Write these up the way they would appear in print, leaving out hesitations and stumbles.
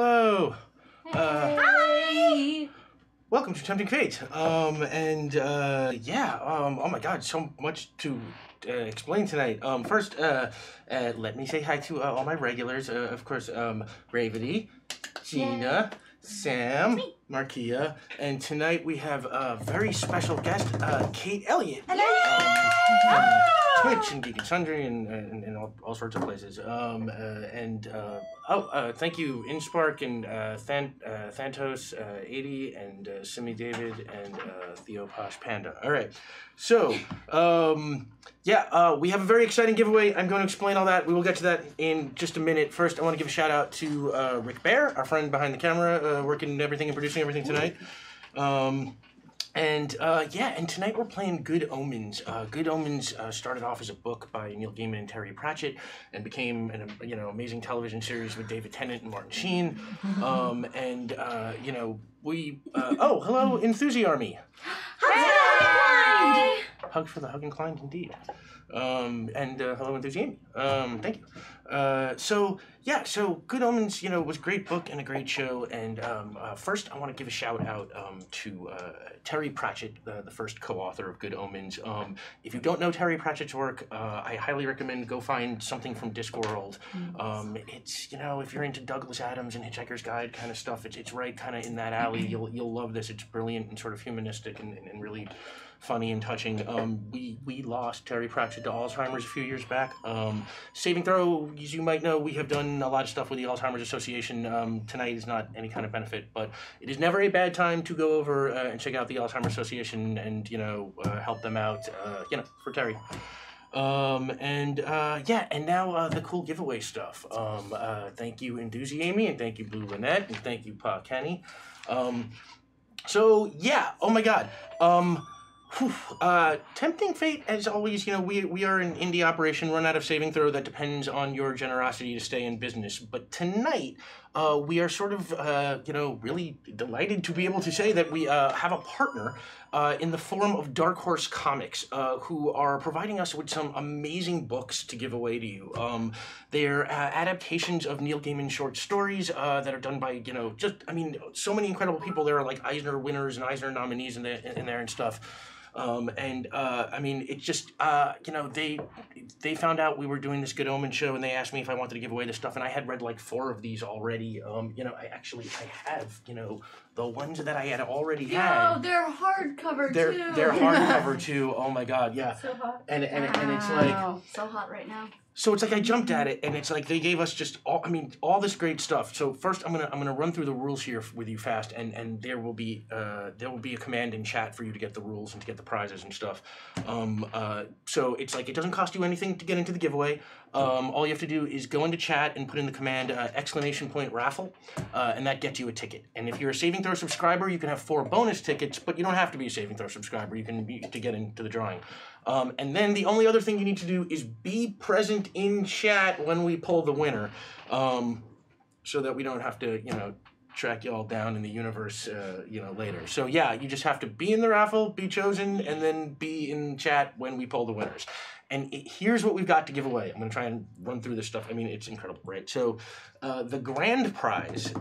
Hello. Hi. Welcome to Tempting Fate. Oh my God, so much to explain tonight. First, let me say hi to all my regulars. Of course, Ravity, Gina, Sam, Markia, and tonight we have a very special guest, Kate Elliott. From Twitch and Geek and Sundry and all sorts of places. Thank you, Inspark and Thantos 80 and Simi David and Theo Posh Panda. All right, so we have a very exciting giveaway. I'm going to explain all that. We will get to that in just a minute. First, I want to give a shout out to Rick Bear, our friend behind the camera, working everything and producing everything tonight. And tonight we're playing Good Omens. Good Omens started off as a book by Neil Gaiman and Terry Pratchett, and became an amazing television series with David Tennant and Martin Sheen. Hello, Enthusiarmy. Hi. Hug for the Hug Inclined, indeed. Hello, Enthusiarmy. Thank you. So Good Omens, was a great book and a great show. And first, I want to give a shout out to Terry Pratchett, the first co-author of Good Omens. If you don't know Terry Pratchett's work, I highly recommend go find something from Discworld. It's if you're into Douglas Adams and Hitchhiker's Guide kind of stuff, it's right kind of in that alley. You'll love this. It's brilliant and sort of humanistic and really funny and touching. We lost Terry Pratchett to Alzheimer's a few years back. Saving Throw, as you might know, we have done a lot of stuff with the Alzheimer's Association. Tonight is not any kind of benefit, but it is never a bad time to go over and check out the Alzheimer's Association and help them out. For Terry. And now the cool giveaway stuff. Thank you, Enthusiamy, and thank you, Blue Lynette, and thank you, Pa Kenny. Oh my God. Tempting Fate, as always, we are an indie operation run out of Saving Throw that depends on your generosity to stay in business. But tonight, we are sort of, really delighted to be able to say that we have a partner in the form of Dark Horse Comics, who are providing us with some amazing books to give away to you. They're adaptations of Neil Gaiman short stories that are done by, so many incredible people. There are like Eisner winners and Eisner nominees in there and stuff. It's just, they found out we were doing this Good Omen show, and they asked me if I wanted to give away this stuff, and I had read like 4 of these already. I have, the ones that I had already had. Oh, they're hardcover too. They're hardcover too. Oh my God, yeah. So hot. And it's like so hot right now. So it's like I jumped at it, and it's like they gave us just all this great stuff. So first, I'm gonna run through the rules here with you fast, and there will be a command in chat for you to get the rules and to get the prizes and stuff. So it's like it doesn't cost you anything to get into the giveaway. All you have to do is go into chat and put in the command !raffle, and that gets you a ticket. And if you're a Saving Throw subscriber, you can have 4 bonus tickets, but you don't have to be a Saving Throw subscriber. You can to get into the drawing. And then the only other thing you need to do is be present in chat when we pull the winner, so that we don't have to, track you all down in the universe, later. So yeah, you just have to be in the raffle, be chosen, and then be in chat when we pull the winners. And here's what we've got to give away. I'm going to try and run through this stuff. I mean, it's incredible, right? So the grand prize,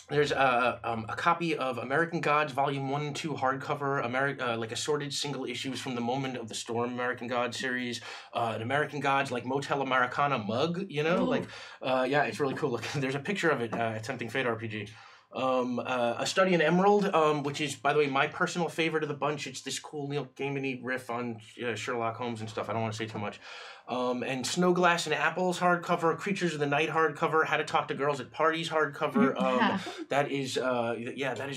there's a copy of American Gods Volume 1 and 2 hardcover, like assorted single issues from the Moment of the Storm American Gods series, an American Gods like Motel Americana mug, it's really cool. Look, there's a picture of it at Tempting Fate RPG. A Study in Emerald, which is, by the way, my personal favorite of the bunch. It's this cool Neil Gaiman-y riff on Sherlock Holmes and stuff. I don't want to say too much. And Snow Glass and Apples hardcover, Creatures of the Night hardcover, How to Talk to Girls at Parties hardcover. That is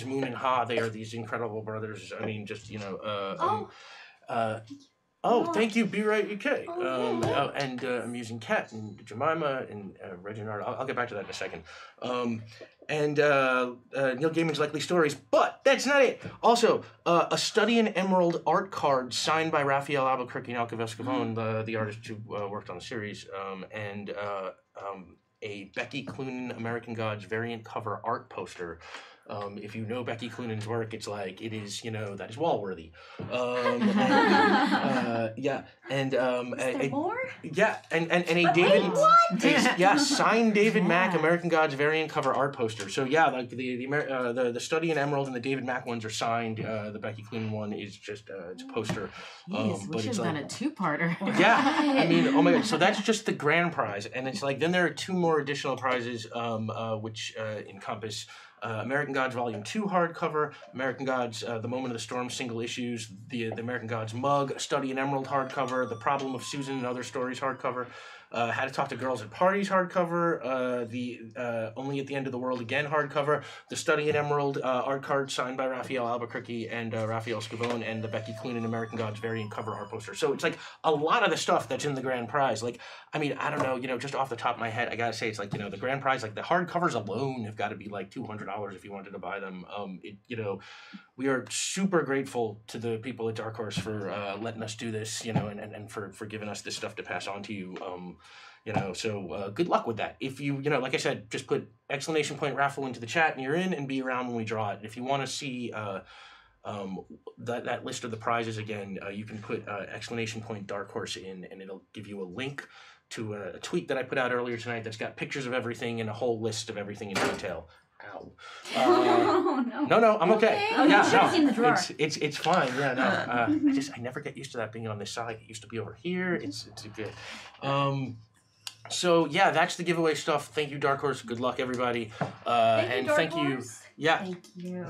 Moon and Ha. They are these incredible brothers. I mean, just thank you, Be Right UK. And Amusing Cat and Jemima and Reginald. I'll get back to that in a second. Neil Gaiman's Likely Stories. But that's not it. Also, a Study in Emerald art card signed by Raphael Albuquerque and Alcavel Scavone, the artist who worked on the series, a Becky Cloonan American Gods variant cover art poster. If you know Becky Cloonan's work, it's like it is, that is wall-worthy. Yeah, and more? yeah, and a David, signed David Mack American Gods variant cover art poster. So yeah, like the Study in Emerald and the David Mack ones are signed. The Becky Cloonan one is just it's a poster. Jeez, we should have done a two-parter. Yeah, I mean, oh my god. So that's just the grand prize, and it's like then there are 2 more additional prizes, which encompass. American Gods Volume 2 hardcover, American Gods The Moment of the Storm single issues, the American Gods mug, Study in Emerald hardcover, The Problem of Susan and Other Stories hardcover, How to Talk to Girls at Parties hardcover, the Only at the End of the World Again hardcover, the Study in Emerald art card signed by Raphael Albuquerque and Raphael Scavone, and the Becky Cloonan American Gods variant cover art poster. So it's like a lot of the stuff that's in the grand prize. Like, I mean, I don't know, just off the top of my head, I gotta say it's like, the grand prize, like the hardcovers alone have got to be like $200 if you wanted to buy them. We are super grateful to the people at Dark Horse for letting us do this, and for giving us this stuff to pass on to you. So good luck with that. If you, like I said, just put exclamation point raffle into the chat and you're in, and be around when we draw it. If you want to see that list of the prizes again, you can put exclamation point Dark Horse in, and it'll give you a link to a tweet that I put out earlier tonight that's got pictures of everything and a whole list of everything in detail. Ow. No, I'm okay. Oh, yeah, you should have seen the drawer. It's fine. Yeah, no. I never get used to that being on this side. It used to be over here. It's good. So yeah, that's the giveaway stuff. Thank you, Dark Horse. Good luck, everybody. Thank you. Yeah. Thank you.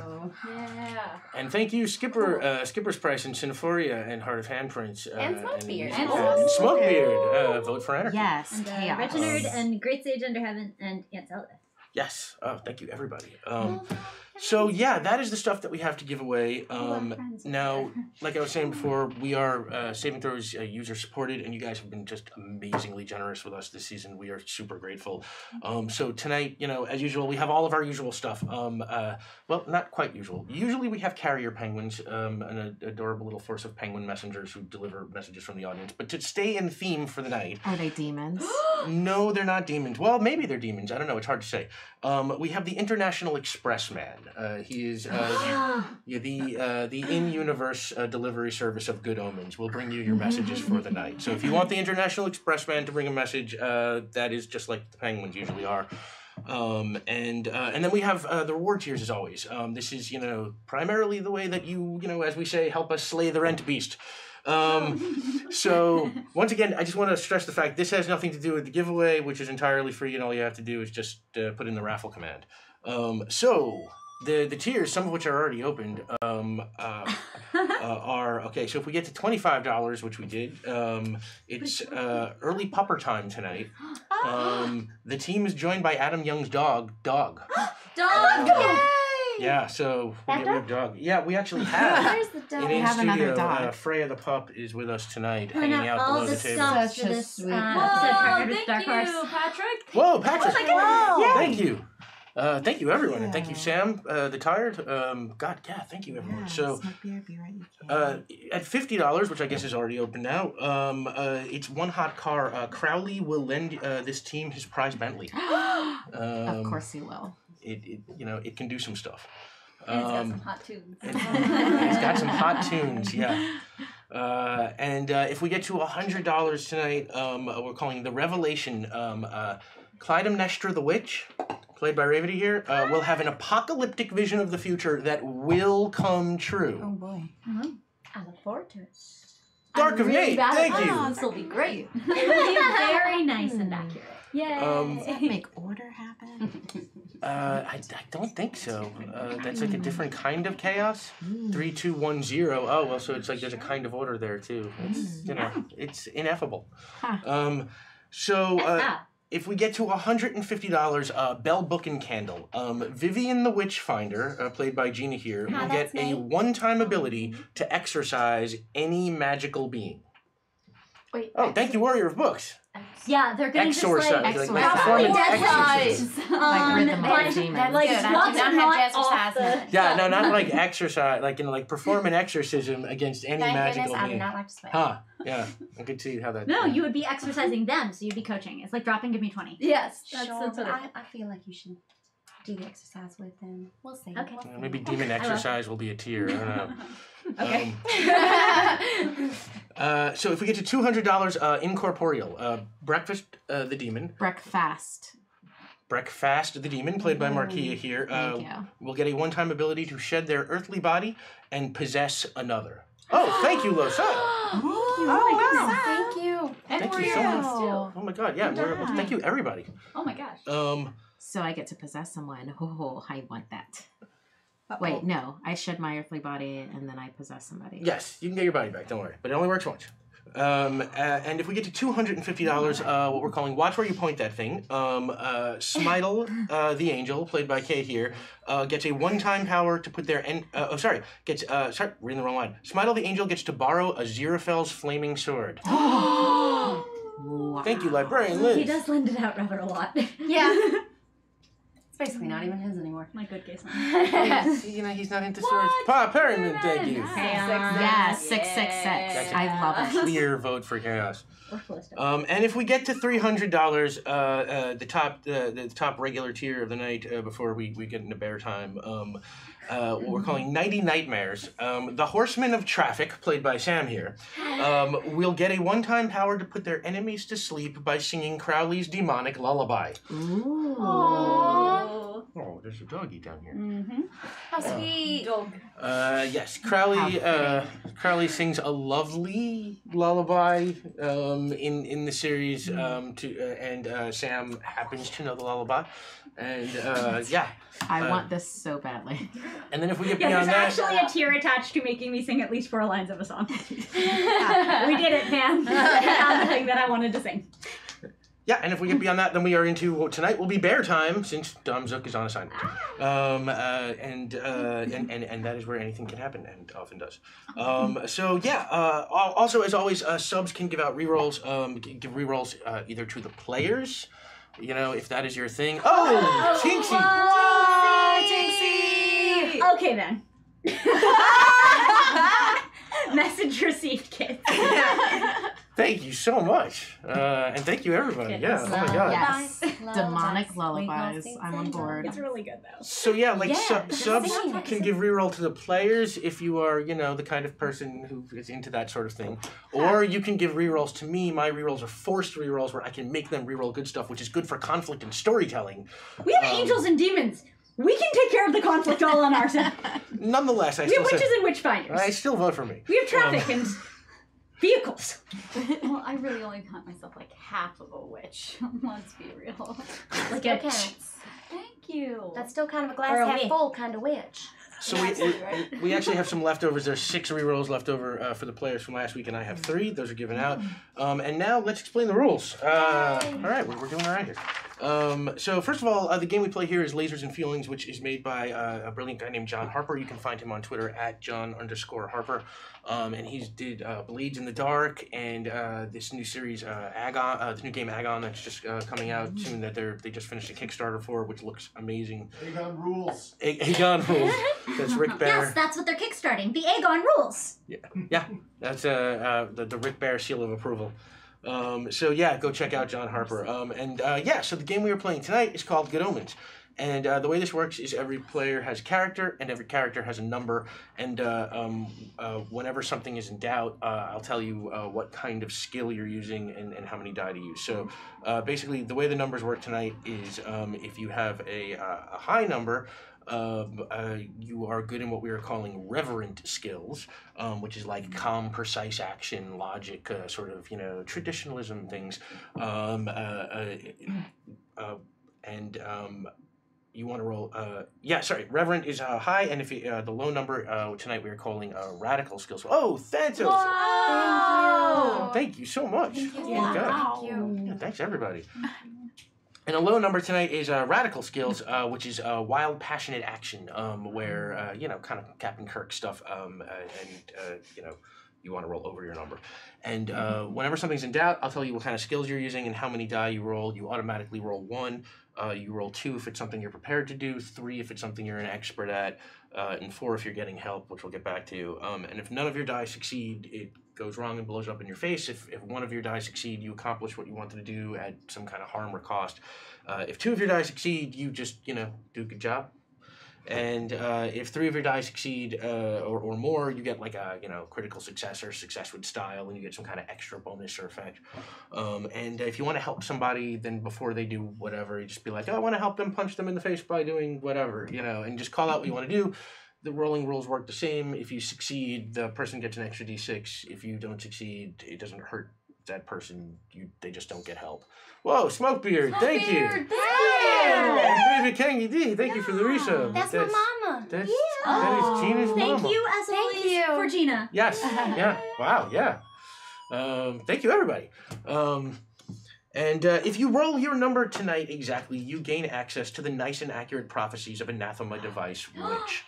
Yeah. And thank you, Skipper's Price and Cinephoria and Heart of Handprints. And Smokebeard. And Smokebeard. Vote for Anarchy. Yes, and chaos. Reginald and Great Sage Under Heaven and Aunt Zelda. Yes. Oh, thank you, everybody. So yeah, that is the stuff that we have to give away. Now, like I was saying before, we are Saving Throws user supported, and you guys have been just amazingly generous with us this season. We are super grateful. So tonight, as usual, we have all of our usual stuff. Well, not quite usual. Usually we have carrier penguins, an adorable little force of penguin messengers who deliver messages from the audience. But to stay in theme for the night, Are they demons? no, they're not demons. Well, maybe they're demons. I don't know. It's hard to say. We have the International Express Man. He is the in-universe delivery service of Good Omens. We'll bring you your messages for the night. So if you want the International Express Man to bring a message, that is just like the penguins usually are. And then we have the reward tiers as always. This is primarily the way that you as we say, help us slay the rent beast. So once again, I just want to stress the fact this has nothing to do with the giveaway, which is entirely free, and all you have to do is just put in the raffle command. So the tiers, some of which are already opened, are okay. So if we get to $25, which we did, it's early pupper time tonight. The team is joined by Adam Young's dog. Dog! Yay! Yeah, so we have dog. Yeah, we actually have. Where's the dog? In have another studio, dog. Freya the pup is with us tonight, Putting hanging out out all below the the table. stuff Such for a this sweet episode partnered with Thank Dark Horse. you, Patrick. Whoa, Patrick! Wow. Thank you. Thank you, everyone, and thank you, Yeah. Sam, the tired. God, yeah, thank you, everyone. So, Smokebeard, be right, you can. at $50, which I guess is already open now, it's one hot car. Crowley will lend this team his prize Bentley. Of course he will. It can do some stuff. And it's got some hot tunes. It's got some hot tunes, yeah. And if we get to $100 tonight, we're calling the Revelation. Clytemnestra the Witch, played by Ravity here, will have an apocalyptic vision of the future that will come true. Oh boy. I look forward to it. Dark of Nate, thank you. This will be great. It will be very nice and accurate. Yay! Does that make order happen? I don't think so. That's like a different kind of chaos. 3, 2, 1, 0. Oh well, so it's like there's a kind of order there too. It's it's ineffable. Huh. If we get to $150, Bell Book and Candle. Vivian the Witchfinder, played by Gina here, will get a one-time ability to exorcise any magical being. Wait. Oh, thank you, Warrior of Books. Yeah, they're gonna Exorcise. just Like perform an exorcism. Like rid them of the demons. like Good, I swap do not them have off the- jazzercise. Yeah, no, not like exercise, like perform an exorcism against any Thank magical goodness I do being. not like to sweat. Huh, yeah, I could see how that... No, you would be exercising them, so you'd be coaching. It's like dropping, give me 20. Yes, Sure, that's but what I feel like you should do the exercise with him. We'll see. Okay. We'll see. Maybe demon exercise will be a tier. I don't know. Okay. So if we get to $200 incorporeal, breakfast the demon, Breakfast. breakfast the demon, played by Marquia here, Thank you. will get a one-time ability to shed their earthly body and possess another. Oh, thank you, Losa. Thank you. Thank you so much. Oh my God, yeah. Thank you, everybody. Oh my gosh. So I get to possess someone. Oh, I want that. Wait, no. I shed my earthly body and then I possess somebody. Yes, you can get your body back. Don't worry, but it only works once. And if we get to $250, what we're calling Watch Where You Point That Thing, Smidle, the angel, played by Kate here, gets a one-time power to put their... reading the wrong line. Smidle, the angel, gets to borrow Aziraphale's flaming sword. Wow. Thank you, librarian Liz. He does lend it out rather a lot. Yeah. It's basically not even his anymore. My good case. He's not into swords. Pa Perryman, thank you. Yeah, 666. I love it. Clear vote for chaos. Or Callisto. And if we get to $300, the top regular tier of the night before we get into bear time, what we're calling Nighty Nightmares, the Horsemen of Traffic, played by Sam here, will get a one-time power to put their enemies to sleep by singing Crowley's demonic lullaby. Ooh. Oh, there's a doggy down here. Mm-hmm. How sweet. Dog. Yes, Crowley sings a lovely lullaby in the series, and Sam happens to know the lullaby, and yeah. I want this so badly. And then if we get Yeah, beyond there's that, actually a tier attached to making me sing at least 4 lines of a song. We did it, man. I found the thing that I wanted to sing. yeah, and if we get beyond that, then we are into tonight will be bear time since Dom Zook is on assignment, and that is where anything can happen and often does. So yeah, also as always, subs can give out rerolls. Give rerolls either to the players, if that is your thing. Oh, Tinksy! Tinksy! Okay then. Message received, kids. Thank you so much, and thank you everybody. Yeah, oh my God. Yes. Demonic lullabies. I'm on board. It's really good though. So yeah, like subs singing. can give reroll to the players if you are, the kind of person who is into that sort of thing. Or you can give rerolls to me. My rerolls are forced rerolls where I can make them reroll good stuff, which is good for conflict and storytelling. We have angels and demons. We can take care of the conflict all on our side. Nonetheless, We have witches and witch finders. I still vote for me. We have traffic and vehicles. Well, I really only count myself like half of a witch. Let's be real. Like Still a counts. Thank you. That's still kind of a Or glass a half witch. full kind of witch. So we actually have some leftovers. There's 6 rerolls left over for the players from last week, and I have 3. Those are given out. And now let's explain the rules. All right, we're doing all right here. So first of all, the game we play here is Lasers and Feelings, which is made by a brilliant guy named John Harper. You can find him on Twitter at John_Harper. And he did Blades in the Dark and this new series Agon, the new game Agon that's just coming out soon that they just finished a Kickstarter for, which looks amazing. Agon rules. Agon rules. That's Rick Bear. Yes, that's what they're kickstarting. The Aegon rules. Yeah, that's the Rick Bear seal of approval. So yeah, go check out John Harper. So the game we are playing tonight is called Good Omens. And the way this works is every player has a character, and every character has a number. And whenever something is in doubt, I'll tell you what kind of skill you're using and how many die to use. So basically, the way the numbers work tonight is if you have a high number, you are good in what we are calling reverent skills, which is like calm, precise action, logic, sort of, traditionalism things. You want to roll, reverent is high, and if the low number, tonight we are calling radical skills. Oh, Thantos! Whoa! Thank you so much. Thank you. Oh, God. Thank you. Yeah, thanks, everybody. And a low number tonight is radical skills, which is wild, passionate action, where, kind of Captain Kirk stuff, you want to roll over your number. And whenever something's in doubt, I'll tell you what kind of skills you're using and how many die you roll. You automatically roll 1. You roll 2 if it's something you're prepared to do, 3 if it's something you're an expert at, and 4 if you're getting help, which we'll get back to. And if none of your die succeed, it goes wrong and blows up in your face. If one of your die succeed, you accomplish what you wanted to do at some kind of harm or cost. If 2 of your die succeed, you just, do a good job. And if 3 of your die succeed or more, you get like a critical success or success with style, and you get some kind of extra bonus or effect. And if you want to help somebody, then before they do whatever, you just be like, oh, I want to help them, punch them in the face by doing whatever, and just call out what you want to do. The rolling rules work the same. If you succeed, the person gets an extra d6. If you don't succeed, it doesn't hurt that person. They just don't get help. Whoa, Smokebeard, thank you. Thank you. And Baby Kangy D, thank you for the resub. That's my mama. That is Gina's mama. Thank you, as always, for Gina. Yes. Yeah. Wow. Yeah. Thank you, everybody. And if you roll your number tonight exactly, you gain access to the nice and accurate prophecies of Anathema Device Witch.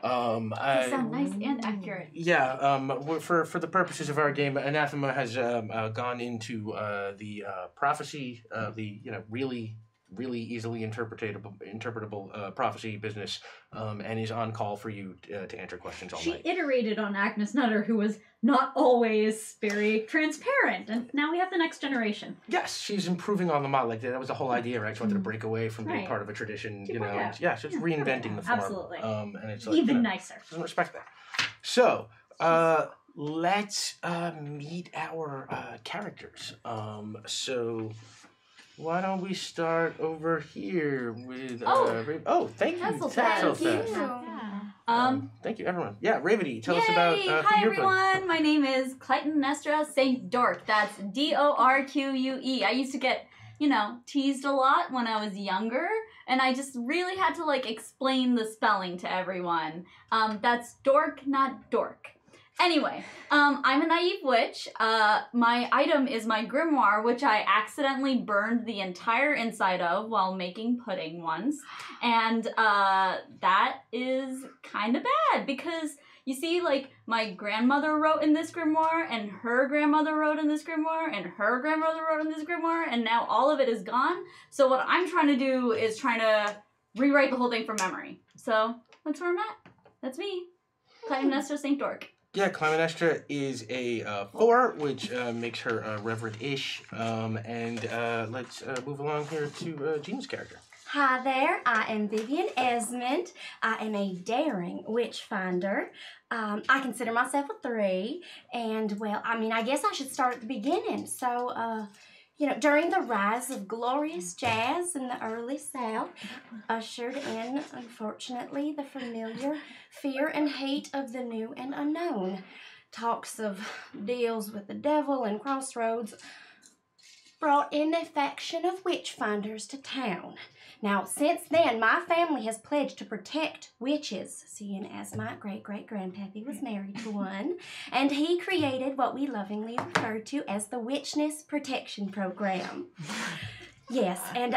They sound nice and accurate. Yeah, for the purposes of our game, Anathema has gone into the prophecy, the really easily interpretable prophecy business, and is on call for you to answer questions all night. She iterated on Agnes Nutter, who was not always very transparent, and now we have the next generation. Yes, she's improving on the model. Like that was the whole idea, right? She wanted to break away from being part of a tradition, and, yeah, she's reinventing the form. Absolutely. And it's like, even nicer. Doesn't respect that. So, let's meet our characters. So why don't we start over here with thank you. Thank you. Thank you, everyone. Yeah, Ravity, tell us Yay! about who Hi, you're playing. everyone. My name is Clytemnestra St. Dork. That's Dorque. I used to get, teased a lot when I was younger, and I just really had to, explain the spelling to everyone. That's dork, not dork. Anyway, I'm a naive witch. My item is my grimoire, which I accidentally burned the entire inside of while making pudding once. And that is kind of bad because, you see, my grandmother wrote in this grimoire, and her grandmother wrote in this grimoire, and her grandmother wrote in this grimoire, and now all of it is gone. So what I'm trying to do is trying to rewrite the whole thing from memory. So that's where I'm at. That's me, Clytemnestra St. Dork. Yeah, Clytemnestra is a 4, which makes her reverent-ish. Let's move along here to Jean's character. Hi there, I am Vivian Esmond. I am a daring witch finder. I consider myself a 3, and I guess I should start at the beginning. So, during the rise of glorious jazz in the early South, ushered in, unfortunately, the familiar fear and hate of the new and unknown. Talks of deals with the devil and crossroads brought in a faction of witchfinders to town. Now, since then, my family has pledged to protect witches, seeing as my great-great-grandpappy was married to one, and he created what we lovingly refer to as the Witchness Protection Program. Yes, and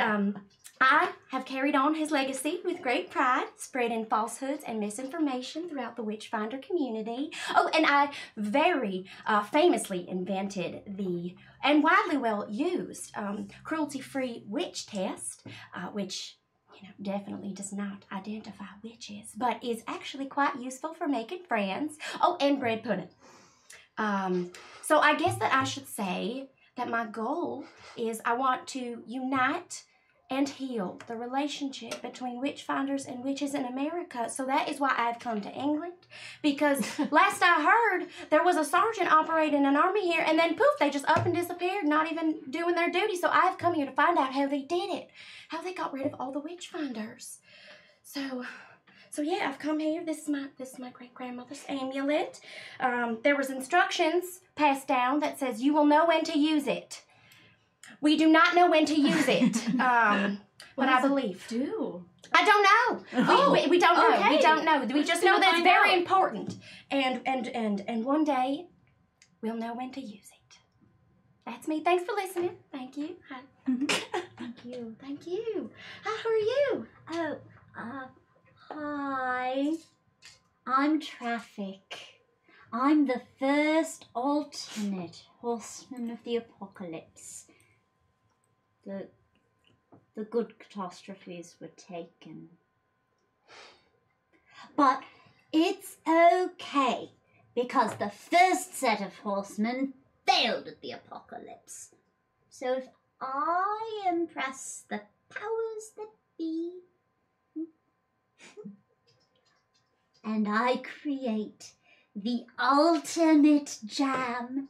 I have carried on his legacy with great pride, spreading falsehoods and misinformation throughout the Witchfinder community. Oh, and I very famously invented the, and widely well used, cruelty-free witch test, which, definitely does not identify witches, but is actually quite useful for making friends. Oh, and bread pudding. So I guess that I should say that my goal is I want to unite and heal the relationship between witchfinders and witches in America. So that is why I've come to England, because last I heard, there was a sergeant operating an army here, and then poof, they just up and disappeared, not even doing their duty. So I've come here to find out how they did it, how they got rid of all the witchfinders. So yeah, I've come here. This is my great-grandmother's amulet. There was instructions passed down that says you will know when to use it. We do not know when to use it, but I believe. I don't know. We don't know. Okay. We don't know. We just know that it's very important. And one day, we'll know when to use it. That's me. Thanks for listening. Thank you. Hi. Thank you. Thank you. Hi, who are you? Oh, hi. I'm Traffic. I'm the first alternate horseman of the apocalypse. The good catastrophes were taken. But it's okay, because the first set of horsemen failed at the apocalypse. So if I impress the powers that be, and I create the ultimate jam.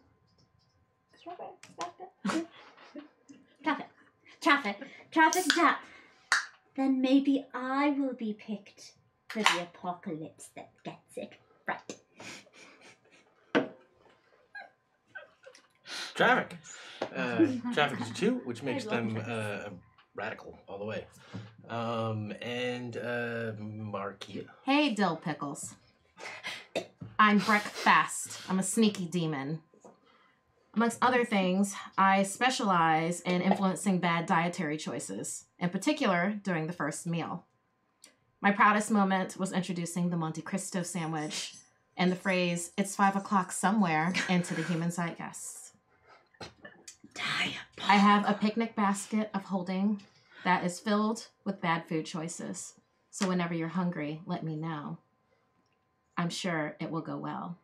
Traffic jam. Then maybe I will be picked for the apocalypse that gets it right. Traffic. Traffic is a 2, which makes them radical all the way. And Marquia. Hey, dill pickles. I'm breakfast. I'm a sneaky demon. Amongst other things, I specialize in influencing bad dietary choices, in particular during the first meal. My proudest moment was introducing the Monte Cristo sandwich and the phrase, "It's 5 o'clock somewhere," into the human zeitgeist. I have a picnic basket of holding that is filled with bad food choices. So whenever you're hungry, let me know. I'm sure it will go well.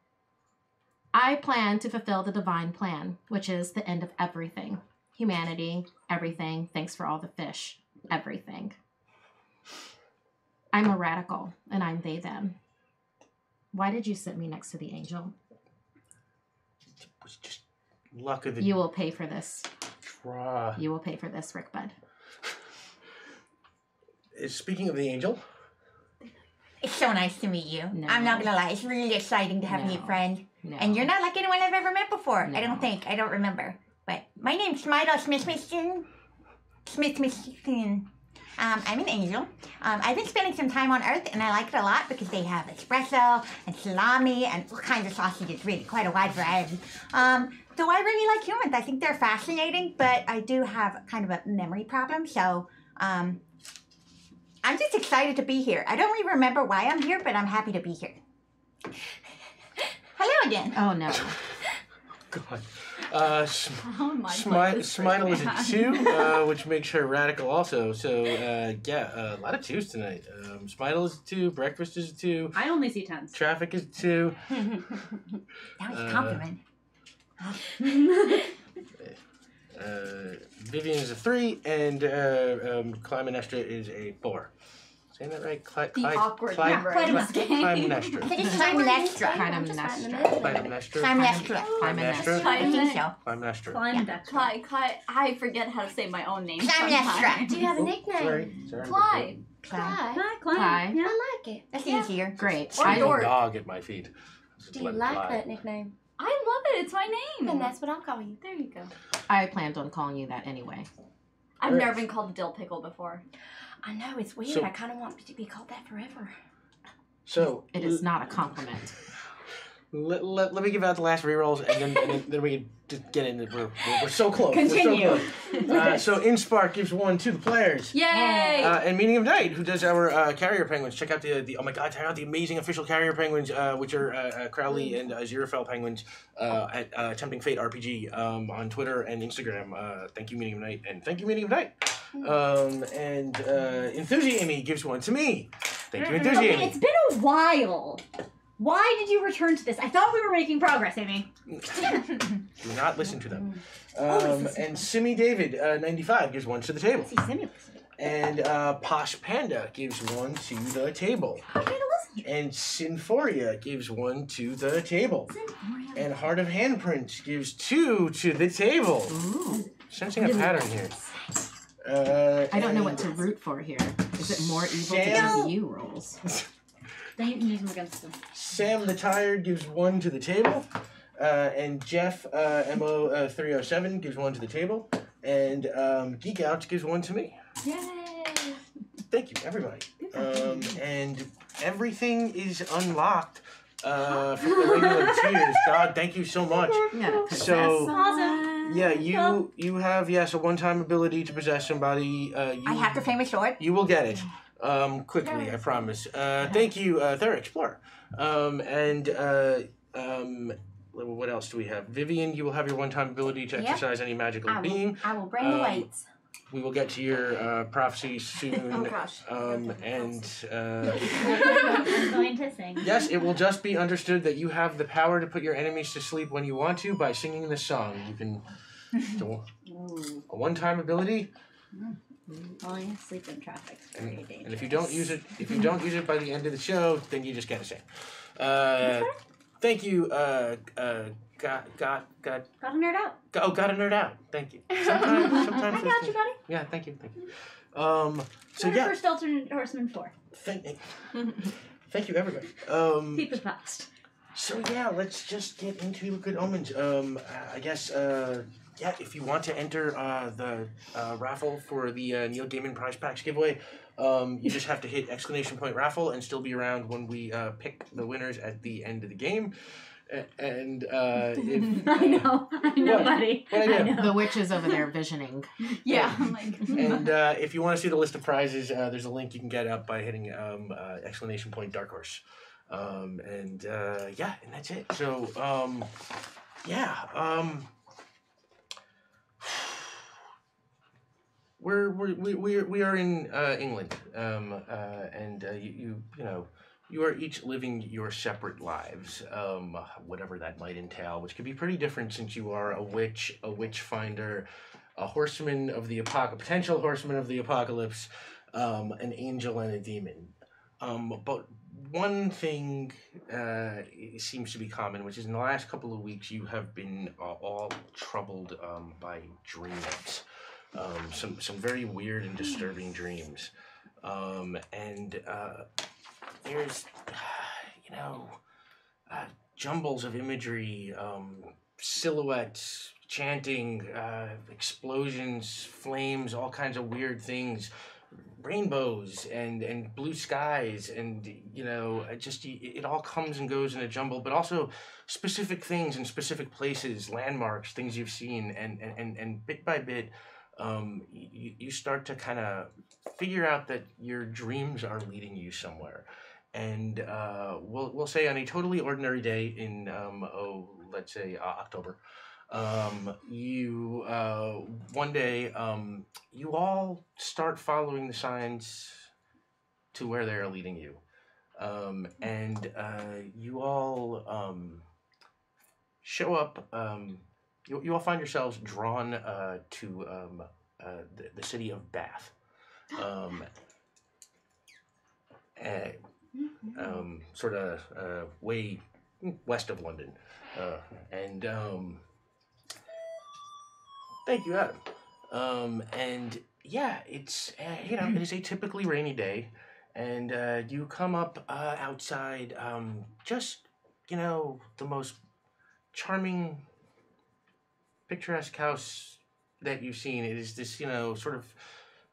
I plan to fulfill the divine plan, which is the end of everything. Humanity, everything, thanks for all the fish, everything. I'm a radical, and I'm they, them. Why did you sit me next to the angel? It was just luck of the You will pay for this. draw. You will pay for this, Rick Bud. Speaking of the angel, It's so nice to meet you. No. I'm not gonna lie, it's really exciting to have a No. new friend. No. And you're not like anyone I've ever met before. No. I don't think. I don't remember. But my name's Smidel Smithson. I'm an angel. I've been spending some time on Earth, and I like it a lot because they have espresso and salami and all kinds of sausages. Really, quite a wide variety. So I really like humans. I think they're fascinating, but I do have kind of a memory problem. So I'm just excited to be here. I don't really remember why I'm here, but I'm happy to be here. Hello again. Oh, no. God. How am I playing this Smidel is right a 2, which makes her radical also. So, a lot of 2s tonight. Smidel is a 2, breakfast is a 2, I only see 10s. traffic is a 2. That was a compliment. Vivian is a 3, and Clymenestra is a 4. Saying that right? The awkward number in this game. Clymenestra. I think it's Clymenestra. I'm just right in the Clymenestra. middle. Clymenestra. Clymenestra. Clymenestra. I think so. Clymenestra. I forget how to say my own name Clymenestra. sometimes. Do you have a nickname? Sorry. Clyde. Clyde. Clyde. Yeah. I like it. That's Yeah. easier. Great. Or I have a Dork. dog at my feet. Do you like that nickname? I love it. It's my name. Then that's what I'll call you. There you go. I planned on calling you that anyway. I've Alright. never been called a dill pickle before. I know, it's weird. So- I kind of want to be called that forever. So It is not a compliment. let me give out the last rerolls, and then we can just get in. We're so close. Continue. We're so close. So InSpark gives 1 to the players. Yay! And Meaning of Night, who does our Carrier Penguins. Check out the oh my god, check out the amazing official Carrier Penguins, which are Crowley and Aziraphale Penguins at Tempting Fate RPG on Twitter and Instagram. Thank you, Meaning of Night, and thank you, Meaning of Night. And Enthusiamy gives 1 to me. Thank you, Okay, Enthusiamy. it's been a while. Why did you return to this? I thought we were making progress, Amy. Do not listen to them. And Simi David, 95, gives 1 to the table. See, Simulus. And Posh Panda gives 1 to the table. And Sinforia gives 1 to the table. And Heart of Handprint gives 2 to the table. Ooh. Sensing a pattern here. I don't know what to root for here. Is it more evil to Sam- give you rolls? Then you can use them against them. Sam the Tired gives 1 to the table. And Jeff MO307 gives 1 to the table. And Geek Out gives 1 to me. Yay! Thank you, everybody. And everything is unlocked from the regular tiers. God, thank you so much. Yeah. So, Awesome. yeah, you have, yes, a one-time ability to possess somebody. I have the famous sword. You will get it. Quickly, I promise. Thank you, Thera Explorer. And what else do we have? Vivian, you will have your one-time ability to Yep. exercise any magical being. I will bring the weights. We will get to your prophecy soon. Oh gosh. And I'm going to sing. yes, it will just be understood that you have the power to put your enemies to sleep when you want to by singing this song. You can. A one-time ability. Falling asleep in traffic is very dangerous. And if you don't use it by the end of the show, then you just get a sing. Thank you. Got Gotta nerd out. got a nerd out. Thank you. Sometimes I those got things- you, buddy. Yeah, thank you. So yeah, First alternate horseman 4. thank you everybody. Keep it fast. So yeah, let's just get into Good Omens. I guess yeah, if you want to enter the raffle for the Neil Gaiman Prize Packs giveaway, you just have to hit !raffle and still be around when we pick the winners at the end of the game. And if, I know, buddy. What I do? know. The witch is over there visioning. Yeah, I'm like. And if you want to see the list of prizes, there's a link you can get up by hitting !Dark Horse. And that's it. So we are in England, and you are each living your separate lives, whatever that might entail, which could be pretty different since you are a witch finder, a horseman of the potential horseman of the apocalypse, an angel and a demon. But one thing seems to be common, which is in the last couple of weeks you have been all troubled by dreams. Some very weird and disturbing dreams. And there's, jumbles of imagery, silhouettes, chanting, explosions, flames, all kinds of weird things, rainbows and blue skies, and it all comes and goes in a jumble, but also specific things in specific places, landmarks, things you've seen, and bit by bit, you start to kind of figure out that your dreams are leading you somewhere. And we'll say on a totally ordinary day in let's say October, you one day you all start following the signs to where they are leading you, and you all show up. You all find yourselves drawn to the city of Bath, sort of way west of London, and thank you, Adam. And yeah, it's it is a typically rainy day, and you come up outside, just the most charming, picturesque house that you've seen. It is this sort of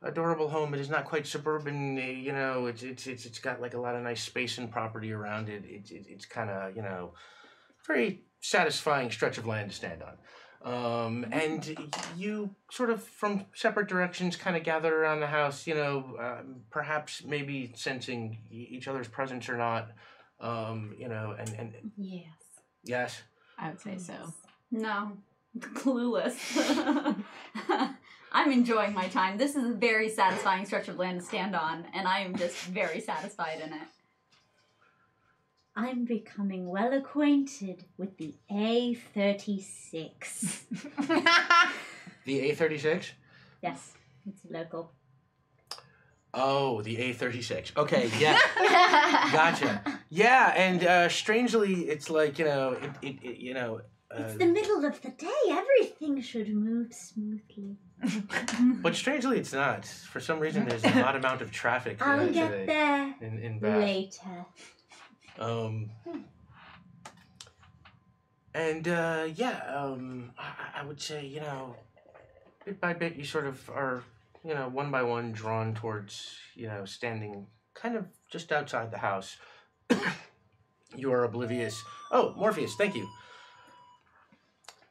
adorable home. It is not quite suburban. It's got like a lot of nice space and property around it. It's kind of very satisfying stretch of land to stand on. And you sort of from separate directions kind of gather around the house. Perhaps maybe sensing each other's presence or not. And Yes. yes. I would say so. No, clueless. I'm enjoying my time. This is a very satisfying stretch of land to stand on, and I am just very satisfied in it. I'm becoming well acquainted with the A36. The A36. Yes, it's local. Oh, the A36. Okay, yeah. Gotcha. Yeah, and strangely, it's like, It's the middle of the day. Everything should move smoothly. but strangely, it's not. For some reason, there's an odd amount of traffic I'll today get there in Bath. later. And I would say, bit by bit, you sort of are, one by one drawn towards, standing kind of just outside the house. You are oblivious. Oh, Morpheus, thank you.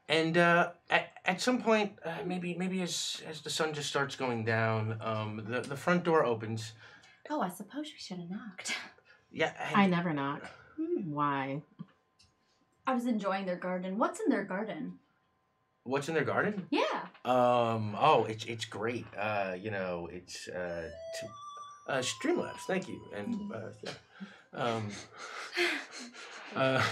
And at some point, maybe as the sun just starts going down, the front door opens. Oh, I suppose we should have knocked. Yeah. I never knock. Why? I was enjoying their garden. What's in their garden? What's in their garden? Yeah. Oh, it's great. It's Streamlabs. Thank you. And yeah.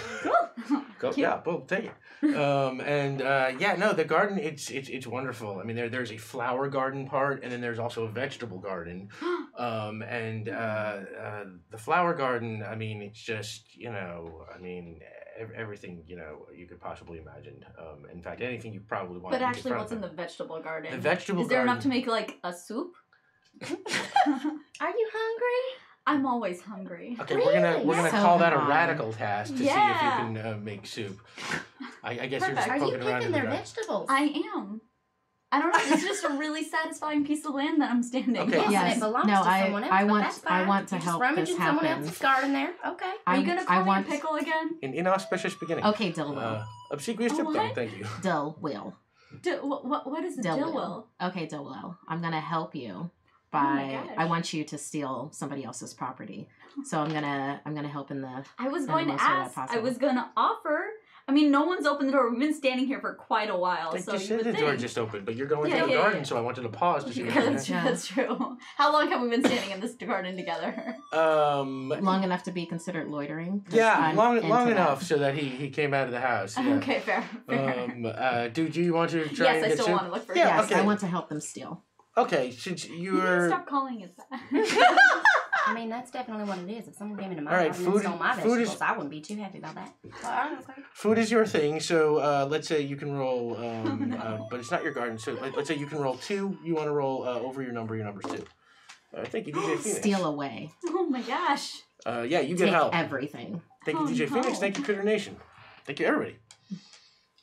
Go, yeah, well, take it. The garden, it's wonderful. I mean, there's a flower garden part, and then there's also a vegetable garden. The flower garden, I mean, it's just, everything, you could possibly imagine. In fact, anything you probably want. But actually, what's in the vegetable garden? The vegetable Is there garden, enough to make, like, a soup? Are you hungry? I'm always hungry. Okay, Really? we're gonna So call that a hungry. radical task to see if you can make soup. I guess you're just Perfect. Are you poking around in picking the their dark. vegetables? I am. I don't know. It's just a really satisfying piece of land that I'm standing Okay. on. Yes. It belongs No, to someone else, I but want- that's I fine. want to You're help just rummaging this someone happen. else's garden there. Okay. Are you gonna I call want me Pickle again? An inauspicious beginning. Okay, Dilwell. Obsequious tip, though. What? Thank you. Dilwell. What is a Dillwell? Okay, Dilwell. I'm gonna help you my by gosh. I want you to steal somebody else's property. So I'm gonna help in the I was In the going to most way ask. I possible. was going to offer. I mean, no one's opened the door. We've been standing here for quite a while, They so just you said would the door think. just opened, but you're going Yeah, to the yeah, garden, yeah. so I wanted to pause to see what Yeah, you're that's, doing. that's true. How long have we been standing in this garden together? long enough to be considered loitering. 'Cause Yeah, I'm long into enough that. so that he came out of the house. Yeah. Okay, fair. Do you want to try Yes, and I get still soup? want to look for Yeah, Yes, okay. I want to help them steal. Okay, since You need to you're stop calling it that. I mean, that's definitely what it is. If someone came into my All right, garden food- and stole my food is- vegetables, I wouldn't be too happy about that. Okay. food is your thing, so let's say you can roll, but it's not your garden. So let's say you can roll 2. You want to roll over your number's 2. Thank you, DJ Phoenix. Steal away. Oh my gosh. Yeah, you get Take help. everything. Thank you, Oh, DJ no. Phoenix. Thank you, Critter Nation. Thank you, everybody.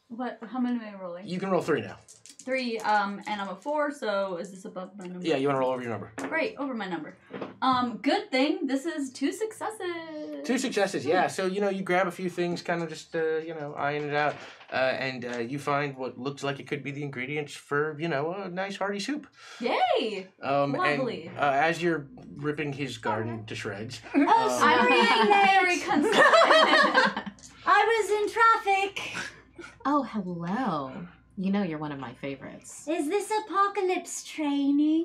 What? How many am I rolling? You can roll 3 now. 3. And I'm a 4. So is this above my number? Yeah, you want to roll over your number. Great, over my number. Good thing this is 2 successes. 2 successes, yeah. So, you grab a few things, kind of just, eyeing it out, and you find what looks like it could be the ingredients for, a nice hearty soup. Yay! Lovely. And as you're ripping his garden to shreds, I'm being very concerned. I was in traffic. Oh, hello. You know you're one of my favorites. Is this apocalypse training?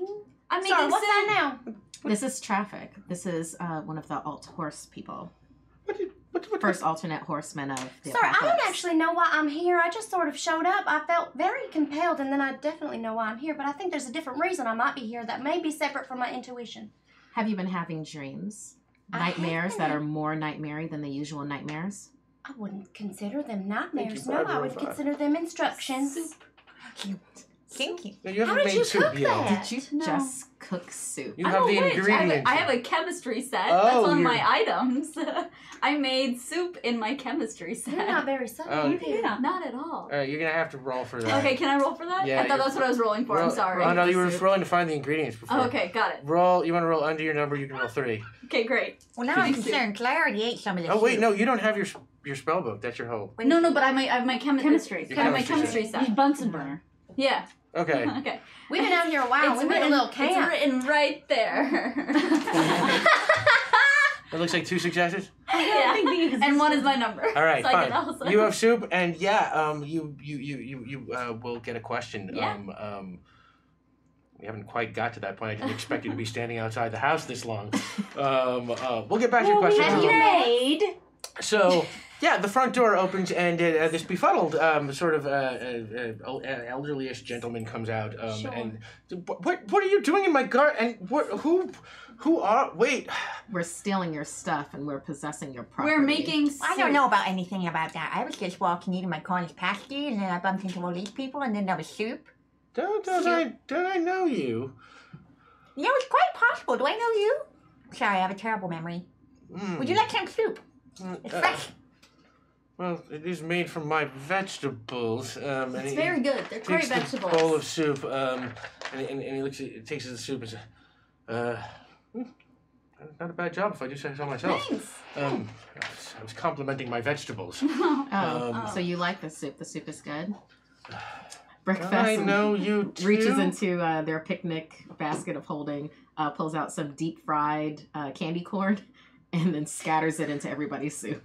I'm making Sorry, what's soup. that now? This is Traffic. This is one of the alt horse people. what First alternate horseman of the Sorry, I apocalypse. don't actually know why I'm here. I just sort of showed up. I felt very compelled, and then I definitely know why I'm here, but I think there's a different reason I might be here that may be separate from my intuition. Have you been having dreams? I Nightmares that haven't. are more nightmare than the usual nightmares? I wouldn't consider them nightmares. you, No, I 505. would consider them instructions. Thank you. No, you How haven't did made you soup cook yet. that? Did you No. just cook soup? You I'm have a the witch. ingredients. I have a chemistry set. Oh, That's on you're- my items. I made soup in my chemistry set. You're not very subtle. Oh, either. Not at all. You're going to have to roll for that. Okay, can I roll for that? Yeah, I thought you- that's what I was rolling for. I'm Roll- sorry. Oh, no, you were Soup. rolling to find the ingredients before. Oh, okay, got it. Roll. You want to roll under your number, you can roll 3. Okay, great. Well, now I'm Soup. concerned because I already ate some of this. Oh, wait, soup. no, you don't have your spell book. That's your whole... No, but I have my Chemistry. I have my Chemistry chemistry He's set. Bunsen burner. Yeah. Okay. Okay. We've been out here a while. We made a little camp. It's written right there. It looks like 2 successes. Yeah. And 1 is my number. All right, so I can fine. also... You have soup, and you will get a question. Yeah. We haven't quite got to that point. I didn't expect you to be standing outside the house this long. We'll get back to your question. Have you made? So, yeah, the front door opens, and this befuddled, sort of elderly-ish gentleman comes out, Sure. and what are you doing in my garden? And who are? Wait, We're stealing your stuff and we're possessing your property. We're making soup. I don't know about anything about that. I was just walking into my Cornish pasty, and then I bumped into all these people, and then there was soup. don't I know you? You know, it's quite possible. Do I know you? Sorry, I have a terrible memory. Would you like some soup? It's fresh. Well, it is made from my vegetables. And It's he very good. They're great takes the vegetables. bowl of soup, and he looks at, takes the soup and says, not a bad job if I do say so myself. Thanks. I was complimenting my vegetables. Oh, so you like the soup? The soup is good. Breakfast. I know you too. Reaches into their picnic basket of holding, pulls out some deep fried candy corn, and then scatters it into everybody's soup.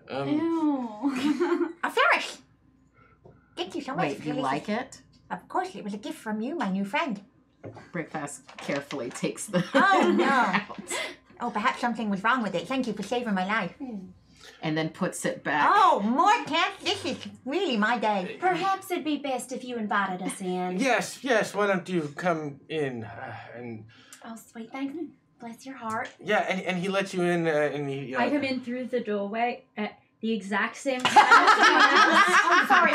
Ew. A flourish. Thank you so much. Wait, you like it? Of course, it was a gift from you, my new friend. Brickfast carefully takes the Oh, no. out Oh, perhaps something was wrong with it. Thank you for saving my life. and then puts it back. Oh, more cats? This is really my day. Perhaps it'd be best if you invited us in. Yes, why don't you come in? And Oh, sweet, thanks. Bless your heart. yeah, and he lets you in, and he. I come in through the doorway at the exact same time. Oh, sorry.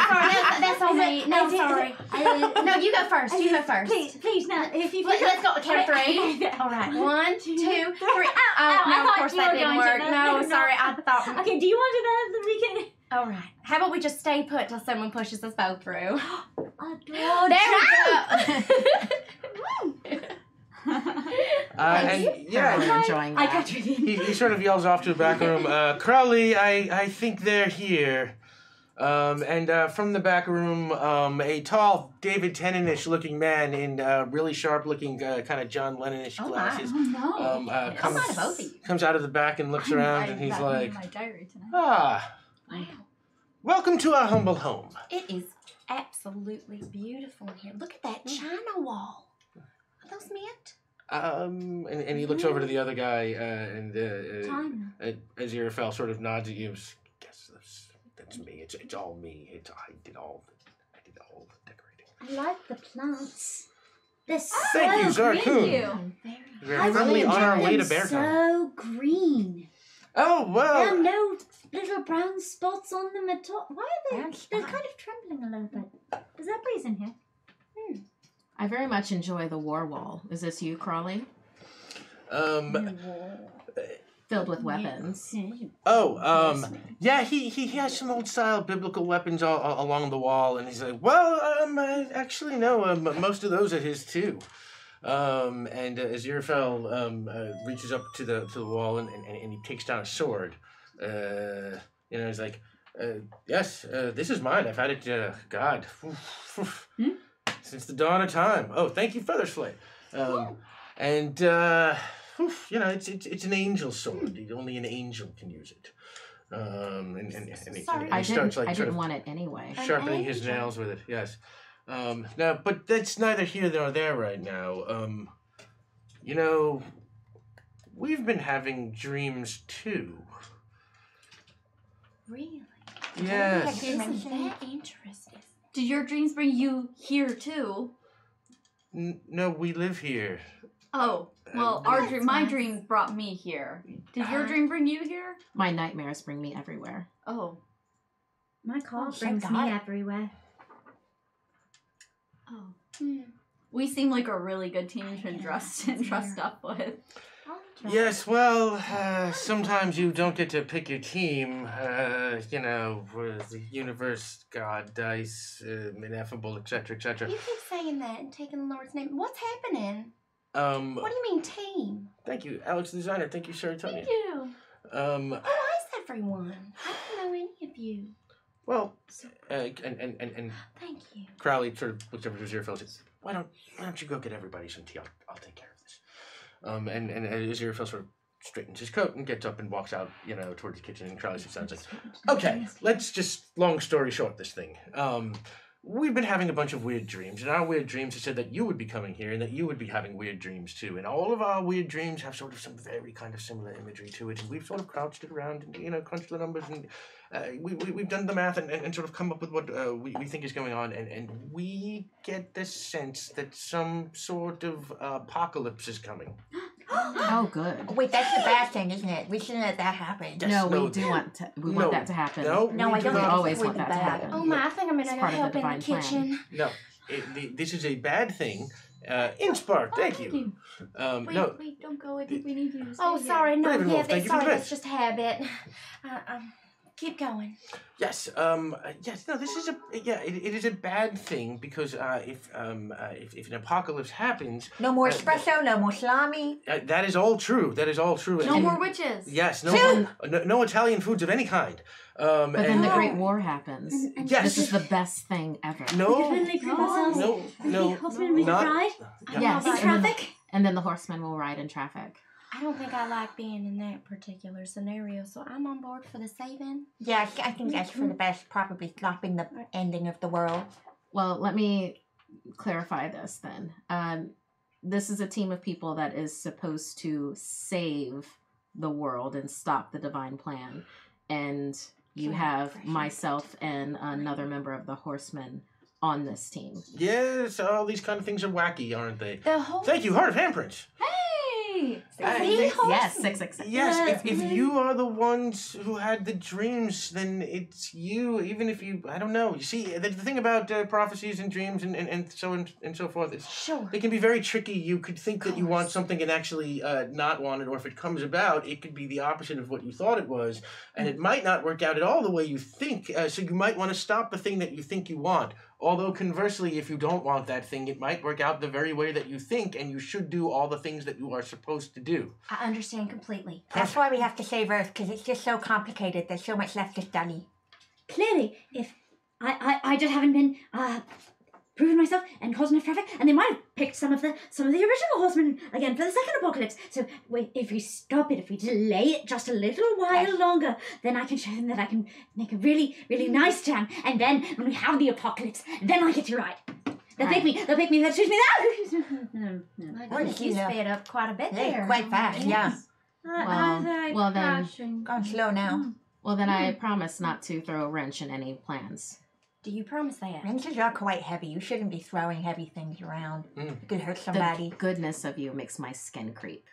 That's on me. No, sorry. No, you go first. You go first. Please, now, if you Let's go. Count three. All right. 1, 2, 3. Oh, no, of course that didn't work. No, sorry. I thought. Okay, do you want to do that at the beginning? All right. How about we just stay put till someone pushes us both through? Adore. There we go. And yeah, Thoroughly enjoying I that. got you. he sort of yells off to the back room, Crowley, I think they're here. And from the back room, a tall David Tennant-ish looking man in really sharp looking kind of John Lennon-ish glasses Oh no. comes out of the back and looks around and he's That like, in my diary tonight. ah, welcome to our humble home. It is absolutely beautiful here. Look at that china wall. Are those mint? And he looks over to the other guy and China. Aziraphale sort of nods at you. Yes, that's me. It's all me. I did all the decorating. I like the plants. They're so Thank you, green. Zarkoon. We're I firmly really on our enjoy way to them Bear Town. so green. Oh There are well. no little brown spots on them at all. Why are Brown they? They're spot. kind of trembling a little bit. Is there a breeze in here? I very much enjoy the war wall. Is this you, Crawley? Filled with weapons. Yeah, he has some old style biblical weapons all along the wall, and he's like, well, actually no, most of those are his too. And Aziraphale reaches up to the wall and he takes down a sword. He's like, yes, this is mine. I've had it, God, since the dawn of time. Oh, thank you, Feathersflay. And it's an angel sword. Only an angel can use it. And I he starts didn't. like I sort didn't of want it anyway. sharpening his nails with it. Yes. Now, but that's neither here nor there right now. We've been having dreams too. Really? Yes. Isn't that interesting? Did your dreams bring you here too? No, we live here. Oh, well, my dream brought me here. Did your dream bring you here? My nightmares bring me everywhere. Oh. My call thank brings me God. everywhere. Oh. We seem like a really good team to trust up with. Yes, well, sometimes you don't get to pick your team. The universe, God, dice, ineffable, etc., etc. You keep saying that and taking the Lord's name. What's happening? What do you mean team? Thank you, Alex the Designer. Thank you, Serotonin. Thank you. Who is everyone? I don't know any of you. Well, and Thank you. Crowley sort of looks over to his earphone and says, why don't you go get everybody some tea? I'll take care of this. And Aziraphale sort of straightens his coat and gets up and walks out, towards the kitchen. And Crowley sounds like, okay, let's just, long story short, this thing. We've been having a bunch of weird dreams, and our weird dreams have said that you would be coming here and that you would be having weird dreams too. And all of our weird dreams have sort of some very kind of similar imagery to it. And we've sort of crouched it around and, crunched the numbers and we've done the math and sort of come up with what we think is going on. And we get the sense that some sort of apocalypse is coming. Oh, good. Wait, that's a bad thing, isn't it? We shouldn't let that happen. Yes, No, no, we do want to. We want that to happen. No, No, we I do don't We not. always With want that to that. happen. Oh my, I think I'm gonna go part of the help in the divine plan. kitchen. No, this is a bad thing. Innspark, thank you. No, Wait, don't go. I think we need you to stay Oh, here. sorry. No, Ravenwolf, yeah, thank you for sorry. the That's bits. just habit. Keep going. yes, yes. No, this is it is a bad thing because if an apocalypse happens, No more espresso, no more salami. that is all true. That is all true. No And- more witches. Yes, Two. no Italian foods of any kind. But then And the Great War happens. yes, This is the best thing ever. no, Finally prove ourselves. no, Husband, we not- can ride Yes, in and then, traffic. and then the horsemen will ride in traffic. I don't think I like being in that particular scenario, so I'm on board for the saving. Yeah, I think that's for the best, probably stopping the ending of the world. Well, let me clarify this then. This is a team of people that is supposed to save the world and stop the divine plan. And you have myself and another member of the Horsemen on this team. Yes, all these kind of things are wacky, aren't they? The whole Thank you, Heart of Handprints. Hey! Yes, 666. Yes, if you are the ones who had the dreams, then it's you, even if you, I don't know. You see, the thing about prophecies and dreams and so forth, it's, Sure. it can be very tricky. You could think that you want something and actually not want it, or if it comes about, it could be the opposite of what you thought it was, and it might not work out at all the way you think, so you might want to stop the thing that you think you want. Although, conversely, if you don't want that thing, it might work out the very way that you think, and you should do all the things that you are supposed to do. I understand completely. That's why we have to save Earth, because it's just so complicated. There's so much left to study. Clearly, if I just haven't been proving myself and causing enough traffic, and they might have picked some of the original horsemen again for the second apocalypse. So if we stop it, if we delay it just a little while longer, then I can show them that I can make a really, really nice town. And then when we have the apocalypse, then I get to ride. They'll pick me. They'll pick me. They'll choose me. No. I think you sped up quite a bit there. Quite fast, yeah. Well, then, Going slow now. well, then I promise not to throw a wrench in any plans. Do you promise that? Wrenches are quite heavy. You shouldn't be throwing heavy things around. It could hurt The somebody. goodness of you makes my skin creep.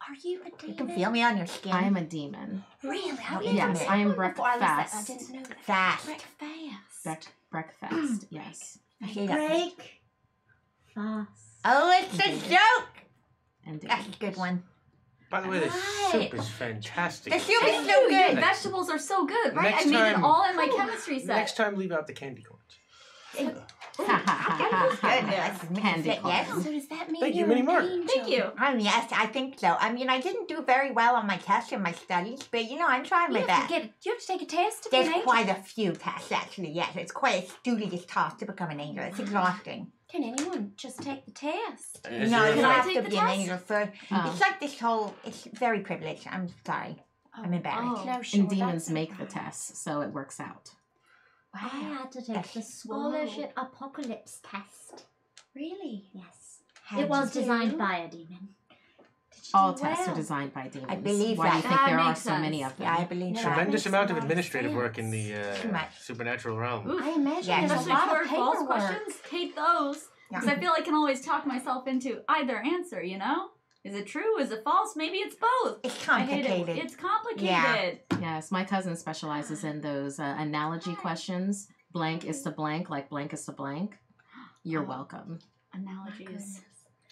Are you a You demon? can feel me on your skin. I am a demon. Really? How Yes, I am Before I was that, I breakfast. didn't know that. Fast. Breakfast. Breakfast, yes. I see that. Break fast. Oh, it's a joke. Indeed. That's a good one. By the way, the soup is fantastic. The soup is so Your good. vegetables are so good, right? Next I made it time- all in my chemistry set. Next time, leave out the candy corns. Candy corn. Yes. So does that mean Thank you, you're Minnie an Mark. angel? Thank you. Yes, I think so. I mean, I didn't do very well on my tests and my studies, but I'm trying my You have, best. to you have to take a test to be an There's angel. quite a few tests, actually, yes. It's quite a studious task to become an angel. It's exhausting. Can anyone just take the test? Is No, there you Can I have take to the be an test? angel first. Oh. It's like this whole, it's very privileged. I'm sorry. I'm embarrassed. Oh. No, sure. And demons that's make the okay. tests, so it works out. I had to take the scholarship apocalypse test. Really? Yes. How'd It was you designed do? by a demon. Did you All do tests are well? designed by demons. I believe Why do you that. think That there are makes so many sense. of them? Yeah, I believe Yeah. so. tremendous makes a amount of lot of administrative work in sense. the Too much. supernatural realm. I imagine Yeah. there's a Especially lot for of false paperwork. questions. Hate those. Yeah. Because I feel I can always talk myself into either answer, you know? Is it true? Is it false? Maybe it's both. It's I hate complicated. it. It's complicated. Yeah. Yes, my cousin specializes in those analogy questions. Blank is to blank, like blank is to blank. You're welcome. Analogies.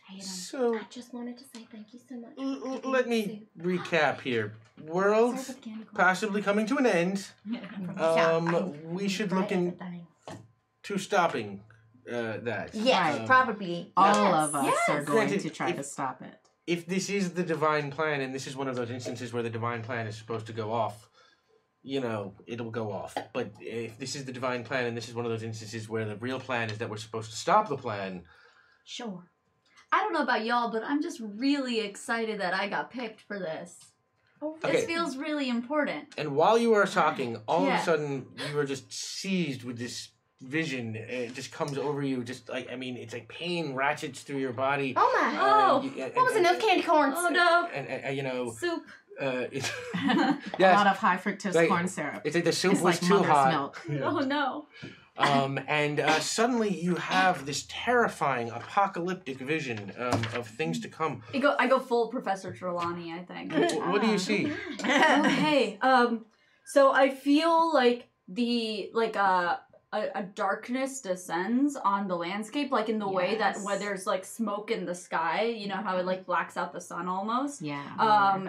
Hate them. So, I just wanted to say thank you so much. let me recap here. World Sorry for the candy corn. possibly coming to an end. Yeah. We should look into stopping that. Yes, Um, probably. All of us Yes. are going Granted, to try if- to stop it. If this is the divine plan, and this is one of those instances where the divine plan is supposed to go off, it'll go off. But if this is the divine plan, and this is one of those instances where the real plan is that we're supposed to stop the plan, Sure. I don't know about y'all, but I'm just really excited that I got picked for this. Okay. This feels really important. and while you are talking, all of Yeah. a sudden you are just seized with this vision. It just comes over you, just like, I mean, it's like pain ratchets through your body. Oh my. Oh, What was enough candy corns? Oh no. And Soup. it's, A yes, lot of high fructose Like, corn syrup. it's like the soup It's was like too mother's hot. milk. Oh no. And suddenly you have this terrifying apocalyptic vision of things to come. I go full Professor Trelawney, I think. What do you see? Okay. So I feel like a darkness descends on the landscape, like in the way that Yes. where there's like smoke in the sky, you know how it like blacks out the sun almost. Yeah.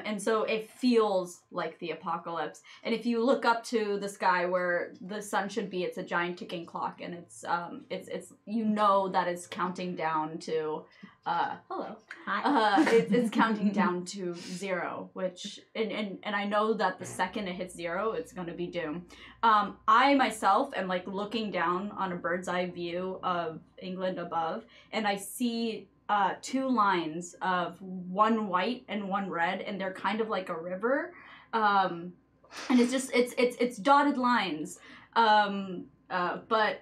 And so it feels like the apocalypse. And if you look up to the sky where the sun should be, it's a giant ticking clock, and it's you know that it's counting down to hello. It's counting down to 0, which and I know that the second it hits 0, it's gonna be doom. I myself am like looking down on a bird's eye view of England above, and I see two lines of one white and one red, and they're kind of like a river. And it's just it's dotted lines. But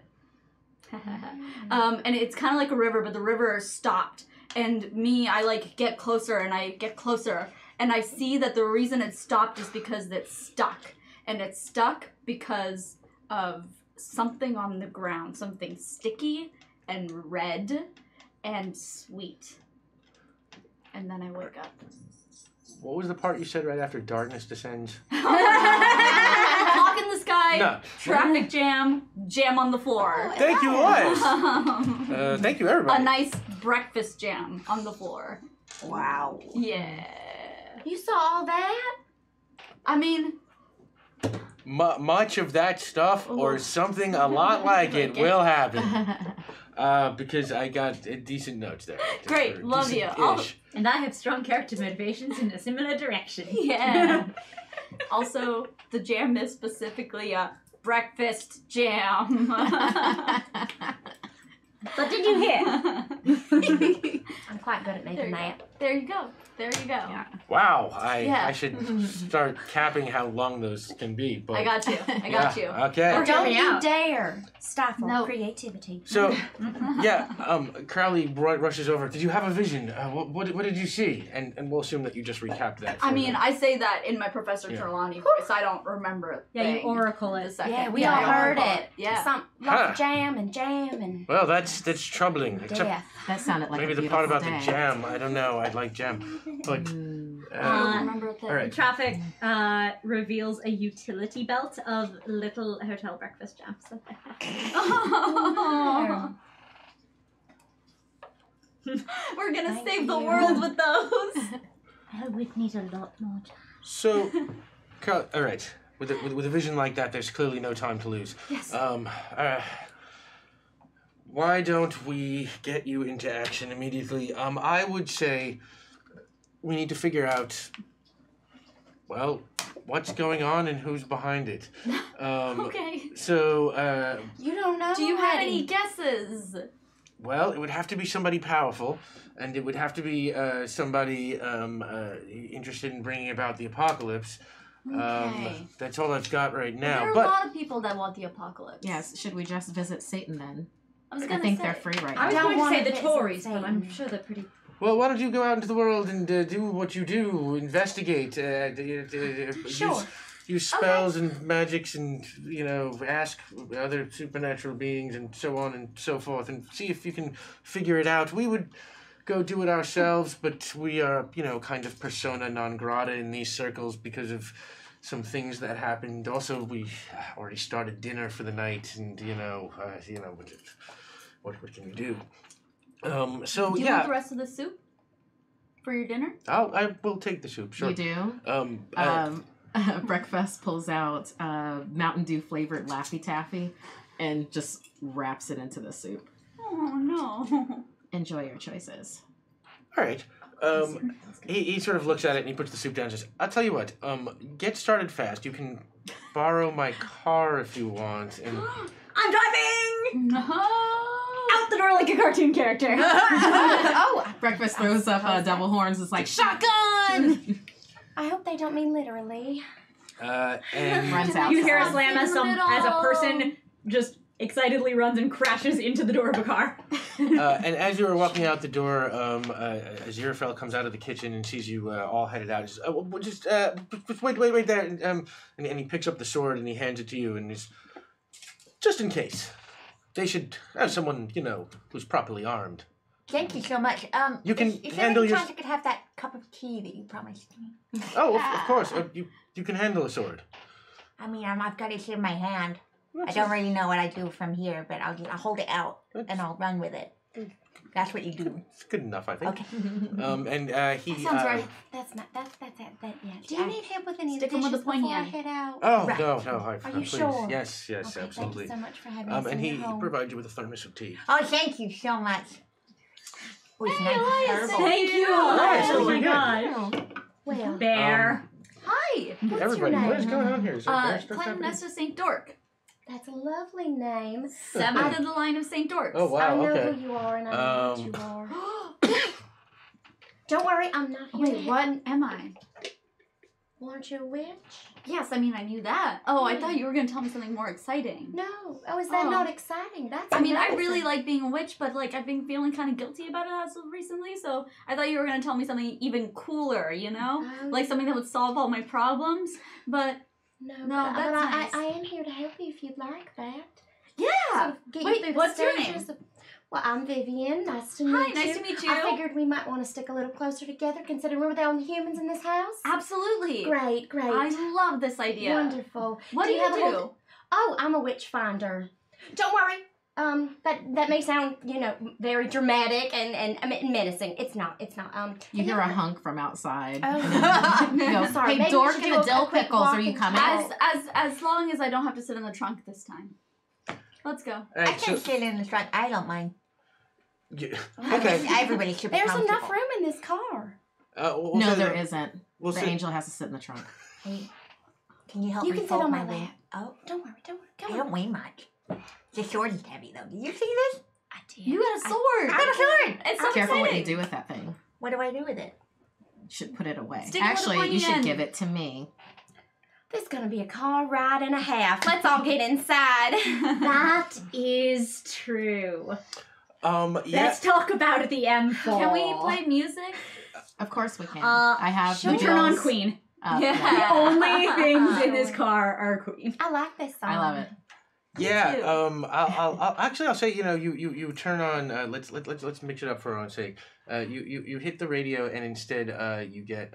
and it's kind of like a river, but the river is stopped. And I like get closer and I get closer, and I see that the reason it's stopped is because it's stuck, and it's stuck because of something on the ground, something sticky and red and sweet. And then I wake up. What was the part you said right after darkness descends? Clock in the sky, No. traffic jam on the floor. Thank you, Elias. Thank you, everybody. A nice breakfast jam on the floor. Wow. Yeah. You saw all that? I mean, Much of that stuff or something a lot like it will happen. Because I got decent notes there. Great, Or love you. decent-ish. And I have strong character motivations in a similar direction. yeah. Also, the jam is specifically a breakfast jam. But did you hear? I'm quite good at making that. There you go. There you go. Yeah. Wow, Yeah. I should start capping how long those can be. But I got you. I got you. Okay. Or Don't me you out. dare stifle No. creativity. So, yeah, Crowley rushes over. Did you have a vision? What did you see? And we'll assume that you just recapped that. I for mean, them. I say that in my Professor Yeah. Trelawney voice. I don't remember a Yeah, you thing. oracle The it. second. Yeah, we I all heard oracle it. Yeah. Lots Huh. of jam and Well, that's troubling. Except death. That sounded like maybe a the part beautiful about day. the jam. I don't know. I'd like jam. But, I don't remember a thing. all right. Traffic reveals a utility belt of little hotel breakfast jams. We're gonna Thank save the you. world with those. I would need a lot more time. So, all right. With a vision like that, there's clearly no time to lose. Yes. Why don't we get you into action immediately? I would say we need to figure out, well, what's going on and who's behind it. Okay. So, You don't know Do you have already. any guesses? well, it would have to be somebody powerful, and it would have to be somebody interested in bringing about the apocalypse. Okay. That's all I've got right now. There are But a lot of people that want the apocalypse. Yes, should we just visit Satan then? I was I gonna think say. they're free right I was now. don't going to say wanna the visit Tories, but Satan. I'm sure they're pretty. well, why don't you go out into the world and do what you do, investigate, Sure. use spells and magics, and ask other supernatural beings and so on and so forth, and see if you can figure it out. We would go do it ourselves, but we are kind of persona non grata in these circles because of some things that happened. Also, we already started dinner for the night, and what can you do? So Do you yeah. want the rest of the soup for your dinner? I will take the soup, sure. You do? I- Breakfast pulls out Mountain Dew flavored Laffy Taffy and just wraps it into the soup. Oh no. Enjoy your choices. all right. He sort of looks at it and he puts the soup down and says, I'll tell you what, get started fast. You can borrow my car if you want. And I'm driving No. out the door like a cartoon character. Oh, Breakfast throws up double horns. It's like, shotgun! I hope they don't mean literally. and Runs out. You hear a Outside. slam as a person just excitedly runs and crashes into the door of a car. and as you are walking out the door, Aziraphale comes out of the kitchen and sees you all headed out. He says, just wait there. And he picks up the sword and he hands it to you and he's, just in case. They should have someone, who's properly armed. Thank you so much. You can is there handle any your- chance I could have that cup of tea that you promised me? Oh, of course. You can handle a sword. I mean, I've got it in my hand. I don't really know what I do from here, but I'll hold it out and I'll run with it. That's what you do. It's good enough, I think. Okay. And he. That sounds right. That's not. That's it. Yeah. Do you need help with any Stick 'em dishes with the pointy before I end. head out? Oh Right. no! Are you please. sure? Yes, Okay, absolutely. Thank you so much for having us And in he your home. provides you with a thermos of tea. Oh, thank you so much. Oh, it's nice Elias, herbal. Thank you. Nice, Oh my very god. Well, Bear. Hi. what's Everybody, your name? what is going on here? Is there bear stuff happening? Clytemnestra St. Dork. That's a lovely name. Seventh in the line of St. Dorks. Oh I wow! know Okay. who you are, and I know what Um, you are. Don't worry, I'm not here. Wait, what am I? Aren't you a witch? Yes, I mean, I knew that. Oh, I thought you were going to tell me something more exciting. No. Oh, is that Oh. not exciting? That's I mean, I amazing. really like being a witch, but like I've been feeling kind of guilty about it as of recently, so I thought you were going to tell me something even cooler, you know? Oh. Like something that would solve all my problems, but No, No, but that's nice. I am here to help you if you'd like that. yeah! Sort of get you Wait, through the what's your stages name? of- Well, I'm Vivian. Nice to meet Hi, you. nice to meet you. I figured we might want to stick a little closer together, considering we're the only humans in this house. Absolutely. Great, great. I love this idea. Wonderful. What do you have a do? whole- Oh, I'm a witch finder. Don't worry. That may sound, very dramatic and menacing. It's not. You hear a hunk from outside. Oh. You go, Sorry, hey, maybe we Dork should and do the dill a quick pickles, are walk you and coming? talk. As long as I don't have to sit in the trunk this time. Let's go. All I right, can so, sit in the front. I don't mind. yeah, okay. Everybody should be There's comfortable. enough room in this car. We'll No, say there that- isn't. We'll The say, angel has to sit in the trunk. Hey, can you help You me can sit fold on my my lap. Oh, Don't worry. I Come on. don't weigh much. The sword is heavy, though. Did you see this? I did. You got a sword. I got a sword. It's so Careful what you exciting. do with that thing. What do I do with it? You should put it away. Stick it with the Actually, pointy you should end. give it to me. This is gonna be a car ride and a half. Let's all get inside. That is true. yeah. Let's talk about the M4. Can we play music? Of course we can. Uh, I have We the turn on bills Queen. up. Yeah. The only things in this car are Queen. I like this song. I love it. Yeah, too. I'll say, you turn on. Let's mix it up for our own sake. You hit the radio, and instead, you get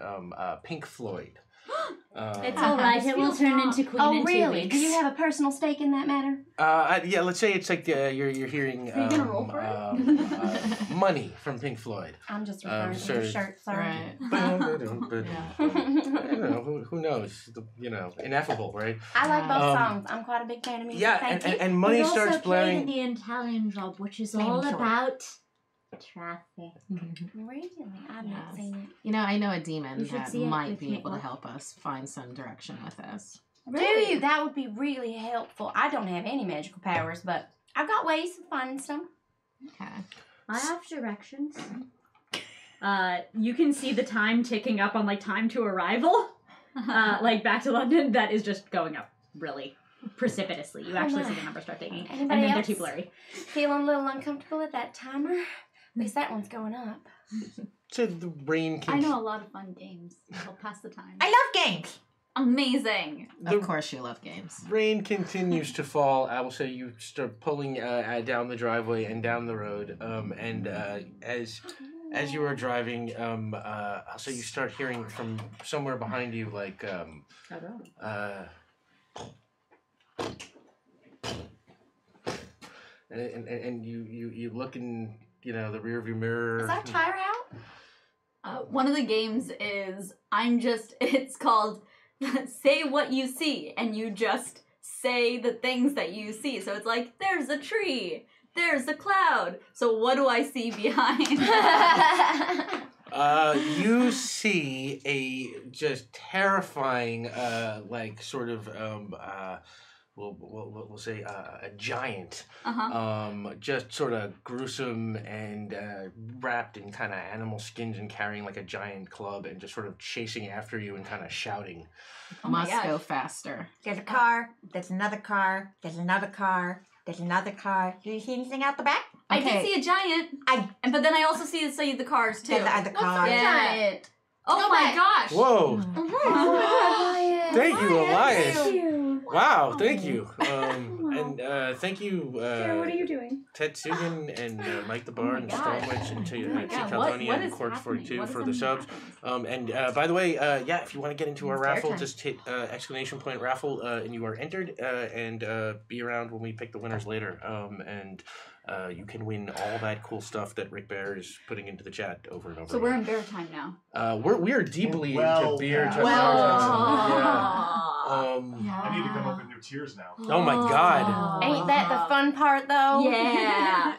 Pink Floyd. It's All right, This it will feels turn wrong. into Queen Oh, in 2 really? weeks. Do you have a personal stake in that matter? Yeah, let's say it's like you're hearing Are you gonna roll for it? Money from Pink Floyd. I'm just referring to your sure. shirt, sorry. Right. But I don't know, who knows? Ineffable, right? I like both Um, songs. I'm quite a big fan of music. Yeah, Thank and, you. and Money It also starts played blaring. in the Italian Job, which is Name all short. about traffic. Really? I've not Yes. seen it. You know, I know a demon You should that see it might with be me. able to help us find some direction with this. Do you? That would be really helpful. I don't have any magical powers, but I've got ways of finding some. Okay. I have directions. You can see the time ticking up on like time to arrival. Like back to London, that is just going up really precipitously. You actually see the numbers start ticking, and Anybody then they're else? too blurry. Feeling a little uncomfortable at that timer? At least that one's going up. So the rain I can. know a lot of fun games. I'll pass the time. I love games. Amazing. Of course you love games. Rain continues to fall. I will say you start pulling down the driveway and down the road. And as you are driving, I'll say you start hearing from somewhere behind you, like and you look in the rearview mirror. Is that a tire out? One of the games is it's called Say What You See, and you just say the things that you see. So it's like, there's a tree, there's a cloud. So what do I see behind? You see a just terrifying, like sort of, we'll say a giant, just sort of gruesome and wrapped in kind of animal skins and carrying like a giant club and just sort of chasing after you and kind of shouting. my Must gosh. go faster. There's a car. There's another car. There's another car. There's another car. Do you see anything out the back? I did Okay. see a giant, but then I also see the cars too. There's the other car. Yeah. Oh Go my back. gosh. Whoa! Thank you, Elias. Thank you. Wow, thank you. And thank you, Sarah, what are you doing? Tetsugan and Mike the Bar my and gosh. Stormwitch and Oh my T. God, Caldonia what and is Corpse happening? 42 What is for the subs. happening? And by the way, if you want to get into our It's fair raffle, time. just hit exclamation point raffle and you are entered and be around when we pick the winners later. And you can win all that cool stuff that Rick Bear is putting into the chat over and over So we're again. in bear time now. We are deeply Well, into beer. yeah. Just yeah. I need to come up with new tears now. Oh my God. Ain't that the fun part, though? Yeah.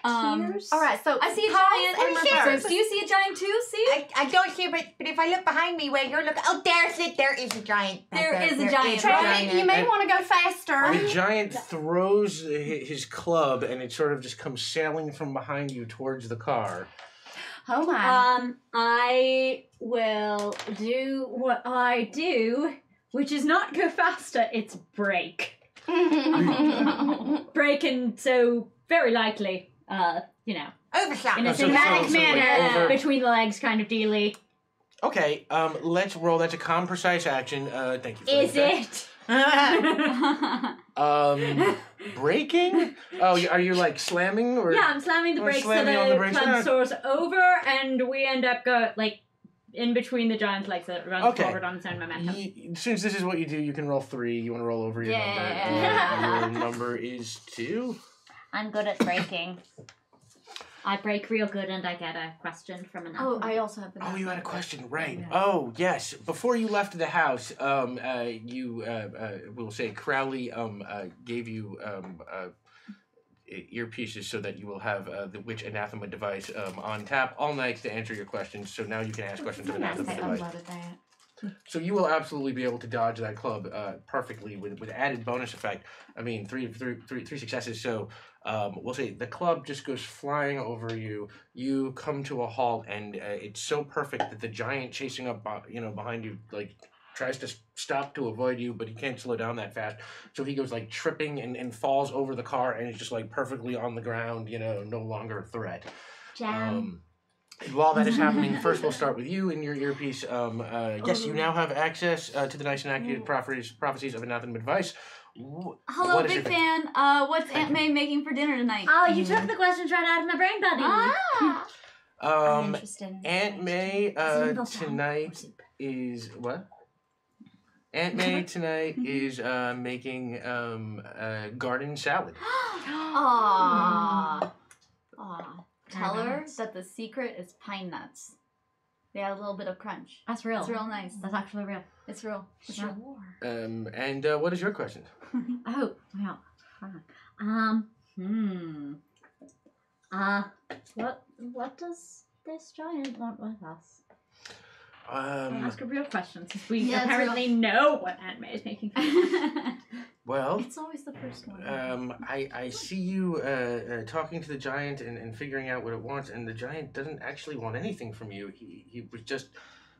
Tears? All right, so I see a pause giant and and reverse. reverse. Do you see a giant too? See? I don't see, but if I look behind me where you're looking, oh, there's it. There is a giant. back There is a There giant, Traffic, you may And- want to go faster. The giant throws his club and it sort of just comes sailing from behind you towards the car. Oh my. I will do what I do, which is not go faster, it's break. Break, and so very likely, Overshot. in a so cinematic manner, over- between the legs kind of dealy. Okay, let's roll. That's a calm, precise action. Thank you. For Is that. it? Breaking? Oh, are you like slamming or? Yeah, I'm slamming the Or brakes so slamming on the the brakes. club Yeah. soars over, and we end up in between the giant's legs that runs Okay. forward on its own momentum. Since this is what you do, you can roll 3. You want to roll over your Yeah. number. Your number is 2. I'm good at breaking. I break real good, and I get a question from an Oh, I also have the. Oh, you had a question, right? Yeah. Oh, yes. Before you left the house, we'll say Crowley gave you earpieces so that you will have the witch anathema device on tap all night to answer your questions. So now you can ask questions of anathema I device. unloaded that. So you will absolutely be able to dodge that club perfectly with added bonus effect. I mean, three successes. So we'll say the club just goes flying over you. You come to a halt, and it's so perfect that the giant chasing up, behind you, like tries to stop to avoid you, but he can't slow down that fast. So he goes like tripping and falls over the car, and is just like perfectly on the ground. No longer a threat. Jam. And while that is happening, first we'll start with you and your earpiece. Yes, you now have access to the nice and accurate prophecies of anathema advice. Hello, What is big your fan. What's Aunt May making for dinner tonight? Oh, you took the questions right out of my brain, buddy. I'm Um, interested in Aunt May Single tonight soup. is what? Aunt May tonight is making garden salad. Aww. Aw. Tell Very her nice. that the secret is pine nuts. They add a little bit of crunch. That's real. It's real nice. That's actually real. It's real. It's Yeah. real. And what is your question? Oh, well. What does this giant want with us? I'll ask a real question, since we Yeah, it's apparently know what Aunt May is making for Well, It's always the first one. I see you talking to the giant and figuring out what it wants, and the giant doesn't actually want anything from you. He was just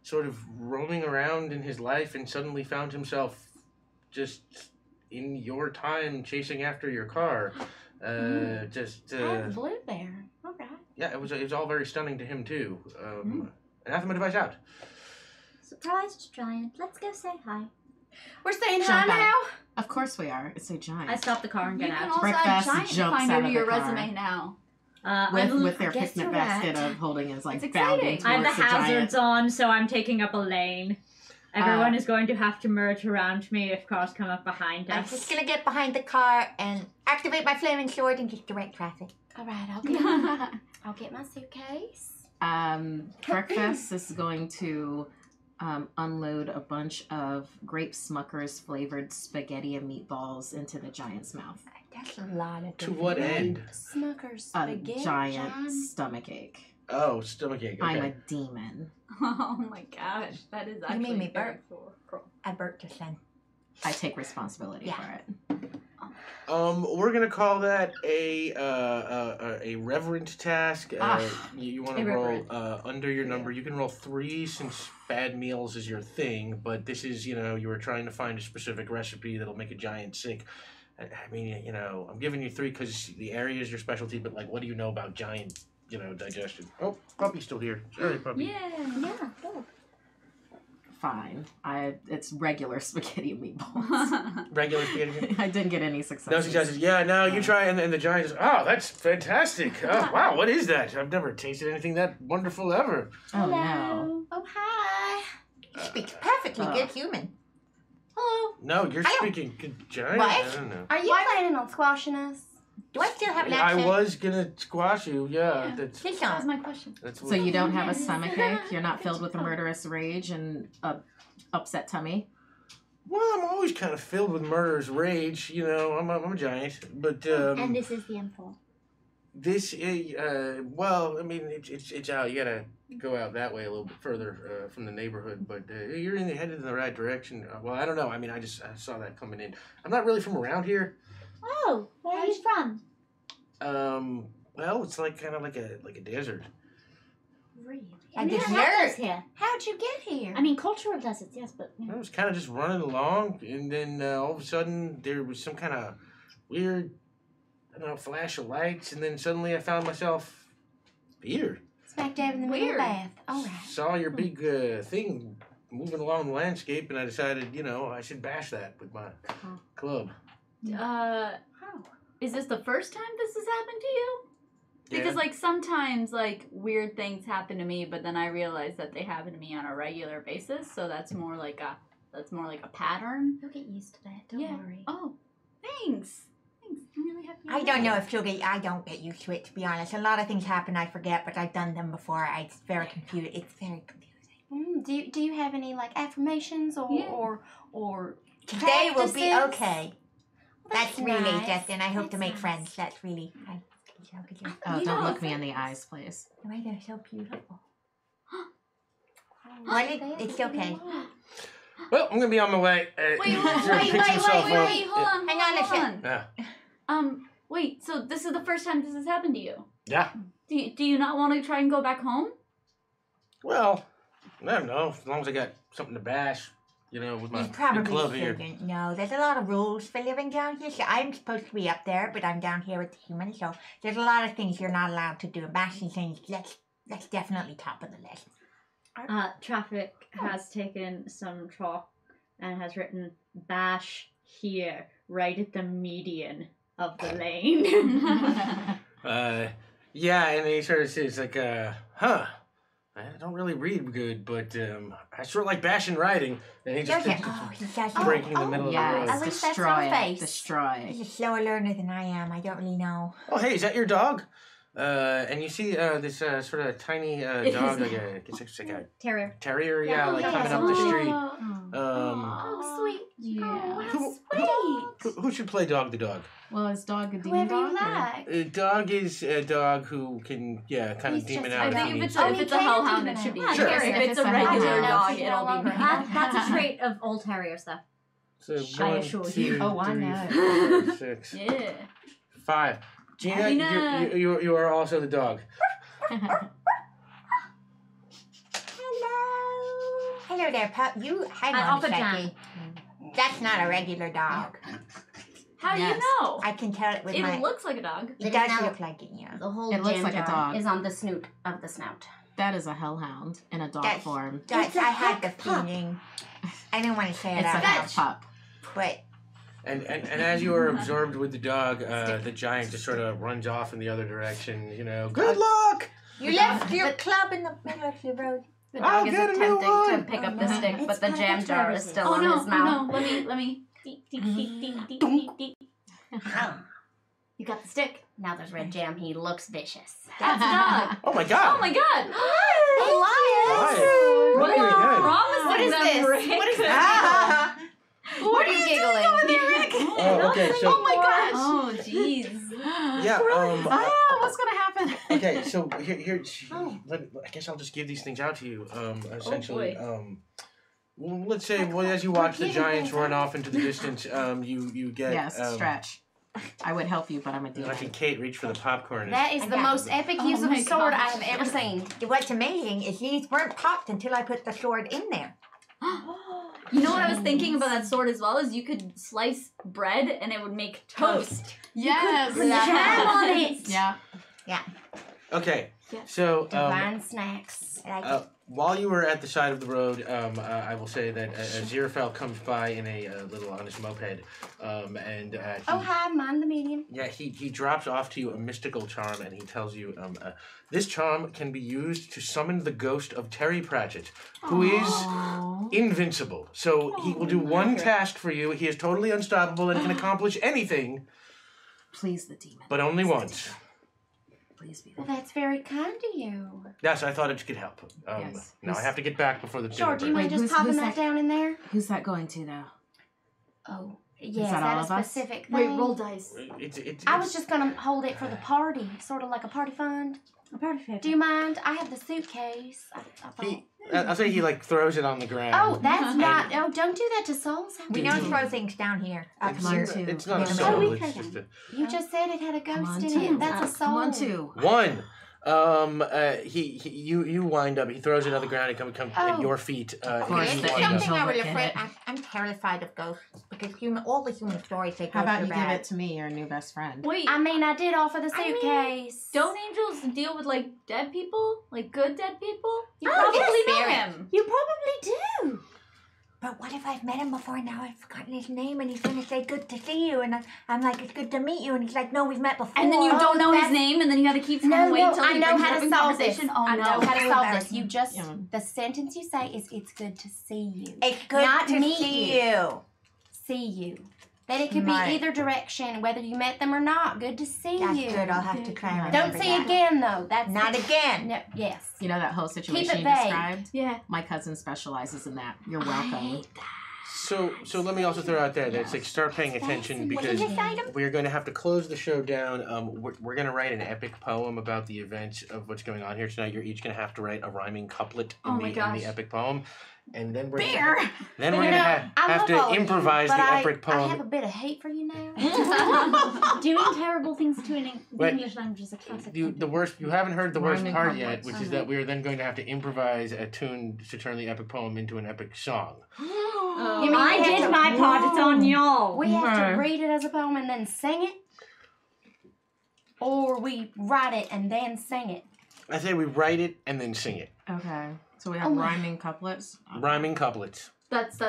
sort of roaming around in his life and suddenly found himself just in your time chasing after your car. Blue bear. Okay. Yeah, it was all very stunning to him too. Anathema device out. Surprised giant. Let's go say hi. We're saying Jump hi out. now. Of course we are. It's a giant. I stop the car and You get can out. also add Breakfast giant jumps finder out to of your the car. resume now. with their I guess picnic you're basket right. of holding his It's bounding exciting. I have towards the the hazards giant. on, so I'm taking up a lane. Everyone is going to have to merge around me if cars come up behind I'm us. just gonna get behind the car and activate my flaming sword and just direct traffic. All right, I'll get my suitcase. Breakfast is going to unload a bunch of grape Smuckers flavored spaghetti and meatballs into the giant's mouth. That's a lot of To what end? Smucker's A spaghetti. giant stomach ache. Oh, stomachache. Okay. I'm a demon. Oh my gosh, that is You actually made me very burp. cool. I burped a son. I take responsibility Yeah. for it. We're gonna call that a reverent task. You want to roll Irreverent. under your number. You can roll 3 since bad meals is your thing. But this is, you were trying to find a specific recipe that'll make a giant sick. I mean, I'm giving you 3 because the area is your specialty. But like, what do you know about giant, digestion? Oh, puppy's still here. Sorry, puppy. Yeah. Go. Fine. It's regular spaghetti and meatballs. Regular spaghetti. I didn't get any successes. No successes. Yeah, no, you try, and the giant is, oh, that's fantastic. Oh, wow, what is that? I've never tasted anything that wonderful ever. Oh no. Oh, hi. He speaks perfectly good human. Hello. No, you're I don't- speaking good giant. What? I don't know. Are you planning on squashing us? Do I still have an I accent? was gonna squash you. Yeah, Yeah. that's Sit That was down. my question. that's. So you don't have a stomachache? You're not filled with a murderous rage and a upset tummy? Well, I'm always kind of filled with murderous rage. I'm a giant, but And this is the M4. this is well, I mean, it's out. You gotta go out that way a little bit further from the neighborhood, but you're headed in the right direction. Well, I don't know. I mean, I saw that coming in. I'm not really from around here. Oh, where are you from? Well, it's like kind of like a desert. Really? I We just don't have learned. those here. How'd you get here? I mean, cultural deserts, yes, but I was kind of just running along, and then all of a sudden there was some kind of weird, I don't know, flash of lights, and then suddenly I found myself here. Smack dab in the middle of the bath. All right. Saw your big thing moving along the landscape, and I decided, I should bash that with my club. Is this the first time this has happened to you? Because Yeah. like sometimes like weird things happen to me, but then I realize that they happen to me on a regular basis. So that's more like a pattern. You'll get used to that. Don't Yeah. worry. Oh, thanks. Thanks. I'm really happy. I don't know if I don't get used to it, to be honest. A lot of things happen, I forget, but I've done them before. It's very confusing. It's very confusing. Do you have any like affirmations or Today will be practices? okay. Well, That's really nice. just, and I hope to That's make nice. friends. That's really. Oh, You don't know, look me in the eyes, please. Why they're so beautiful. Well, It's okay. Well, I'm gonna be on my way. Wait, Sure, pick yourself up. hold on. Hang on a hold second. Yeah. Wait, so this is the first time this has happened to you? Yeah. Do you not want to try and go back home? Well, I don't know. As long as I got something to bash, with my You big probably club here. shouldn't. No, there's a lot of rules for living down here. So I'm supposed to be up there, but I'm down here with the humans. So there's a lot of things you're not allowed to do. Bashing things, that's definitely top of the list. Traffic has taken some chalk and has written "bash here," right at the median of the lane. Yeah, and he sort of says like, I don't really read good, but I sort of like bashing writing. And he just He's such breaking the middle of the road. Yes, At least that's destroy on it. face. Destroy. He's a slower learner than I am. I don't really know. Oh, hey, is that your dog? And you see this sort of tiny dog, it's like a Terrier. terrier, Yeah, like yeah, coming up the street. Oh, sweet. Yeah. Oh, how Who- sweet. Who should play dog the dog? Well, is dog a demon Whoever you dog? or- like. Dog is a dog who can, kind He's of demon just- out I if think he if needs it's to. if it's a hellhound, it should be. Sure. If it's a If it's a regular hellhound. dog, No it'll be. longer. That's a trait of old terriers, though. So I 1, assure 2, you. Oh, I 3, know. 4, 6, Yeah. 5. Gina, Gina. you are also the dog. Hello there, pup. Hang I on a offer jam. second. That's not a regular dog. How do Yes. you know? I can tell it with It my. looks like a dog. It It does is now- look like it, yeah. The whole It looks jam like a jar dog. is on the snoot of the snout. That is a hellhound in a dog That's- form. Guys, It's a I had the heck pup. feeling. I don't want to say it It's a out hell loud, pup. but And as you are absorbed with the dog, the giant just sort of runs off in the other direction, Good luck! you left your club in the middle of the road. The I'll dog is get a new attempting one. to pick up the Oh, no. stick, It's but the kind of jam jar is controversy. still oh on no, his mouth. no, let me. You got the stick. Now there's red jam. He looks vicious. That's a dog. Oh my god! Oh my god! Elias! What Very are you good. promising What is them, this? Rick? What is this? What are you giggling? Oh, okay, so Oh my gosh. Oh jeez. yeah, What's gonna happen? okay, so here, I guess I'll just give these things out to you. Essentially, well, let's say, as you watch the giving giants things run out. off into the distance, you get Yes, stretch. I would help you, but I'm a demon. Lucky Kate reach for the popcorn. That is I the got most it. epic Oh use of my a sword I gosh. have ever seen. What's amazing is these weren't popped until I put the sword in there. You know what I was thinking about that sword as well is you could slice bread and it would make toast. Yes. Put jam on it. Yeah. Okay, Yeah. so Divine snacks. while you were at the side of the road, I will say that Aziraphale comes by in a little on his moped, and he, Oh, hi, mind the medium. yeah, he drops off to you a mystical charm, and he tells you this charm can be used to summon the ghost of Terry Pratchett, who is invincible. So he will do one task for you. He is totally unstoppable and can accomplish anything, Please, the demon. but only once. Please be the Well, that's very kind of you. Yes, I thought it could help. Yes. Now I have to get back before the Sure, dinner do you break. mind Wait, just who's popping that? that down in there? Who's that going to, though? Oh, yes, that that all a of us? specific Wait, thing. roll dice. I was just gonna hold it for the party, sort of like a party fund. A party favor. Do you mind? I have the suitcase. I thought. I'll say he throws it on the ground. Oh, that's not. Oh, don't do that to souls. We don't throw things down here. Up It's, here. two. it's not a Yeah. soul. Oh, we it's could- just a You just said it had a Come ghost on, in two. it. That's a soul. Come on, two. one. You wind up. He throws it on the ground and comes at your feet. course, and the you It's wind up. something I was Angel afraid. look I'm terrified of ghosts because all the human stories say How ghosts about are you bad. give it to me, your new best friend? Wait, I mean, I did offer the I mean, suitcase. don't angels deal with like dead people? Like good dead people? You Oh, probably yes, know spirit. him. You probably do. But what if I've met him before and now I've forgotten his name and he's gonna say good to see you and I'm like it's good to meet you and he's like no we've met before. And then you don't know his that's- name, and then you got to keep trying No, to wait no, till I he know brings it how up to in solve this. conversation. Oh I no! know how to solve this. embarrassing. You just Yeah. the sentence you say is "It's good to see you." It's good Not to meet see you. See you. Then it could Right. be either direction, whether you met them or not. Good to see That's you. good. I'll have to try and Don't remember say that. again though. That's Not again. No, yes. You know that whole situation it you vague. described? Yeah. My cousin specializes in that. You're I welcome. hate that. So let me also throw out there that it's like start paying attention What did because you say to we're going to have to close the show down. We're going to write an epic poem about the events of what's going on here tonight. You're each going to have to write a rhyming couplet Oh my in gosh. the epic poem, and then we're Beer! then But we're you going to know, I have love to all of you, improvise but the I epic have poem. a bit of hate for you now. Doing terrible things to the Wait. English language is a classic. The worst. You haven't heard the worst Rhyming part couplets. yet, which is that we are then going to have to improvise a tune to turn the epic poem into an epic song. Oh. You mean I we have did to- my part. It's on y'all. We have Okay. to read it as a poem and then sing it? Or we write it and then sing it? I say we write it and then sing it. Okay. So we have Oh my- rhyming couplets. Rhyming couplets. That's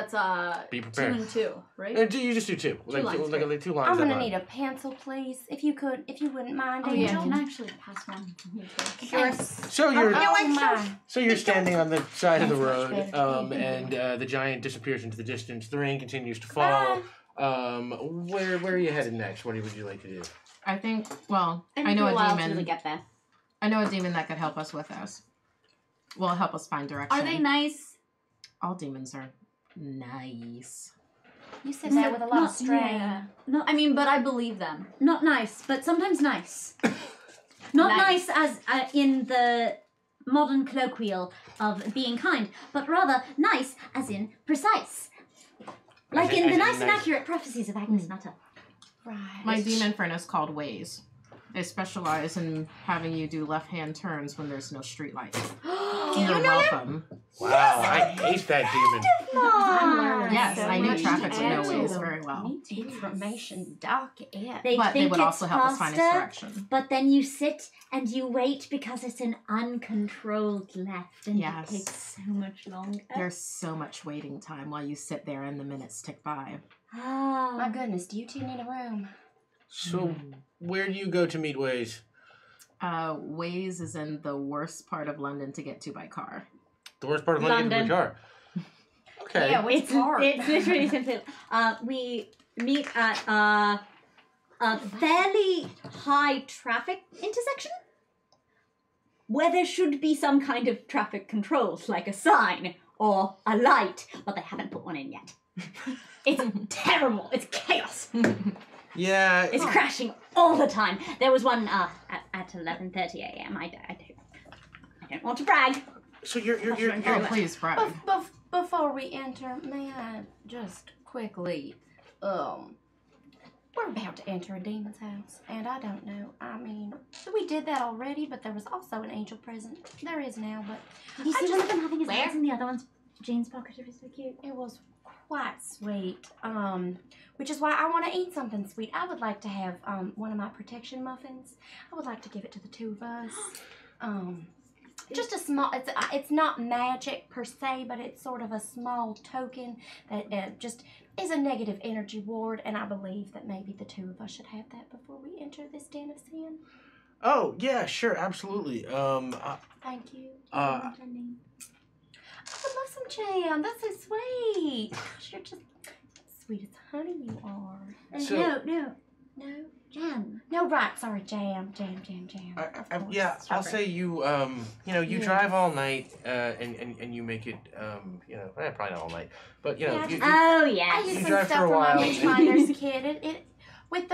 Be 2 prepared. and 2, right? You just do two. Like lines, like, great. 2 lines. I'm that gonna rhyme. need a pencil, please. If you wouldn't mind, Oh yeah, Angel. can I actually pass one? Here too? Sure. So you're Oh my. So you're standing on the side of the That's much road, better. and the giant disappears into the distance. The rain continues to fall. Where are you headed next? What would you like to do? I think, well, It'll I know be a while demon. till we get there. I know a demon that could help us with this. Well, help us find direction. Are they nice? All demons are nice. You said that with a lot of strain. Yeah. Not, I mean, but I believe them. not nice, but sometimes nice. Not Nice. nice as in the modern colloquial of being kind, but rather nice as in precise. Like in the nice and accurate prophecies of Agnes Nutter. Right. My demon friend is called Ways. They specialize in having you do left-hand turns when there's no street lights. You're welcome. Wow, I hate that demon. I'm learning Yes, so I knew much traffic would know today. Ways very well. Information docket. They But they think would it's also help us find its faster, direction. but then you sit and you wait because it's an uncontrolled left and Yes. it takes so much longer. There's so much waiting time while you sit there and the minutes tick by. Ah. My goodness, do you two need a room? So where do you go to meet Ways? Ways is in the worst part of London to get to by car. The worst part of London, London. is the car. Okay. Yeah, which It's part? it's literally simple. We meet at a fairly high traffic intersection where there should be some kind of traffic controls, like a sign or a light, but they haven't put one in yet. It's terrible. It's chaos. Yeah. It's crashing all the time. There was one at 11:30 a.m. I don't want to brag. So you're Oh, please, Brad. Before we enter, may I just quickly, we're about to enter a demon's house, and I don't know. I mean, we did that already, but there was also an angel present. There is now, but You I see just- one of them having his Where? hands in the other one's jeans pocket. It was so cute. it was quite sweet. Which is why I want to eat something sweet. I would like to have one of my protection muffins. I would like to give it to the two of us. Just a small. It's not magic per se, but it's sort of a small token that just is a negative energy ward, and I believe that maybe the two of us should have that before we enter this den of sin. Oh yeah, sure, absolutely. Thank you. Uh, I would love some jam. That's so sweet. Gosh, you're just sweet as honey. You are. So- no, No. jam. No, right. Sorry, jam. Of course. yeah, I'll say you you drive all night and you make it probably not all night, but Yeah, you Oh I yes. used You some drive stuff for a from my while. witchfinder's kit. It with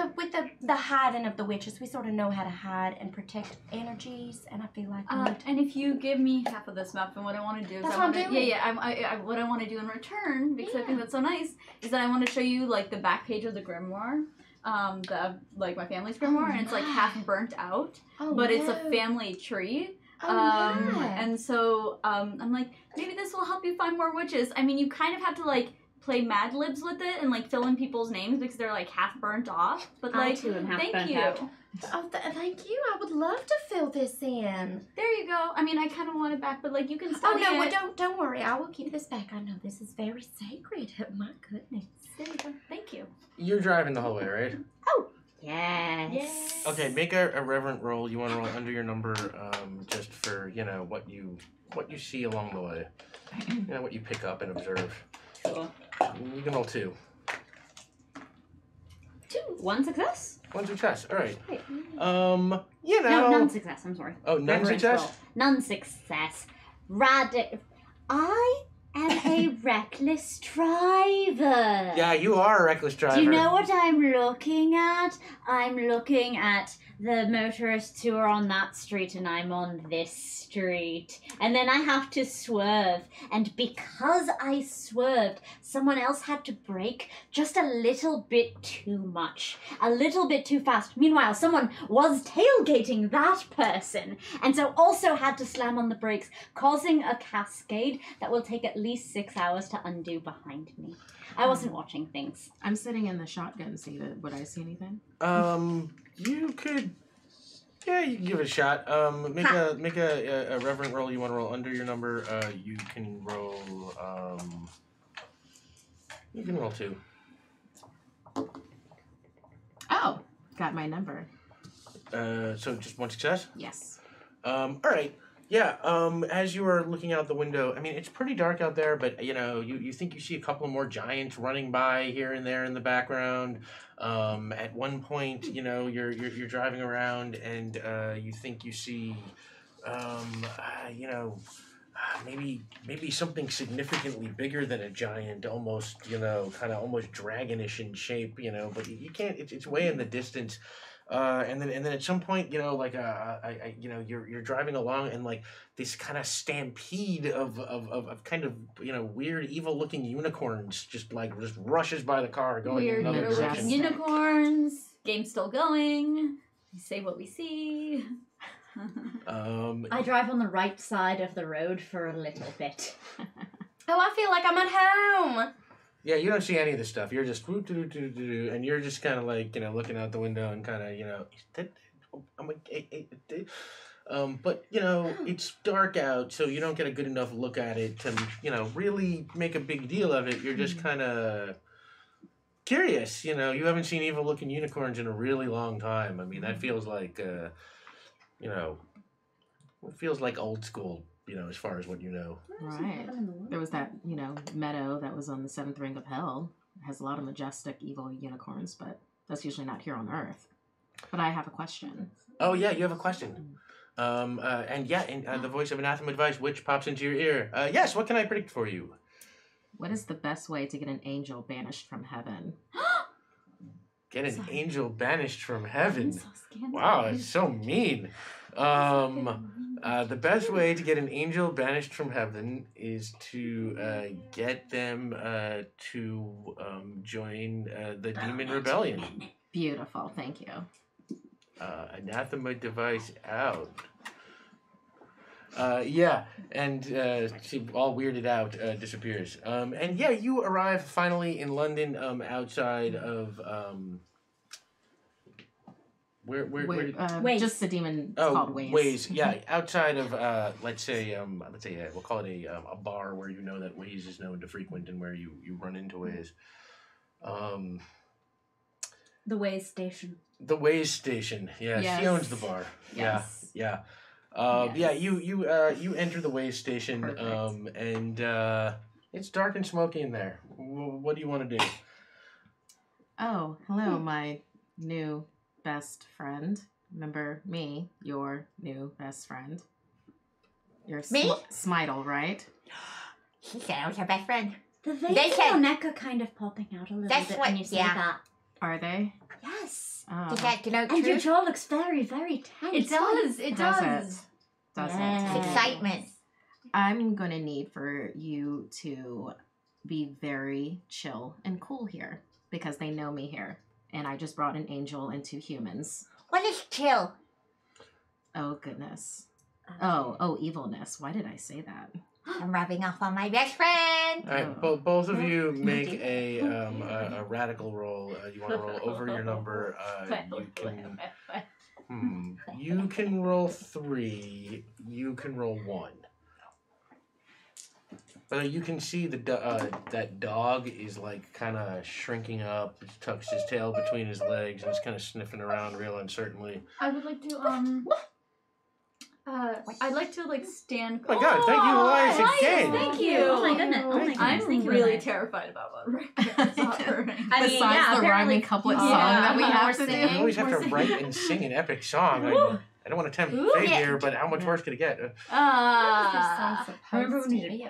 the hiding of the witches, we sort of know how to hide and protect energies, and I feel like we need to- And if you give me half of this muffin, what I want to do is That's I what I'm want to, doing. what I want to do in return, because I Yeah. think that's so nice, is that I want to show you like the back page of the grimoire. my family's grimoire, and it's like half burnt out, but it's a family tree. And so I'm like, maybe this will help you find more witches. I mean, you kind of have to like play Mad Libs with it and like fill in people's names because they're like half burnt off. But I like, too am half thank burnt you. out. Oh, thank you. I would love to fill this in. There you go. I mean, I kind of want it back, but like you can Oh study no, it. well, don't worry. I will keep this back. I know this is very sacred. My goodness. There you go. Thank you. You're driving the whole way, right? Yes. Okay, make a reverent roll. You want to roll under your number, just for what you see along the way, what you pick up and observe. Sure. You can roll 2. 2. 1 success. 1 success. All right. Wait. No, No, none success. I'm sorry. Oh, none Reverence success. roll. None success. I am a reckless driver. Yeah, you are a reckless driver. Do you know what I'm looking at? I'm looking at the motorists who are on that street and I'm on this street. And then I have to swerve. And because I swerved, someone else had to brake just a little bit too much. A little bit too fast. Meanwhile, someone was tailgating that person. And so also had to slam on the brakes, causing a cascade that will take at least 6 hours to undo behind me. I wasn't watching things. I'm sitting in the shotgun seat. Would I see anything? You could. Yeah, you can give it a shot. Make a reverent roll. You want to roll under your number. You can roll. You can roll 2. Oh, got my number. So just 1 success. Yes. All right. Yeah. As you are looking out the window, I mean, it's pretty dark out there, but you think you see a couple more giants running by here and there in the background. At one point, you're driving around and you think you see, maybe something significantly bigger than a giant, almost, kind of almost dragonish in shape, but you can't. It's way in the distance. And then at some point, you're driving along and like this kind of stampede of kind of weird evil looking unicorns just rushes by the car going Weird in another little direction. unicorns. Game's still going. We say what we see. I drive on the right side of the road for a little bit. Oh, I feel like I'm at home. Yeah, you don't see any of this stuff. You're just and you're just kind of like looking out the window and kind of I'm like, but it's dark out, so you don't get a good enough look at it to really make a big deal of it. You're just kind of curious. You haven't seen evil looking unicorns in a really long time. I mean, that feels like it feels like old school. As far as what you know. Right. There was that, meadow that was on the 7th ring of hell. It has a lot of majestic, evil unicorns, but that's usually not here on Earth. But I have a question. Oh, yeah, you have a question. The voice of anathema advice, which pops into your ear. Yes, what can I predict for you? What is the best way to get an angel banished from heaven? Get an angel banished from heaven? So scandalous. Wow, that's so mean. The best way to get an angel banished from heaven is to get them to join the demon rebellion. Beautiful, thank you. Anathema device out. And she all weirded out disappears. And yeah, you arrive finally in London outside of where Ways. Just the demon called Ways. Ways. Yeah, outside of let's say we'll call it a bar where that Ways is known to frequent and where you run into Ways. The Ways station. The Ways station. Yeah, Yes. she owns the bar. Yes. Yeah. Yes. Yeah, you enter the Ways station, Perfect. and it's dark and smoky in there. What do you want to do? Oh, hello, my new best friend. Remember me, your new best friend. You're Me? Smidle, right? She said I was her best friend. The They veins in said- your neck are kind of popping out a little That's bit what- when you say yeah. that. Are they? Yes. Oh. Does that denote And your truth? jaw looks very, very tense. It does. It Does does. it? Does Yes. it? Excitement. I'm going to need for you to be very chill and cool here because they know me here. And I just brought an angel and 2 humans. What is chill? Oh, goodness. Oh, evilness. Why did I say that? I'm rubbing off on my best friend. All right, both of you make a radical roll. You want to roll over your number. You can roll 3. You can roll 1. But you can see that dog is like kind of shrinking up. He tucks his tail between his legs and is kind of sniffing around real uncertainly. I would like to I'd like to like stand. Oh my God! Thank you, Elias, again. Thank you. Oh my goodness. Oh my goodness. I'm Thank you, really Elias. terrified about what Rick is offering. I mean, Besides yeah, the apparently- rhyming couplet Yeah. song that we Yeah, have we're to singing. do. You always have to write and sing an epic song. I don't want to tempt fate yeah. here, but how much worse could it get? Remember when we did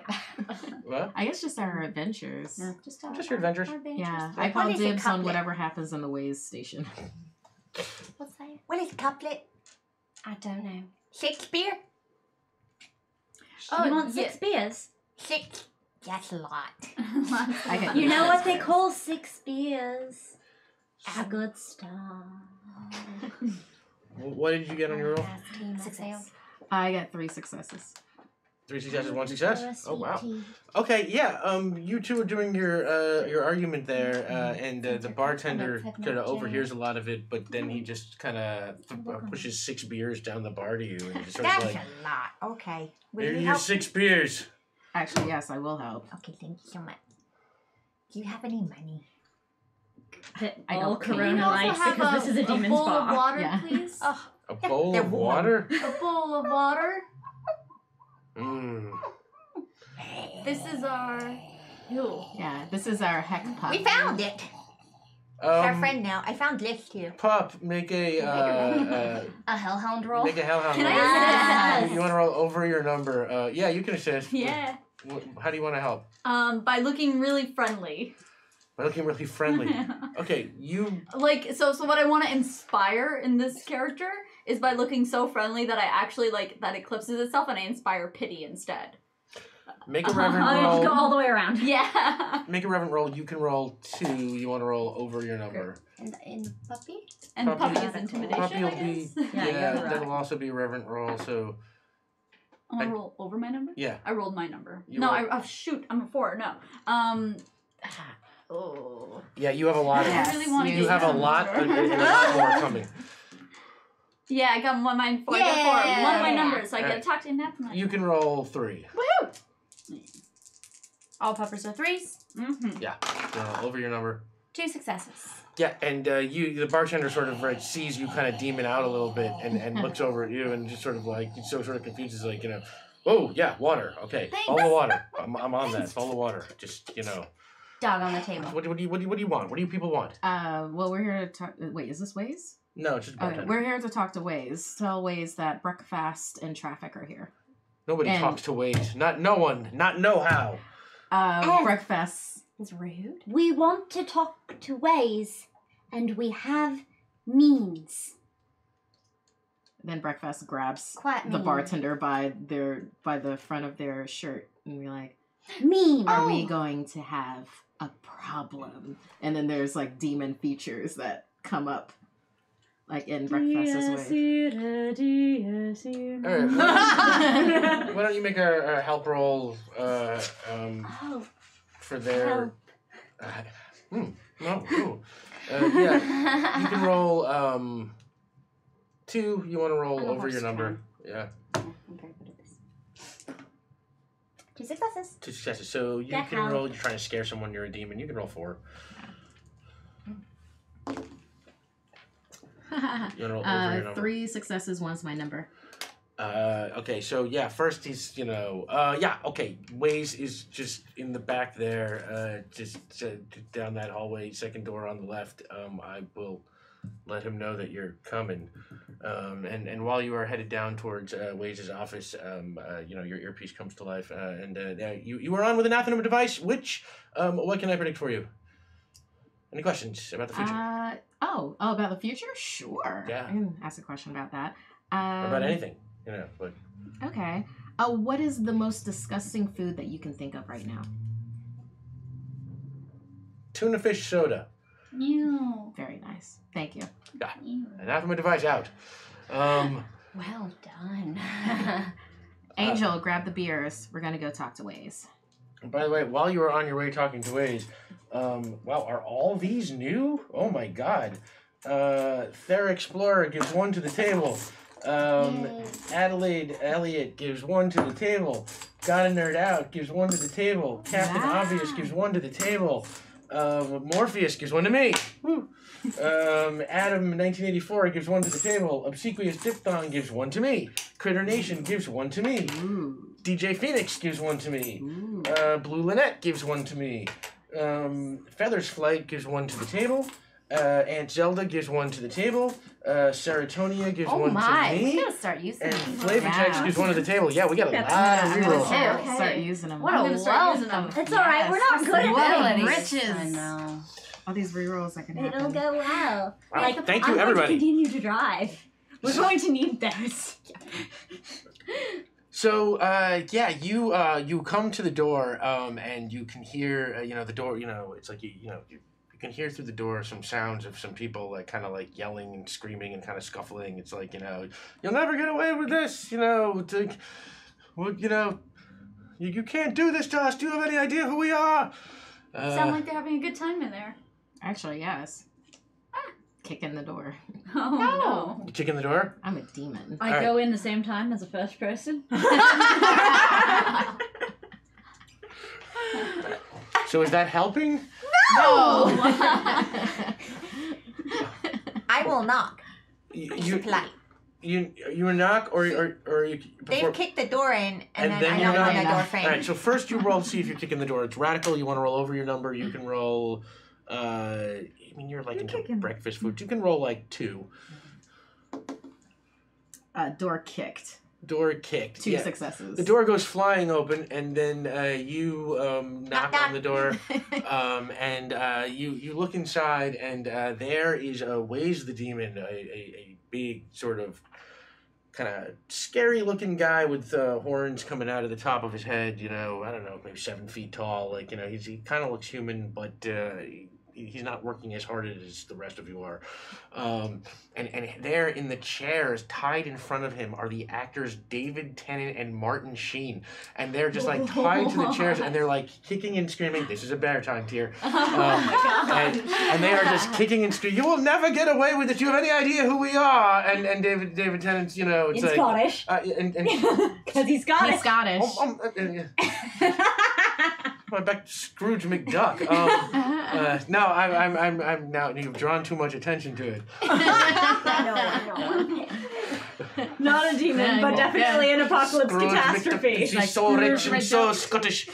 What? I guess just our adventures. Yeah. Just your adventures. Yeah, What I call is a dibs on couplet? whatever happens in the Waze station. What's that? What is couplet? I don't know. Shakespeare? You want 6 beers? 6. That's a lot. I get You know what they call 6 beers? A good start. What did you get on your roll? Success. I got 3 successes. 3 successes, 1 success. Oh wow. Okay, yeah. You two are doing your argument there, and the bartender kind of overhears a lot of it, but then he just kind of pushes 6 beers down the bar to you, and just sort of That's like, a lot. Okay. Will "Here are you your help? 6 beers." Actually, yes, I will help. Okay, thank you so much. Do you have any money? I All don't Corona Lights because this is a demon's bowl bar. of water, Yeah. please. A bowl they're of warm. water. A bowl of water. Mm. This is our. Ew. Yeah, this is our heck pup. We found it. It's our Um, friend now. I found this too. Pup, make a A hellhound roll. make a hellhound Can roll. I assist? You want to roll over your number? Yeah, you can assist. Yeah. How do you want to help? By looking really friendly. By looking really friendly. Okay, you. Like so what I want to inspire in this character is by looking so friendly that I actually like that eclipses itself and I inspire pity instead. Make a reverent Oh, you have to go roll. all the way around. Yeah. Make a reverent roll. You can roll 2. You want to roll over your number. And puppy? And Puppy- puppy is intimidation, Puppy will I be. guess. Yeah, you're right. that'll also be a reverent roll. So I want to roll over my number? yeah, I rolled my number. You No, rolled- oh shoot, I'm a 4. No. Oh. yeah. You have a lot. Yes, I really want to you You have a lot, and a lot more coming. Yeah, I got my 4. I got 4. One of my Yeah. numbers, so I Alright. get talked in half my. You can roll 3. All peppers are 3s. Mm-hmm. Over your number. 2 successes. Yeah, and the bartender sort of like sees you kind of demon out a little bit, and looks over at you and just sort of like sort of confused, like oh yeah, water. Okay, follow the water. I'm on that. Follow the water. Just Dog on the table. What do you want? What do you people want? Well, we're here to talk. Wait, is this Waze? No, it's just Okay, bartender. we're here to talk to Waze. Tell Waze that breakfast and traffic are here. Nobody and- talks to Waze. Not no one. Not know how. Breakfast. It's rude. We want to talk to Waze, and we have means. Then breakfast grabs Quite the mean. bartender by the front of their shirt and be like, Mean. "Are we going to have a problem?" And then there's like demon features that come up, like in breakfast's way. All right. Why don't you make a help roll? Oh, For their. help. No. Ooh. Yeah. You can roll 2. You want to roll I'm a over horse your number. fan. Yeah. I'm very good at this. 2 successes. 2 successes. So you That can helps. roll. You're trying to scare someone. You're a demon. You can roll 4. You want to roll over your number. 3 successes, 1's my number. Okay, so yeah, first he's, okay, Waze is just in the back there, just down that hallway, second door on the left. I will let him know that you're coming. And while you are headed down towards Waze's office, your earpiece comes to life, and you are on with an Athenum device, which, what can I predict for you? Any questions about the future? About the future? Sure. Yeah. I can ask a question about that. Or about anything, but... Okay. What is the most disgusting food that you can think of right now? Tuna fish soda. Ew. Very nice. Thank you. Anathema device out. Well done. Angel, grab the beers. We're gonna go talk to Waze. And by the way, while you were on your way talking to Waze, wow, are all these new? Oh my god. Thera Explorer gives 1 to the table. Adelaide Elliott gives 1 to the table. Gotta Nerd Out gives 1 to the table. Captain Obvious gives 1 to the table. Morpheus gives 1 to me. Woo. Adam 1984 gives 1 to the table. Obsequious Diphthong gives 1 to me. Critter Nation gives 1 to me. Ooh. DJ Phoenix gives 1 to me. Ooh. Blue Lynette gives 1 to me. Feathers Flight gives 1 to the table. Aunt Zelda gives 1 to the table. Serotonia gives 1 my. to We me. gotta start using And them. Flavatex gives 1 to the table. Yeah, we got a lot of I'm gonna rerolls. start, Okay. start using them. What I'm a gonna start using welcome. them. It's all right. We're not good at What that. riches. I know. All these rerolls that can It'll happen. go well. Wow, thank you, I'm everybody. going to continue to drive. We're going to need those. So, yeah, you come to the door, and you can hear, the door, it's like, you can hear through the door some sounds of some people, like, kind of, like, yelling and screaming and kind of scuffling. It's like, you'll never get away with this, it's like, well, you can't do this to us. Do you have any idea who we are? Sound like they're having a good time in there. Actually, yes. Kick in the door. Oh, You kick in the door? I'm a demon. I All right. go in the same time as a first person. So is that helping? No! I will knock. You Polite. you knock or you They've before, kicked the door in, and then then I you knock on knock. the door All frame. right, so first you roll to see if you're kicking the door. It's radical. You want to roll over your number. You can roll. I mean, you're like into kicking. breakfast food. You can roll like 2. Door kicked. Door kicked. 2 Yeah. successes. The door goes flying open, and then you knock on the door, and you look inside, and there is Waze the Demon, a big sort of kind of scary looking guy with horns coming out of the top of his head. I don't know, maybe 7 feet tall. Like he kind of looks human, but he's not working as hard as the rest of you are. And there in the chairs, tied in front of him, are the actors David Tennant and Martin Sheen. And they're just like tied to the chairs, and they're like kicking and screaming. This is a bear time tier. And they are just kicking and screaming. You will never get away with it. You have any idea who we are? And David Tennant's, it's In like Scottish. Because he's Scottish. He's Scottish. I'm back to Scrooge McDuck. No, I'm now. You've drawn too much attention to it. Not a demon, but definitely an apocalypse Scrooge catastrophe. McDuck. She's Like so rich Scrooge and so McDuck. Scottish.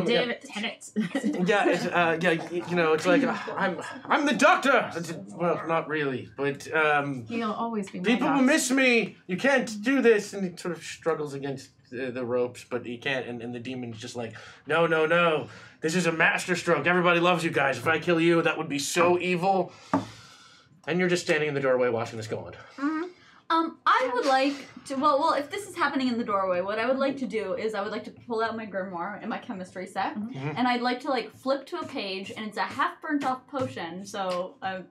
David Tennant. Yeah, it's like I'm the doctor. Well, not really, but He'll always be my people will doctor. miss me. You can't do this, and he sort of struggles against the ropes, but he can't. And the demon's just like, no. This is a master stroke. Everybody loves you guys. If I kill you, that would be so evil. And you're just standing in the doorway watching this go on. I would like to, well, if this is happening in the doorway, what I would like to do is I would like to pull out my grimoire and my chemistry set, and I'd like to, like, flip to a page, and it's a half burnt off potion, so, but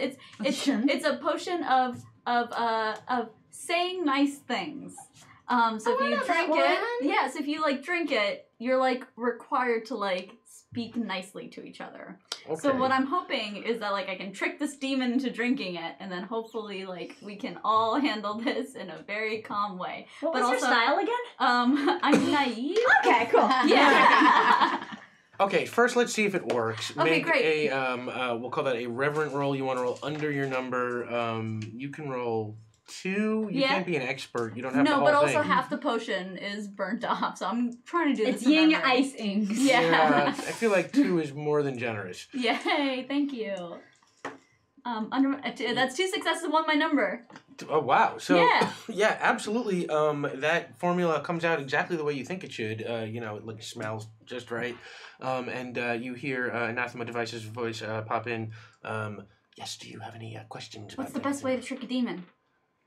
it's a potion of saying nice things. So if you drink it, so if you, like, drink it, you're, like, required to, like, speak nicely to each other. Okay. So what I'm hoping is that, like, I can trick this demon into drinking it, and then hopefully, like, we can all handle this in a very calm way. What But was your also- style again? I'm naive. Okay, cool. Yeah. Okay, first let's see if it works. Okay, Make great. we'll call that a reverent roll. You want to roll under your number. You can roll 2. You Yeah. can't be an expert. You don't have the No, whole but also thing. half the potion is burnt off, so I'm trying to do It's this. in yin memory. ice inks. Yeah. I feel like 2 is more than generous. Yay! Thank you. That's 2 successes, 1 my number. Oh wow! So Yeah. yeah, absolutely. That formula comes out exactly the way you think it should. It like smells just right. And you hear Anathema Device's voice pop in. Yes. Do you have any questions? What's about the best that? way to trick a demon?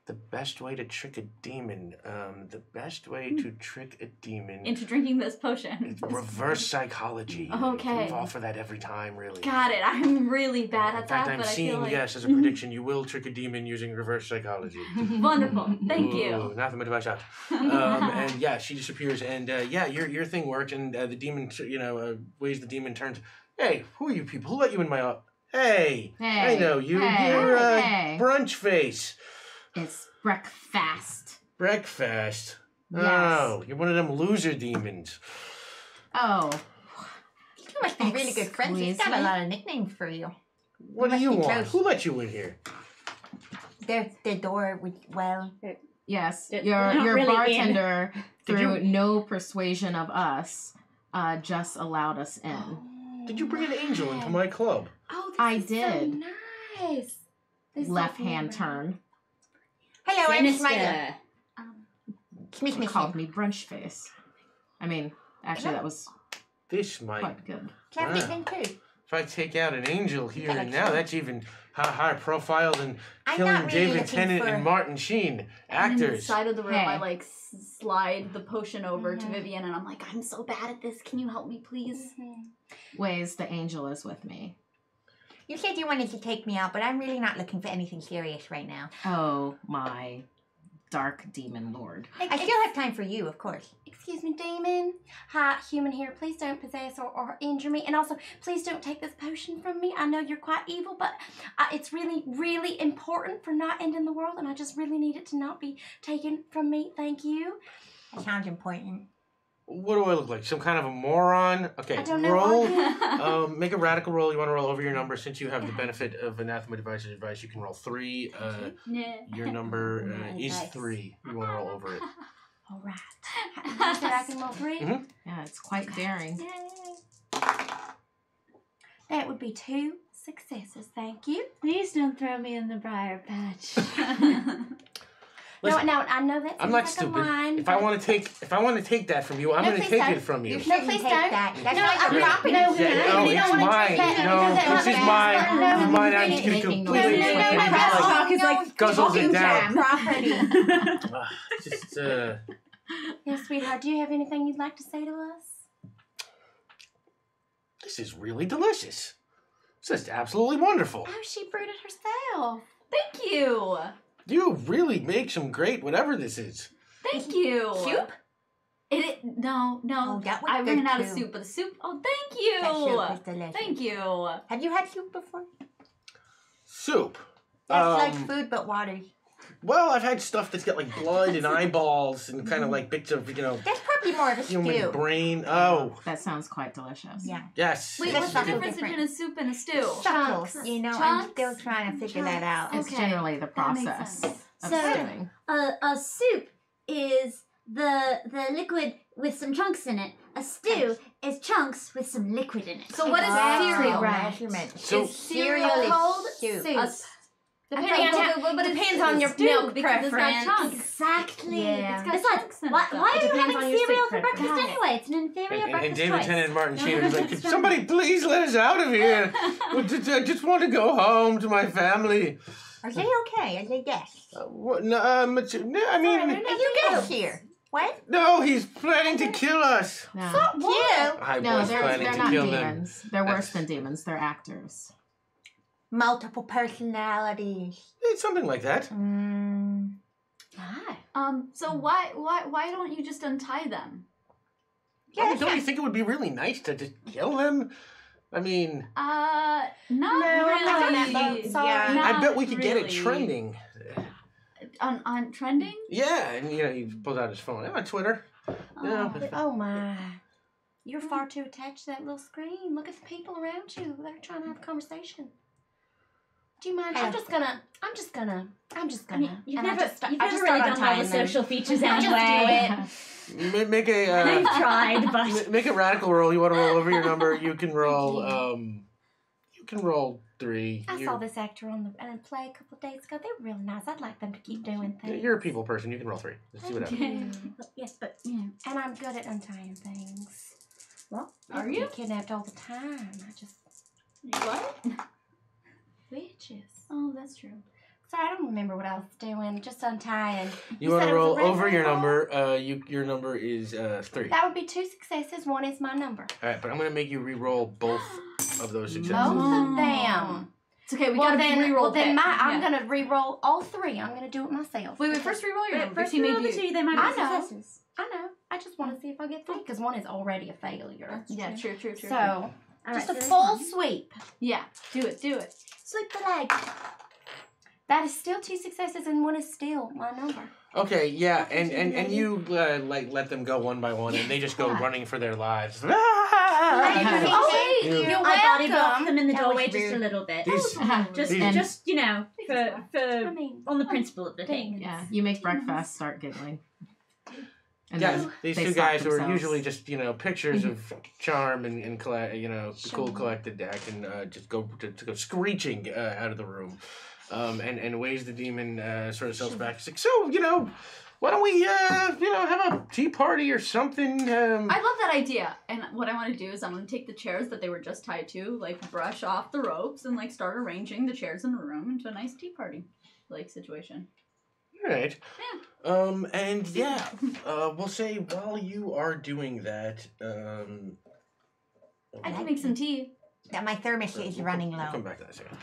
The best way to trick a demon. The best way to trick a demon. Into drinking this potion. It's reverse psychology. Okay. You fall for that every time, really. Got it. I'm really bad at In fact, that, I'm but I seeing, feel like... yes, as a prediction, you will trick a demon using reverse psychology. Wonderful. Thank you. Ooh, nothing but advice out. And yeah, she disappears, and yeah, your thing worked, and the demon, ways the demon turns. Hey, who are you people? Who let you in my Hey, I know you. You're brunch face. It's breakfast. Breakfast. Yes. Oh, you're one of them loser demons. Oh. You must be really good friends. He's got a Excuse me? lot of nicknames for you. What do must you be want? close. Who let you in here? The door was, well... Yes, They're your not really bartender, Did through you- no persuasion of us, just allowed us in. Did you bring an angel into my club? Oh, this I is did. so nice. This Left is hand so turn. Hello, I'm Sinister. Smiley. Smith. Called me brunch face. I mean, actually, that was This might. quite good. Can I have Wow. nickname too? If I take out an angel here Okay, and now, sure. that's even higher profile than I'm killing not really David looking Tennant for- and Martin Sheen, And in the actors. side of the room, Hey. I like slide the potion over to Mhm. Vivian, and I'm like, I'm so bad at this. Can you help me, please? Ways the angel is with me. You said you wanted to take me out, but I'm really not looking for anything serious right now. Oh, my dark demon lord. I still have time for you, of course. Excuse me, demon. Hi, human here. Please don't possess or injure me. And also, please don't take this potion from me. I know you're quite evil, but it's really, really important for not ending the world, and I just really need it to not be taken from me. Thank you. That sounds important. What do I look like? Some kind of a moron? Okay, I don't know. roll. Make a radical roll. You want to roll over your number. Since you have the benefit of anathema device's advice, you can roll 3. Yeah. Your number is Nice. 3. You want to roll over it. All right. You said I can roll 3? Mhm. Yeah, it's quite daring. Yay. That would be 2 successes. Thank you. Please don't throw me in the briar patch. Listen, no, I know that I'm seems not like stupid. a line, If I but- want to take that from you, I'm No, going to please take don't. it from you. You shouldn't please take don't. that. That's No, not your I'm property. not. No, Yeah, no, no, you it's don't want to mine. take that. No, No, this is no, mine. no, This is mine. I'm no, just going to Making completely noises with just your like, Talk is like guzzles it talking down. jam. Property. just Yes, sweetheart, do you have anything you'd like to say to us? this is really delicious. This is absolutely wonderful. Oh, she brewed it herself. Thank you. You really make some great whatever this is. Thank you. Soup? No. Oh, that was I good ran out of too. soup, but the soup. Oh, That soup thank was you. delicious. Thank you. Have you had soup before? Soup. That's like Um, food but water. Well, I've had stuff that's got like blood and eyeballs and kind of like bits of, That's probably more of a human stew. brain. Oh, That sounds quite delicious. Yeah. yes. Wait, That's what's the something difference different. between a soup and a stew? Chunks. You know, I'm still Chunks? trying to figure that out. It's Okay, generally the that makes process sense. of So- stewing. A soup is the liquid with some chunks in it. A stew is chunks with some liquid in it. So what is Exactly cereal? right. Measurement. So- Is Cereal is called soup. Depending on how- but depends on your stew milk because it's got preference. chunks. Exactly. Yeah. It's got Besides, chunks in it, why though. are It you depends on having your cereal soup for breakfast preference. anyway? It's an inferior And breakfast David choice. Tennant and Martin Sheen was like, That's "Could right. somebody please let us out of here? I just want to go home to my family." Are they okay? Are they yes? No, I mean, Are you guys here? What? no, he's planning to kill us. No, You? I no, was they're planning to not kill demons. them. They're worse than demons. They're actors. Multiple personalities. It's something like that. So why don't you just untie them? I mean, don't you think it would be really nice to just kill them? I mean, Not No, really. I'm not on that boat, sorry. Yeah. I bet we could get it really. trending. On trending? Yeah, and he pulls out his phone. I'm on Twitter. Yeah. Oh my. You're far too attached to that little screen. Look at the people around you. They're trying to have a conversation. Do you mind? I'm just gonna. I mean, you've and I never, just- you've I never just really start done all the untying them. social features I just do anyway. it. Make a I've tried, but make a radical roll. You want to roll over your number? You can roll. You can roll 3. I saw this actor on the play a couple of days ago. They were really nice. I'd like them to keep doing things. You're a people person. You can roll 3. Let's see what happens. yes, but you know. And I'm good at untying things. Well, Are I you? get kidnapped all the time. I just What? witches. Oh, that's true. Sorry, I don't remember what I was doing. Just untying. You said want to it was a roll red over your roll? number. Your number is 3. That would be 2 successes. 1 is my number. All right, but I'm gonna make you re-roll both of those successes. Both of them. It's okay. We Well gotta then, re-roll. well then, pick. I'm Yeah. gonna re-roll all 3. I'm gonna do it myself. Wait, first re-roll your number. First, He we made roll the you. 2, they might I be know. successes. I know. I just want to see if I get 3 because 1 is already a failure. Yeah, true. So, All just right, a so full this one. sweep. Yeah, do it. Sweep the leg. That is still 2 successes and 1 is still my number. Okay, yeah, Okay, and you like let them go one by one, and they just go Yeah. running for their lives. Oh, You- you're I body block welcome. them in the That was doorway just rude. a little bit. These, Just, And- just you know, I for mean, on the principle of the thing. Yeah, you make breakfast start giggling. And yeah, then these they two stop guys who are themselves. usually just pictures of charm and cool Sure. collected deck, and just go to go screeching out of the room, and Waze the demon sort of sells back. He's like, so why don't we have a tea party or something? I love that idea. And what I want to do is I'm going to take the chairs that they were just tied to, like brush off the ropes and like start arranging the chairs in the room into a nice tea party like situation. All right. And yeah, we'll say while you are doing that, I can make some tea. That my thermos is running We'll come low. back to that in a second.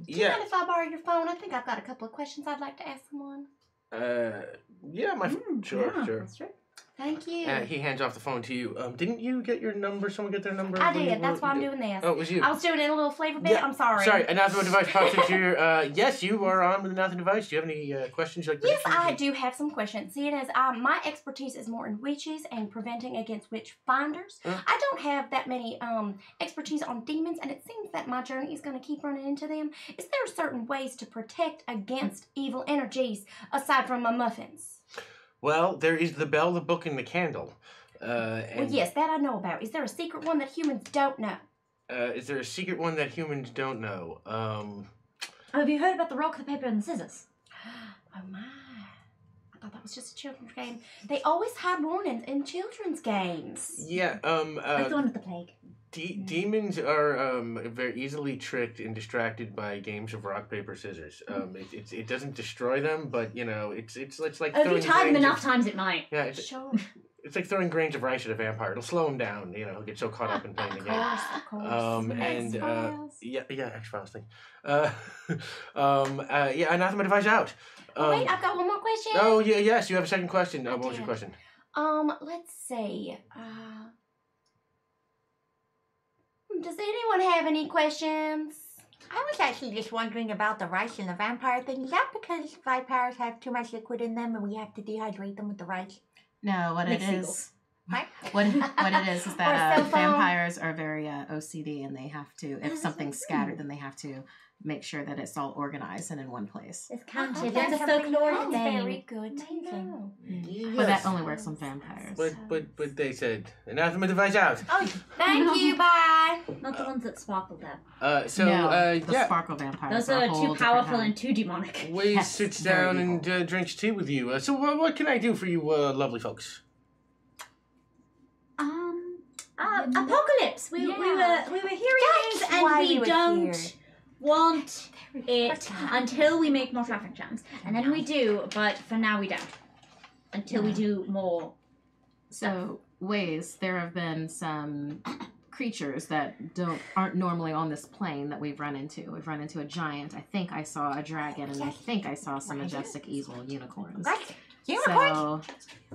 do you Yeah. mind if I borrow your phone? I think I've got a couple of questions I'd like to ask someone. Yeah, sure. That's true. Thank you. He hands off the phone to you. Didn't you get your number? Someone get their number? I when you did. That's were- why I'm doing this. Oh, it was you. I was doing it in a little flavor bit. Yeah. I'm sorry. Sorry, anathema device pops into your. Yes, you are on with anathema device. Do you have any questions? Like Yes, predictions? I do have some questions. Seeing as my expertise is more in witches and preventing against witch finders, I don't have that many expertise on demons, and it seems that my journey is going to keep running into them. Is there certain ways to protect against evil energies aside from my muffins? Well, there is the bell, the book, and the candle. Well, And, yes, that I know about. Is there a secret one that humans don't know? Is there a secret one that humans don't know? Oh, have you heard about the rock, the paper, and the scissors? Oh my. I thought that was just a children's game. They always hide warnings in children's games. Yeah. Like the one with the plague. Demons are very easily tricked and distracted by games of rock paper scissors. It doesn't destroy them, but it's like Oh, if you throwing tie them grains enough of- times, it might. Yeah, it's, Sure. it's like throwing grains of rice at a vampire. It'll slow him down. He'll get so caught up in playing the game. Of course. X-Files. Yeah, X-Files thing. Yeah, anathema device out. Oh, wait, I've got one more question. Oh yeah, yes, you have a second question. I What was your did. question? Let's see. Does anyone have any questions? I was actually just wondering about the rice and the vampire thing. Is that because vampires have too much liquid in them and we have to dehydrate them with the rice? No, what it Like is. Right? What it is Or a that cell phone. vampires are very OCD, and they have to, if something's scattered, then they have to make sure that it's all organized and in one place. It's counted. Oh, It's that's a something folkloric that's thing. very good to know. But that only works on vampires. But they said anathema device out. Oh, thank you. Bye. Not the ones that sparkle though. The Yeah. sparkle vampires. Those are a are whole too different powerful kind. and too demonic. Waze Yes, sits very down and evil. drinks tea with you. So what can I do for you, lovely folks? Apocalypse. We were hearing things, That's and why we were don't here. want it until we make more traffic jams, and then we do. But for now, we don't. Until we do more. So, ways there have been some creatures that aren't normally on this plane that we've run into. We've run into a giant. I think I saw a dragon, and I think I saw some majestic evil unicorns. Right? Unicorn? So,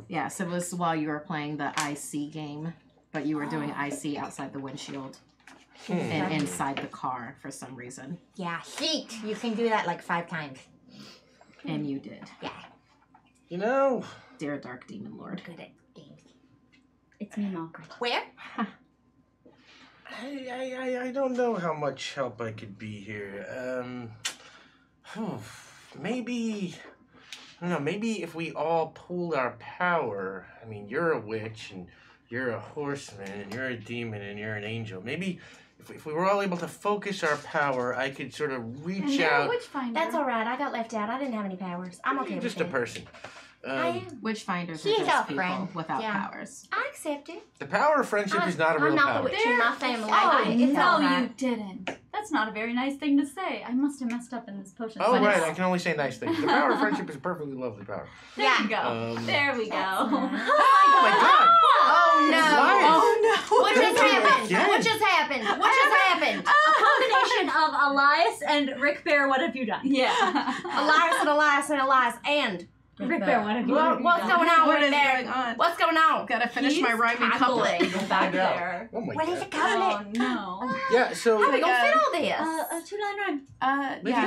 yeah, so it was while you were playing the IC game, but you were doing IC outside the windshield and inside the car for some reason. Yeah, heat. You can do that like 5 times. And you did. Yeah. Dear Dark Demon Lord. Good at games. It's me, Margaret. Where? I don't know how much help I could be here. Maybe, I don't know, maybe if we all pooled our power. I mean, you're a witch, and you're a horseman, and you're a demon, and you're an angel. Maybe if we were all able to focus our power, I could sort of reach out. Witchfinder. That's all right. I got left out. I didn't have any powers. I'm okay with Just it. a person. I am. Witchfinders He's are our just people friend. without Yeah. powers. I accept it. The power of friendship is not a real I'm not power. the witch in my family. Oh, It's no, all right. you didn't. That's That's not a very nice thing to say. I must have messed up in this potion. Oh, But right. it's- I can only say nice things. The power of friendship is a perfectly lovely power. There we go. There we go. Oh, my God. Oh no! Elias. What just happened? Again. What just happened? What just happened? Combination of Elias and Rick Bear, what have you done? Yeah. Elias and Elias and Elias and Rick Bear, what have you done? what's going on What right is there? going on? What's going on? Gotta finish He's my rhyming couplet. cackling back there. Oh, my What God. is it called? Oh no. Yeah, so... How we gonna fit all this? A two-line rhyme. Yeah,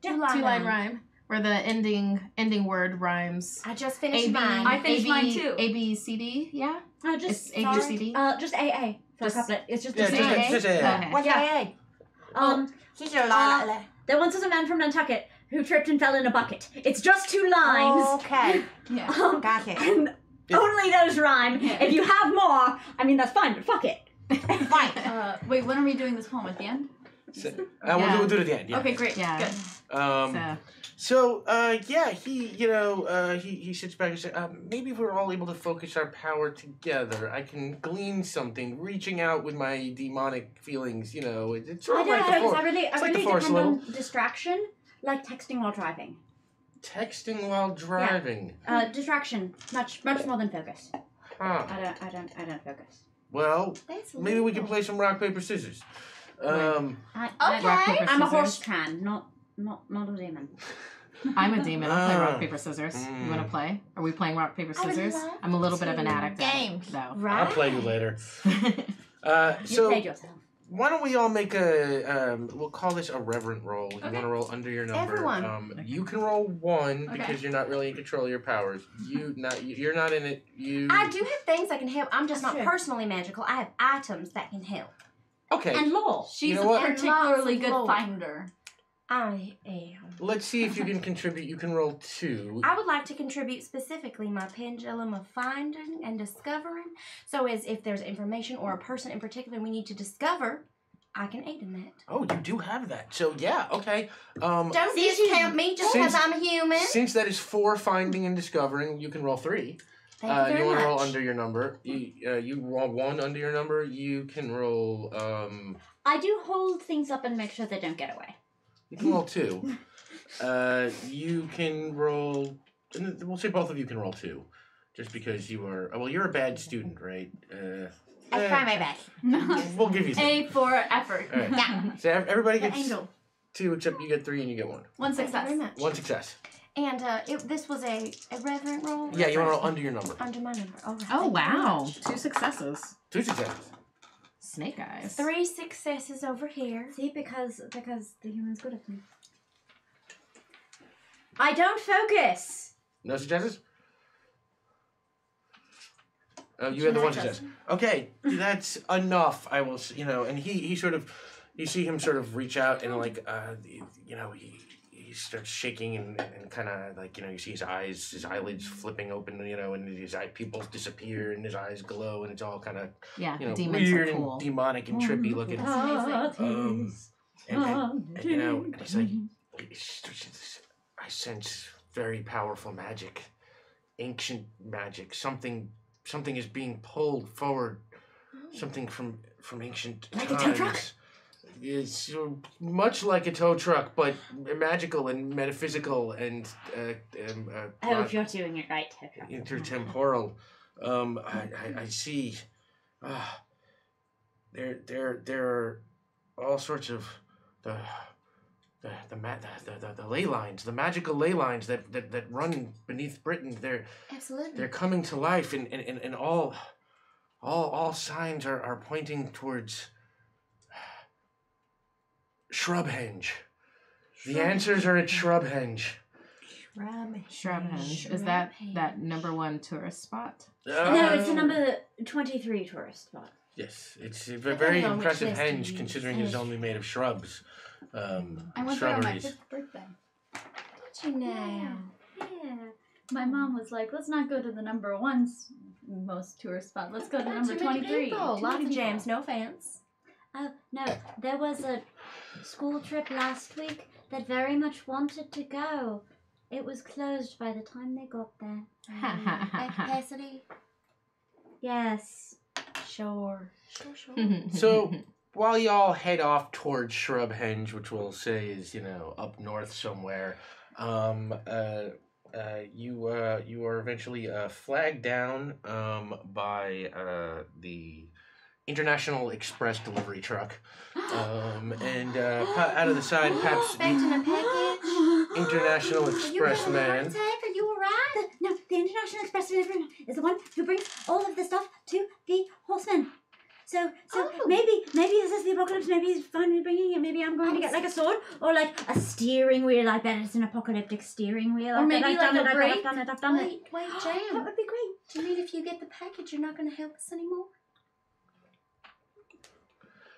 two-line rhyme. Where the ending word rhymes. I just finished A, B, mine. I finished mine too. A, B, C, D, yeah? Just It's A, B, C, D? just AA for Just- a couplet. It's just Yeah, a just AA. a... Okay. What's Yeah. AA? She's a lot. There once was a man from Nantucket who tripped and fell in a bucket. It's just 2 lines. Okay. Yeah. Gotcha. And only those rhyme. If you have more, I mean, that's fine, but fuck it. Fine. Wait, when are we doing this poem? At the end? We'll do it at the end, yeah. Okay, great. Yeah. Good. So, Yeah, he sits back and says, maybe if we're all able to focus our power together, I can glean something, reaching out with my demonic feelings, it's sort I of don't like the know, Force. I really It's like the Force a depend little. on distraction, like texting while driving. Texting while driving. Distraction, much more than focus. Huh. I don't focus. Well, That's maybe we can play some rock, paper, scissors. Okay. rock, paper, I'm a scissors. horse tran, not a demon. I'm a demon. I'll play Ah. rock, paper, scissors. You want to play? Are we playing rock, paper, I would scissors? love I'm a little bit of an addict at Games. it, though. Right? I'll play you later. You So, played yourself. why don't we all make we'll call this a reverent roll. You want to roll under your number. Everyone. You can roll 1 Okay. because you're not really in control of your powers. You're not in it. I do have things that can help. I'm just That's not true. personally magical. I have items that can help. Okay, And law. She's know a what? particularly And lots of good lore. finder. I am. let's see if you can contribute. You can roll 2. I would like to contribute specifically my pendulum of finding and discovering. So as if there's information or a person in particular we need to discover, I can aid in that. Oh, you do have that. So yeah, okay. Don't discount me just because Since- I'm a human. Since that is 4 finding and discovering, you can roll 3. Thank you very want much. to roll under your number. You roll 1 under your number. You can roll. I do hold things up and make sure they don't get away. You can roll 2. You can roll. And we'll say both of you can roll 2, just because you are. Well, you're a bad student, right? I try my best. We'll give you 2. A for effort. All right. Yeah. So everybody The gets angel. 2, except you get 3 and you get 1. One Thank you success. very much. 1 success. And this was a reverent roll? Yeah, you want to roll under your number. Under my number. All right. Oh, Thank you very wow. much. 2 successes. 2 successes. Snake eyes. 3 successes over here. See, because the human's good at me. I don't focus. No successes? Oh, you had the 1 success. Okay, that's enough. I will, and he sort of, you see him sort of reach out and he starts shaking and kind of you see his eyelids flipping open, and his eye pupils disappear and his eyes glow and it's all kind of, Yeah, demons weird are cool. and demonic and trippy looking. And it's like, I sense very powerful magic, ancient magic. Something is being pulled forward. Something from ancient Like a times. tow truck? It's much like a tow truck, but magical and metaphysical and Oh, if you're doing it right. intertemporal. I see. There are all sorts of the ley lines, the magical ley lines that run beneath Britain. Absolutely. They're coming to life, and all signs are pointing towards Shrubhenge. The answers are at Shrubhenge. Shrubhenge. Is that number 1 tourist spot? No, it's a number 23 tourist spot. Yes, it's a very on which impressive list you henge use. considering it's only made of shrubs. I went there on my Shrubberies. 5th birthday. you now. Yeah. My mom was like, let's not go to the number 1's most tourist spot. Let's go to number Too many 23. people. Too Lots many of people. jams. No offense. Oh, no, there was a school trip last week that very much wanted to go. It was closed by the time they got there. At capacity. Yes. Sure. So, while y'all head off towards Shrubhenge, which we'll say is, up north somewhere, you are eventually flagged down by the International Express delivery truck. And out of the side, Paps, Expecting a package? International Express Are you having a heart man. attack? Are you alright? The International Express delivery is the one who brings all of the stuff to the horsemen. So maybe this is the apocalypse. Maybe he's finally bringing it. Maybe I'm going to get like a sword or like a steering wheel. I bet it's an apocalyptic steering wheel. Or maybe I've like done a it, brake. I've done it. Wait, That Jam. would be great. Do you mean if you get the package, you're not going to help us anymore?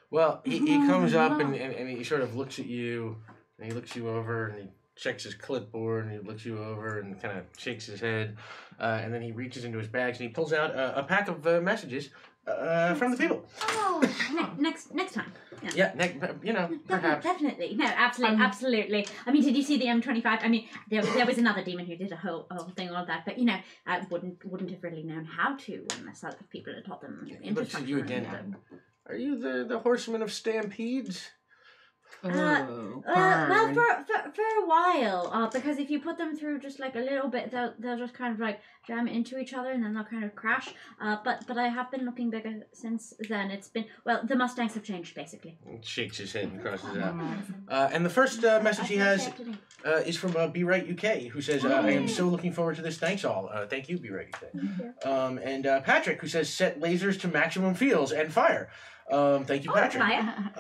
Well, he comes up and he sort of looks at you, and he looks you over, and he checks his clipboard, and he looks you over and kind of shakes his head, and then he reaches into his bags and he pulls out a pack of messages from the people. Oh, next time. Yeah, perhaps. Definitely. No, absolutely. I mean, did you see the M25? I mean, there was another demon who did a whole thing on that, but I wouldn't have really known how to unless other people had taught them. He looks at you again. Are you the horseman of stampedes? Well, for a while, because if you put them through just like a little bit, they'll just kind of like jam into each other and then they'll kind of crash. But I have been looking bigger since then. It's been the Mustangs have changed basically. He shakes his head and crosses it out. And the first message he has is from Be Right UK, who says, "I am so looking forward to this. Thanks all. Thank you, Be Right UK." And Patrick, who says, "Set lasers to maximum fields and fire." Thank you, Patrick. Fire.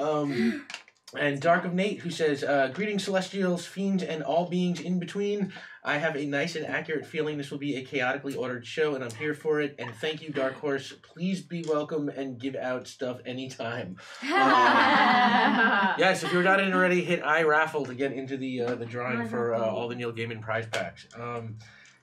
And Dark of Nate, who says, "Greetings, Celestials, fiends, and all beings in between. I have a nice and accurate feeling this will be a chaotically ordered show, and I'm here for it. And thank you, Dark Horse. Please be welcome and give out stuff anytime." Yes, if you're not in already, hit iRaffle to get into the drawing for all the Neil Gaiman prize packs.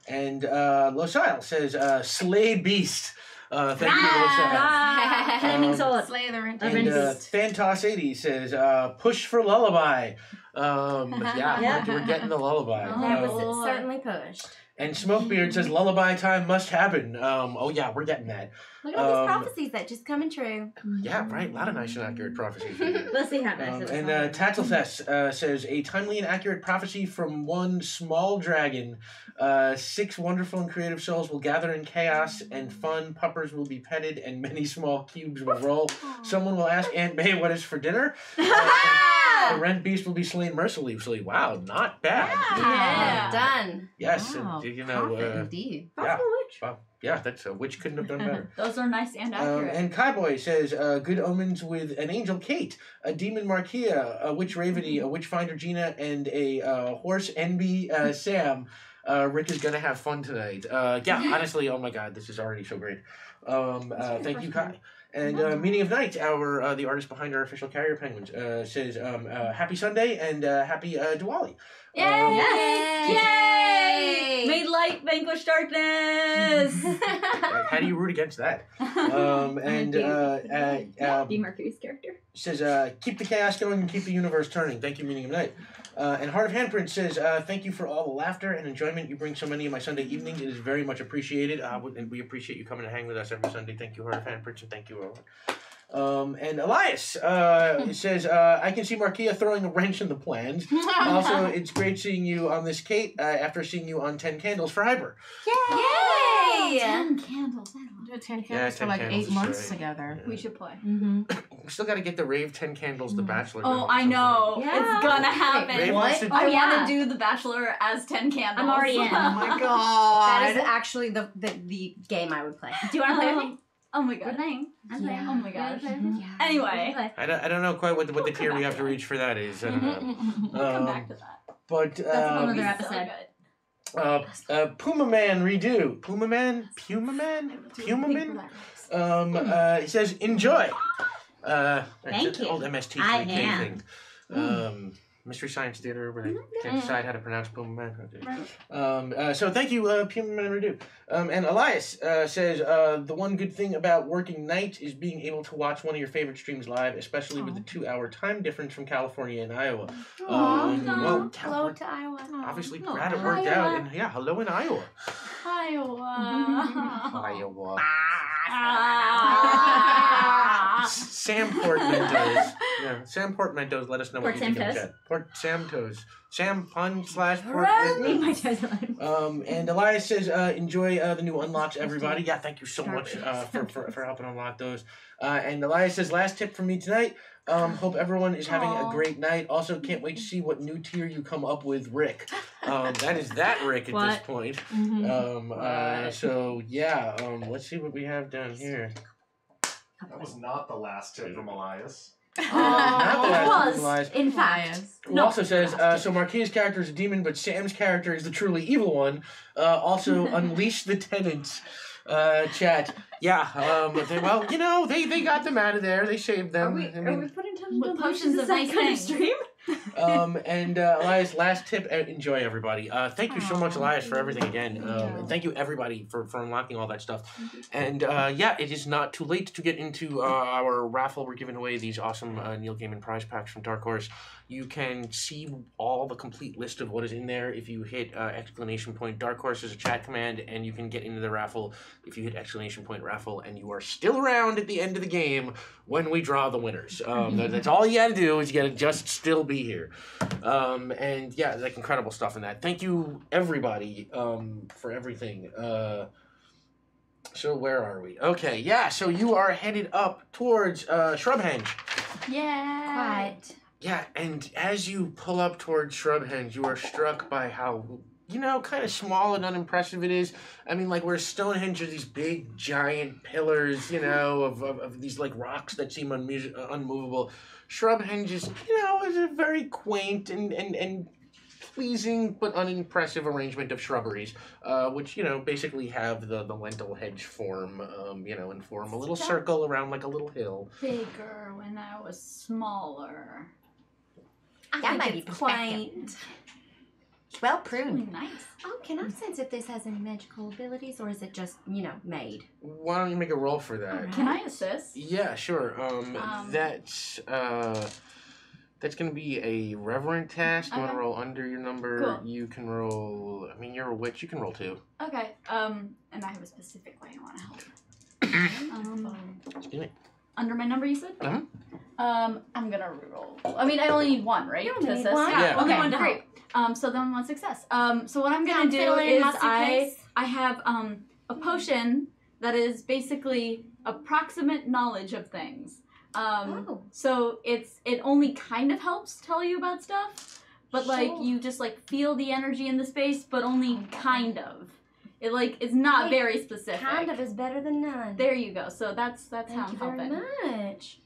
And Losile says, "Slay Beast." Thank you, Losile. Flaming sword. Slay the And Beast. Phantos80 says, "Push for lullaby." We're getting the lullaby. That was certainly pushed. And Smokebeard says, "Lullaby time must happen." We're getting that. Look at all these prophecies that just coming true. Yeah, right. A lot of nice and accurate prophecies. We'll see how nice it is. And Tatzelfest says, "A timely and accurate prophecy from one small dragon. 6 wonderful and creative souls will gather in chaos and fun. Puppers will be petted and many small cubes will roll. Someone will ask Aunt May what is for dinner. The rent beast will be slain mercilessly." Wow, not bad. Yeah, done. Yes, Wow, and, perfect indeed. yeah, that's a witch couldn't have done better. Those are nice and accurate. And Kaiboy says, "Good omens with an angel Kate, a demon Markia, a witch Raveny, a witch finder Gina, and a horse NB Sam. Rick is gonna have fun tonight." Honestly, oh my god, this is already so great. Thank you, Kai. And Meaning of Night, the artist behind our official Carrier Penguins, says, "Happy Sunday and happy Diwali." Yay! May light vanquish darkness! How do you root against that? Be Mercury's character. Says, "Keep the chaos going and keep the universe turning." Thank you, Meaning of Night. And Heart of Handprint says, "Thank you for all the laughter and enjoyment you bring so many of my Sunday evenings. It is very much appreciated. And we appreciate you coming to hang with us every Sunday. Thank you, Heart of Handprint, and thank you all." And Elias says, "I can see Markia throwing a wrench in the plans. Also, it's great seeing you on this, Kate, after seeing you on 10 Candles for Hyper." Yay! 10 candles. Do 10 candles for like 8 months together. We should play. Mm-hmm. We still got to get the Rave 10 Candles, The Bachelor. Oh, going I know. Yeah. It's gonna happen. Rave wants to- I Oh, yeah. want to do The Bachelor as 10 candles. I'm already in. Oh my god. That is actually the game I would play. Do you want to play with me? Oh my We're god. playing. I'm playing. Oh my gosh. Yeah. Anyway. I don't know quite what the tier we have to reach for that is. I don't know. We'll come back to that. But That's a whole other So episode. good. Puma Man redo. Puma Man? He says, "Enjoy." Thank it's an you. old MST3K I am. thing. Mystery Science Theater where they can't decide how to pronounce Puma Man. So thank you, Puma Man redo. And Elias says, "The one good thing about working nights is being able to watch one of your favorite streams live, especially with the 2-hour time difference from California and Iowa." Hello to Iowa. Obviously, glad it worked out. And hello in Iowa. Iowa. Iowa. Sam Portmanteaus. Yeah, Sam Portmanteaus. Let us know what you think in the Portmanteaus. chat. Sam Toes. Sam pun / Leave my Portmanteaus. toes alone. And Elias says, enjoy the new unlocks, everybody. Yeah, thank you so much for helping unlock those. And Elias says, last tip from me tonight. Hope everyone is having a great night. Also, can't wait to see what new tier you come up with, Rick. That is that Rick at this point. So, yeah, let's see what we have down here. That was not the last tip from Elias. Not the last tip from Elias. In fact. Who also says, so Marquis' character is a demon, but Sam's character is the truly evil one. Also, unleash the tenants. Chat. Yeah, well, you know, they got them out of there. They saved them. Are we putting potions of nice kind of things? stream? And Elias, last tip, enjoy everybody. Thank you so much, Elias, for everything again. And thank you everybody for unlocking all that stuff. And yeah, it is not too late to get into our raffle. We're giving away these awesome Neil Gaiman prize packs from Dark Horse. You can see all the complete list of what is in there if you hit exclamation point Dark Horse as a chat command, and you can get into the raffle if you hit exclamation point raffle, and you are still around at the end of the game when we draw the winners. That's all you gotta do is you gotta just still be here. And yeah, like incredible stuff in that. Thank you everybody for everything. So where are we? Okay, yeah, so you are headed up towards Shrubhenge. Yeah. Quite. Yeah, and as you pull up towards Shrubhenge, you are struck by how, you know, kind of small and unimpressive it is. I mean, like, where Stonehenge are these big, giant pillars, you know, of these, like, rocks that seem unmovable. Shrubhenge is, you know, is a very quaint and pleasing but unimpressive arrangement of shrubberies, which, you know, basically have the lentil hedge form, you know, and form a little circle around, like, a little hill. Bigger when I was smaller. I That think might be it's quaint. It's well Really pruned. nice. Oh, can I sense if this has any magical abilities, or is it just, you know, made? Why don't you make a roll for that? Can I assist? Yeah, sure. That's gonna be a reverent task. You want to Okay. roll under your number? Cool. You can roll. I mean, you're a witch. You can roll 2. Okay. And I have a specific way I want to help. Excuse me. Under my number, you said? Uh-huh. I'm gonna reroll. I mean, I only need one, right? You only to need assist? one. Yeah. Okay, Only one to great. So then one success. So what I'm gonna Time do fiddling is my suitcase. I have a potion that is basically approximate knowledge of things. Oh. So it only kind of helps tell you about stuff, but like Sure. you just like feel the energy in the space, but only kind of. It like is not Wait, very specific. Kind of is better than none. There you go. So that's how Thank I'm you very helping. much.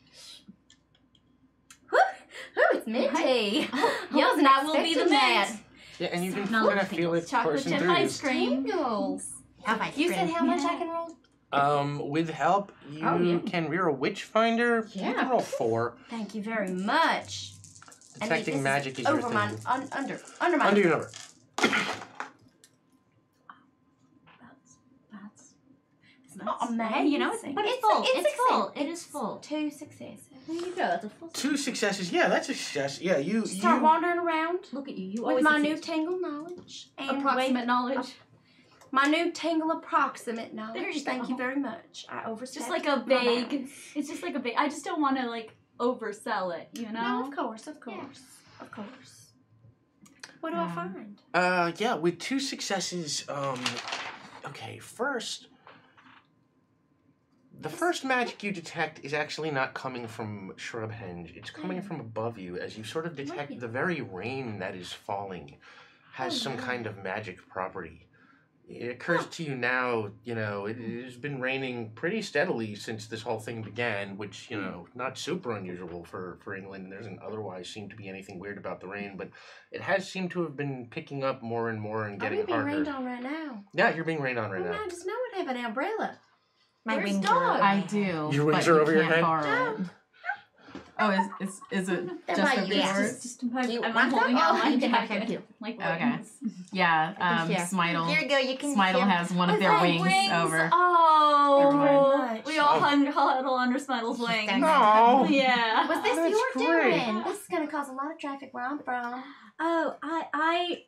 Ooh, it's minty. Yes, that will be the mint. Yeah, and you can No, kind of feel it Chocolate coursing chip through ice cream. Tingles. Have I You said how much I can roll? you. With help, you Oh, yeah. can rear a witch finder. You Yeah. can roll 4. Thank you very much. And Detecting this magic is your over my thing. under my Under your number. Oh man, You know, it's but but it's it's full. it's It's full. success. It is full. 2 successes. There you go. That's a full. 2 successes. Yeah, that's a success. Yeah, you Start wandering around Look at you. You with always my new succeed. tingle knowledge and Approximate knowledge. my new tingle approximate knowledge. There you Thank go. you very much. I overstepped. Just like a my vague. bounds. It's just like a vague. I just don't want to like oversell it, you know? No, of course, of course. What do I Yeah. find? Yeah, with 2 successes, okay, first, the first magic you detect is actually not coming from Shrubhenge. It's coming from above you as you sort of detect Right. the very rain that is falling has Oh, some wow. kind of magic property. It occurs to you now, you know, it has been raining pretty steadily since this whole thing began, which, you know, not super unusual for England. There doesn't otherwise seem to be anything weird about the rain, but it has seemed to have been picking up more and more and Are getting you being harder. rained on right now? Yeah, you're being rained on right Oh, now. I just know I have an umbrella. My Where's wings Dog? are. I do. Your wings but are you over your can't head? borrow it. Oh, is it They're just by a you. yours? Just am You I want holding them? out Oh, my you can have jacket. them too. Like Okay. wings. Yeah, can share. Smidle. Here you go. You can. Smidle share. has one of Oh, their my wings over. Oh, Never we all mind. huddle under Smidle's wings. No. Yeah. Was this That's your great. doing? This is gonna cause a lot of traffic where I'm from. Oh, I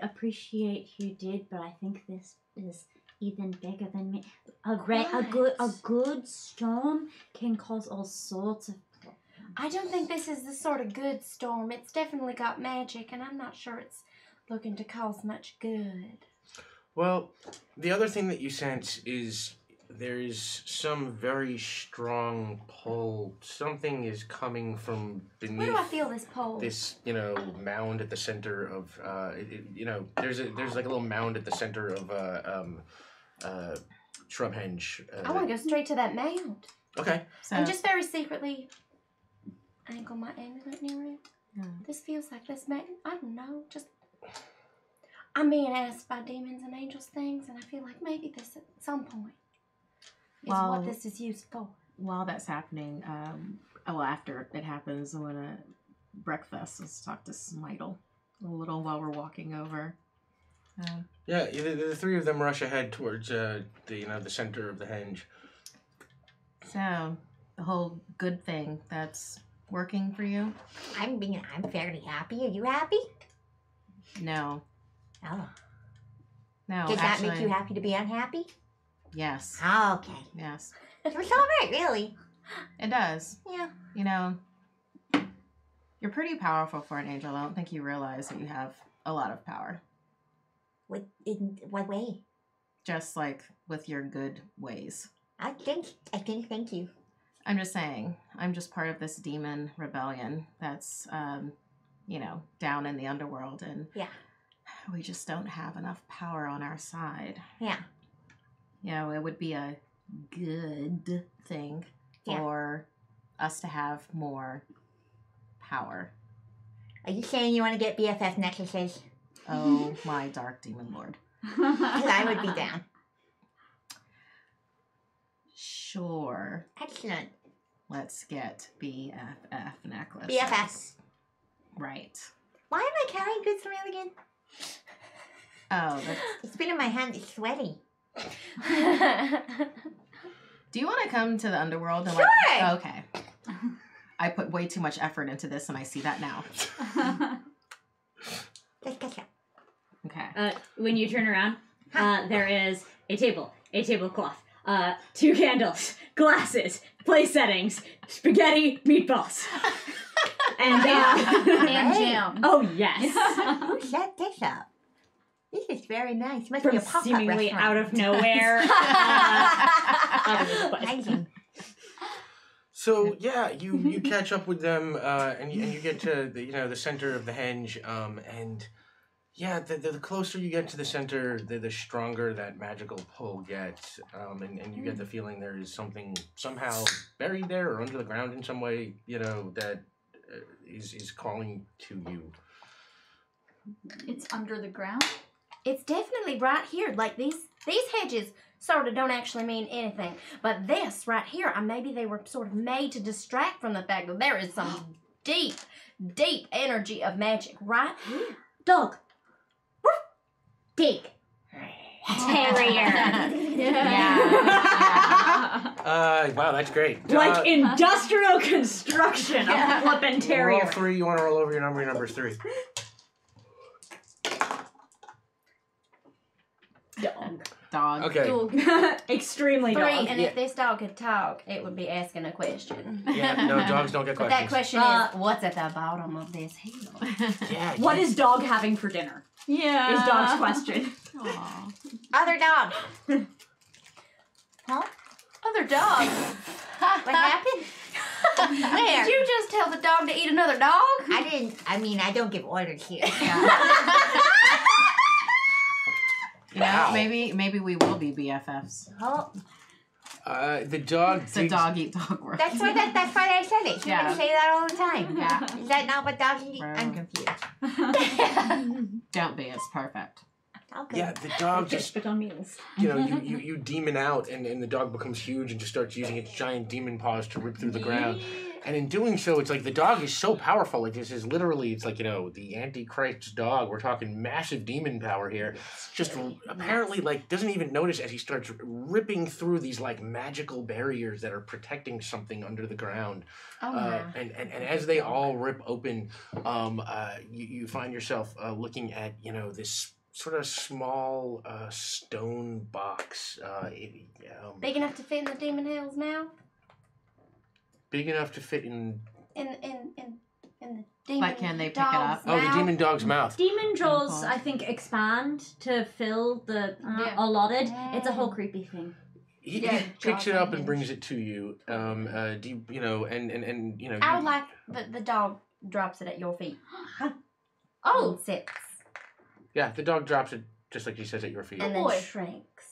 appreciate you did, but I think this is even bigger than me. A good storm can cause all sorts of problems. I don't think this is the sort of good storm. It's definitely got magic, and I'm not sure it's looking to cause much good. Well, the other thing that you sense is there is some very strong pull. Something is coming from beneath. Where do I feel this pull? This, mound at the center of, there's like a little mound at the center of Shrubhenge. I want to go straight to that mound. Okay. So, And just very secretly angle my amulet near it. This feels like this mountain. I don't know. Just I'm being asked by demons and angels things, and I feel like maybe this at some point is what this is used for. while that's happening, after it happens, I'm gonna breakfast. Let's talk to Smitle a little while we're walking over. Yeah, the three of them rush ahead towards the center of the henge. So, the whole good thing that's working for you? I'm fairly happy. Are you happy? No. Oh. No, Does that make actually, you happy to be unhappy? Yes. Oh, okay. Yes. So it's all right, really. It does. Yeah. You're pretty powerful for an angel. I don't think you realize that you have a lot of power. In what way? Just like with your good ways. I think. Thank you. I'm just saying, I'm just part of this demon rebellion that's, down in the underworld, and we just don't have enough power on our side. Yeah. It would be a good thing for us to have more power. Are you saying you want to get BFF necklaces? Oh, my dark demon lord. 'Cause I would be down. Sure. Excellent. Let's get BFF necklaces. BFF. Right. Why am I carrying goods from mail again? Oh, It's been in my hand. It's sweaty. do you want to come to the underworld? And Sure! Okay. I put way too much effort into this, and I see that now. Let's catch up. Okay. When you turn around, there is a table, a tablecloth, 2 candles, glasses, place settings, spaghetti, meatballs. And jam. Oh, yes. Who set this up? This is very nice. Must be From a pop-up seemingly restaurant. out of nowhere. Out of this place. Amazing. So yeah, you catch up with them, and you get to the center of the henge, and yeah, the closer you get to the center, the stronger that magical pull gets, and you get the feeling there is something somehow buried there or under the ground in some way, that is calling to you. It's under the ground? It's definitely right here. Like these hedges sort of don't actually mean anything. But this right here, maybe they were sort of made to distract from the fact that there is some deep, deep energy of magic right here. Dog. Dig. Terrier. Wow, that's great. Like industrial construction. A flippin' terrier. Roll 3. You want to roll over your number? Your number is 3. Dog. Okay. Extremely 3, dog. and if this dog could talk, it would be asking a question. Yeah. No, dogs don't get But questions. that question is, what's at the bottom of this hill? Yeah. What is dog having for dinner? Yeah. Is dog's question. Aw. Other dog. Other dog. What happened? Where? Did you just tell the dog to eat another dog? I didn't. I mean, I don't give orders here. Wow. Maybe we will be BFFs. Oh, The dog. It's a dog eat dog world. that's why I said it. You Yeah. say that all the time. Yeah. Is that not what dogs eat? Right. I'm confused. Don't be. It's perfect. Okay. Yeah, the dog just, Spit on meals. you demon out, and the dog becomes huge and just starts using its giant demon paws to rip through the ground. And in doing so, it's like the dog is so powerful. Like this is literally, it's like, the Antichrist's dog. We're talking massive demon power here. Just apparently, doesn't even notice as he starts ripping through these, magical barriers that are protecting something under the ground. And as they all rip open, you find yourself looking at, this sort of small stone box. Big enough to fit in the demon hell's mouth? Big enough to fit in. In the demon But can they pick it dog's up? Oh, the mouth? demon dog's mouth. Demon jaws, Cool. I think, expand to fill the Yeah. allotted. It's a whole creepy thing. He Yeah, picks jaws it up and unhinged. brings it to you. Do you know? And you know. I would like the dog drops it at your feet. Oh, And sits. Yeah, the dog drops it just like he says at your feet. And then boy. shrinks.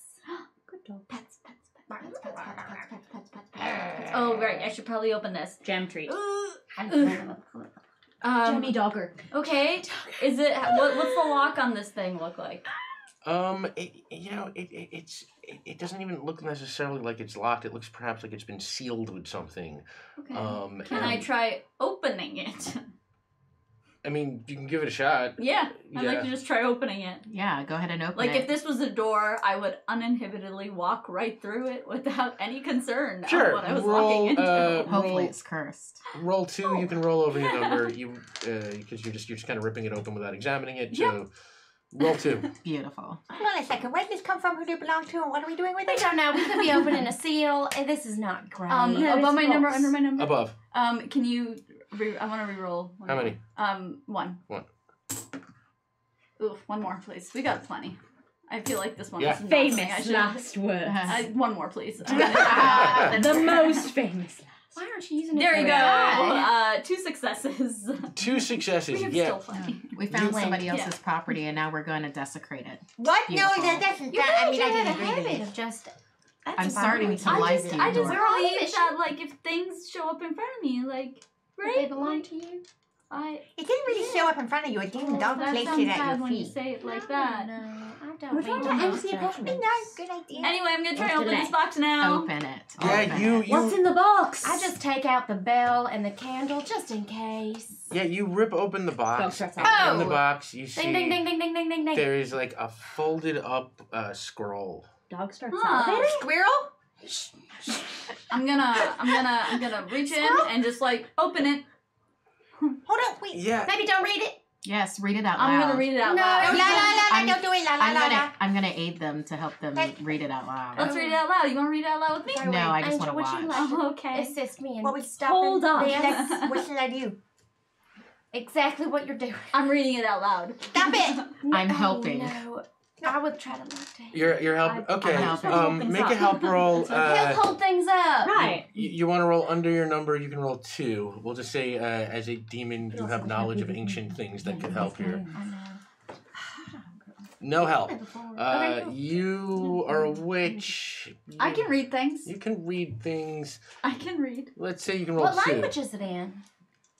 Good dog. Pets, pets, pets, pets, pets, pets, pets, pets, pets, pets, pets. oh, right. I should probably open this. Jam treat. Um, Dogger. okay. Is it? What's the lock on this thing look like? It doesn't even look necessarily like it's locked. It looks perhaps like it's been sealed with something. Okay. Can and- I try opening it? I mean, you can give it a shot. Yeah, I'd like Yeah. to just try opening it. Yeah, go ahead and open Like it. if this was a door, I would uninhibitedly walk right through it without any concern Sure. of what I was Roll, walking into. Hopefully roll- it's cursed. Roll 2. You can roll over your number. Because you're just kind of ripping it open without examining it. So roll 2. Beautiful. Hold on a second. Where did this come from? Who did it belong to? And what are we doing with We it? don't know. We could be opening a seal. And this is not great. No, Above it's my number, box. under my number. Above. Can you? I want to reroll. One How more. many? One. One. Ooh, one more, please. We got plenty. I feel like this one Yeah. is not something I Famous should. last words. One more, please. The most famous. Why aren't you using it? There you for go. that? 2 successes. 2 successes. We have Yeah. still plenty. We found You somebody win. else's property and now we're going to desecrate it. What? Beautiful. No, that doesn't. You I really mean, do I have a didn't agree to habit this. of just. That's I'm about starting right. to like the I just door. believe that, like, if things show up in front of me, like, right? They belong to you. It didn't really show up in front of you. A demon dog that placed sounds it at bad your when you feet. say it like that. No, I don't We're mean trying to to empty judgment. apartments. No, good idea. Anyway, I'm gonna try What's to open the this next? box now. Open it. Yeah, Open you it. What's in the box? I just take out the bell and the candle just in case. Yeah, you rip open the box. Dog starts And out. in the box, you Ding ding ding see ding ding ding ding ding. there is like a folded up scroll. Dog starts Huh. salivating. Squirrel? I'm gonna reach in and just like open it. Hold on, wait. Yeah. Maybe don't read it. Yes, read it out loud. I'm gonna read it out No, La loud. la la, I'm- don't do it. La la la la. I'm gonna aid them to help them Hey. read it out loud. Let's read it out loud. You wanna read it out loud with me? By No, the way, I just Angel, wanna would you watch. like to Oh, okay. assist me in What we- stopping Hold up. this? What should I do? Exactly what you're doing. I'm reading it out loud. Stop it! I'm helping. No. I would try to look down. You're help. Okay. I'm helping. Hold things Make a up. help roll. He'll hold things up. Right. You want to roll under your number? You can roll 2. We'll just say, as a demon, you have knowledge of ancient things that could help here. I know. No help. Okay. You are a witch. I can read things. You can read things. I can read. Let's say you can roll What 2. language is it in?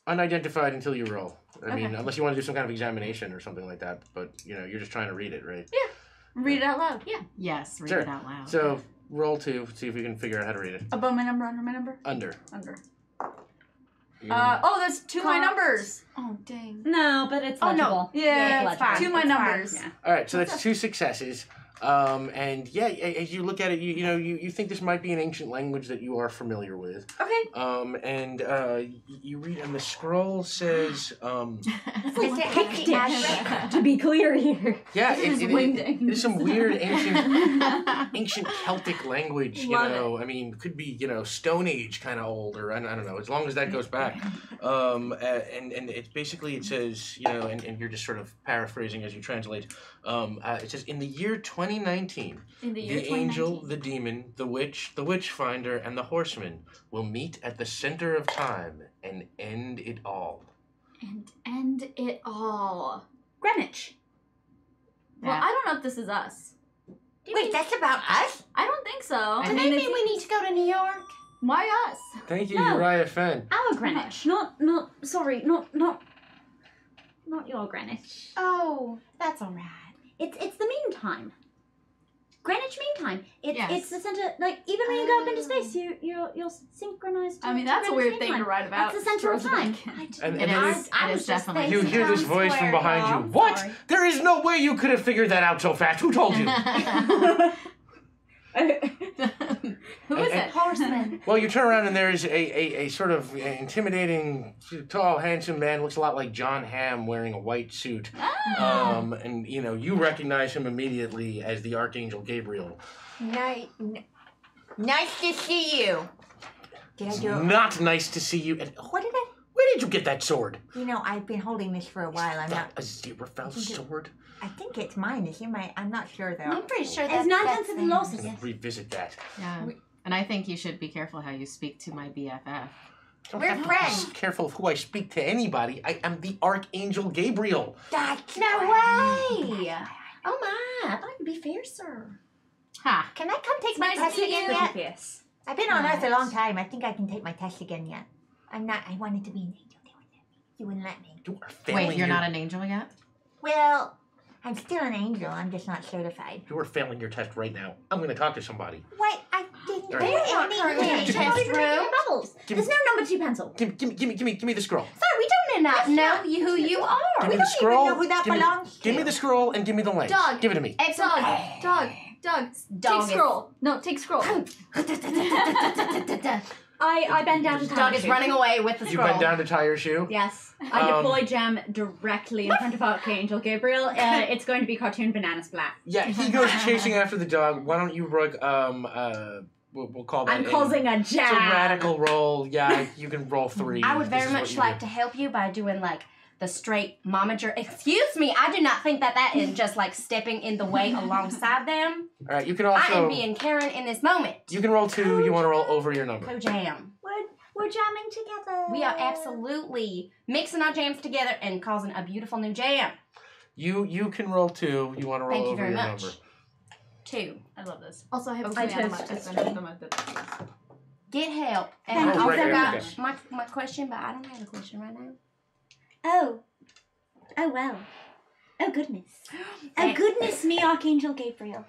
Unidentified until you roll. I mean, Okay. unless you want to do some kind of examination or something like that. But you're just trying to read it, right? Read it out loud. Yeah. Yes, read Sure. it out loud. So roll 2. See if we can figure out how to read it. Above my number, under my number, Under. under. You- That's 2 my Can't. numbers. Oh dang. No, but it's Oh, no. legible. Yeah, it's fine. 2 my It's fine. numbers. Yeah. All right, so that's 2 successes. And yeah, as you look at it, you think this might be an ancient language that you are familiar with. Okay. And you read, and the scroll says, Is it actually accurate? To be clear here. yeah, This is it wingding. is some weird ancient Celtic language. You Love know, I mean, could be Stone Age kind of old, or I don't know. As long as that goes back, and it's basically it says and you're just sort of paraphrasing as you translate. It says in the year 2019. In the year The angel, 2019. the demon, the witch finder, and the horseman will meet at the center of time and end it all. And end it all. Greenwich. Well, Yeah. I don't know if this is us. Wait, that's about us? I don't think so. I Do they mean we need to go to New York? Why us? Thank you, No. Uriah Fenn. Our Greenwich. Not your Greenwich. Oh, that's all right. It's the meantime. Greenwich Mean Time. Yes. It's the center. Like even when you go up into space, you're synchronized. I mean, to that's a Greenwich weird Mean thing Time. to write about. That's the center of As far as I time. can. And It then is. I It was is just definitely. you thinking hear this Times voice from Square, behind y'all. you. I'm What? sorry. There is no way you could have figured that out so fast. Who told you? Who is it? Horseman. Well, you turn around and there's a sort of intimidating, tall, handsome man. Looks a lot like John Hamm wearing a white suit. And, you know, you recognize him immediately as the Archangel Gabriel. Nice to see you. Did I It's do it? not nice to see you. And What did I? where did you get that sword? You know, I've been holding this for a while. I'm not. A Zebrafel sword? I think it's mine. Is it my? I'm not sure though. I'm pretty sure It's that's nine that's tenths of the him. losses. Let's revisit that. Yeah. And I think you should be careful how you speak to my BFF. Don't We're have to be friends. Careful of who I speak to anybody. I am the Archangel Gabriel. That's No way! Oh my! I thought you'd be fiercer. Ha! Can I come take my nice test to meet again you. yet? Yes. I've been on Earth a long time. I think I can take my test again yet. I'm not. I wanted to be an angel. They wouldn't let me. You are failing Wait, you're your, not an angel yet? Well, I'm still an angel. I'm just not certified. You are failing your test right now. I'm going to talk to somebody. What? I didn't All do right. They're not currently in anything. test room. Bubbles. Give There's me- no number 2 pencil. Give me the scroll. Sorry, we do not know who you are. Give me We the don't scroll. even know who that give me- belongs to. Give me the scroll and give me the lens. Dog. Give it to me. Dog. Dog Take is- scroll. No, take scroll. I bend down to Dog is running away with the You scroll. bent down to tie your shoe? Yes. I deploy gem directly in front of Archangel Gabriel. It's going to be cartoon banana splat. Yeah, he goes chasing after the dog. Why don't you roll, we'll call that I'm in. causing a It's a jam. radical roll. Yeah, you can roll 3. I would This very is what much you like do. to help you by doing like the straight momager. Excuse me, I do not think that is just like stepping in the way alongside them. All right, you can I am also... being Karen in this moment. You can roll 2. You want to roll over your number. Co-jam. We're jamming together. We are absolutely mixing our jams together and causing a beautiful new jam. You can roll 2. You want to roll Thank you over very your much. number. 2. I love this. Also, I have I two toast animals. it. Get help. And Thank I you also very got much. my question, but I don't have a question right now. Oh. Oh, well. Oh, goodness. Oh, goodness me, Archangel Gabriel.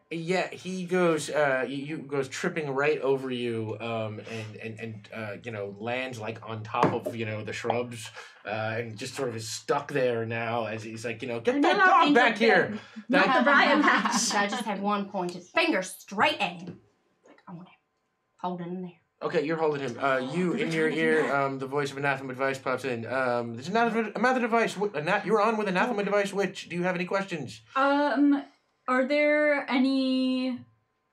Yeah, he goes. You goes tripping right over you, and you know, lands like on top of the shrubs, and just sort of is stuck there now as he's like, get that dog back here. Not the Brian patch. So I just have one pointed finger straight at him. Like, I want him. Hold him there. Okay, you're holding him. You in your ear, the voice of Anathema Device pops in. There's another device. You're on with Anathema Device Witch. Do you have any questions? Are there any?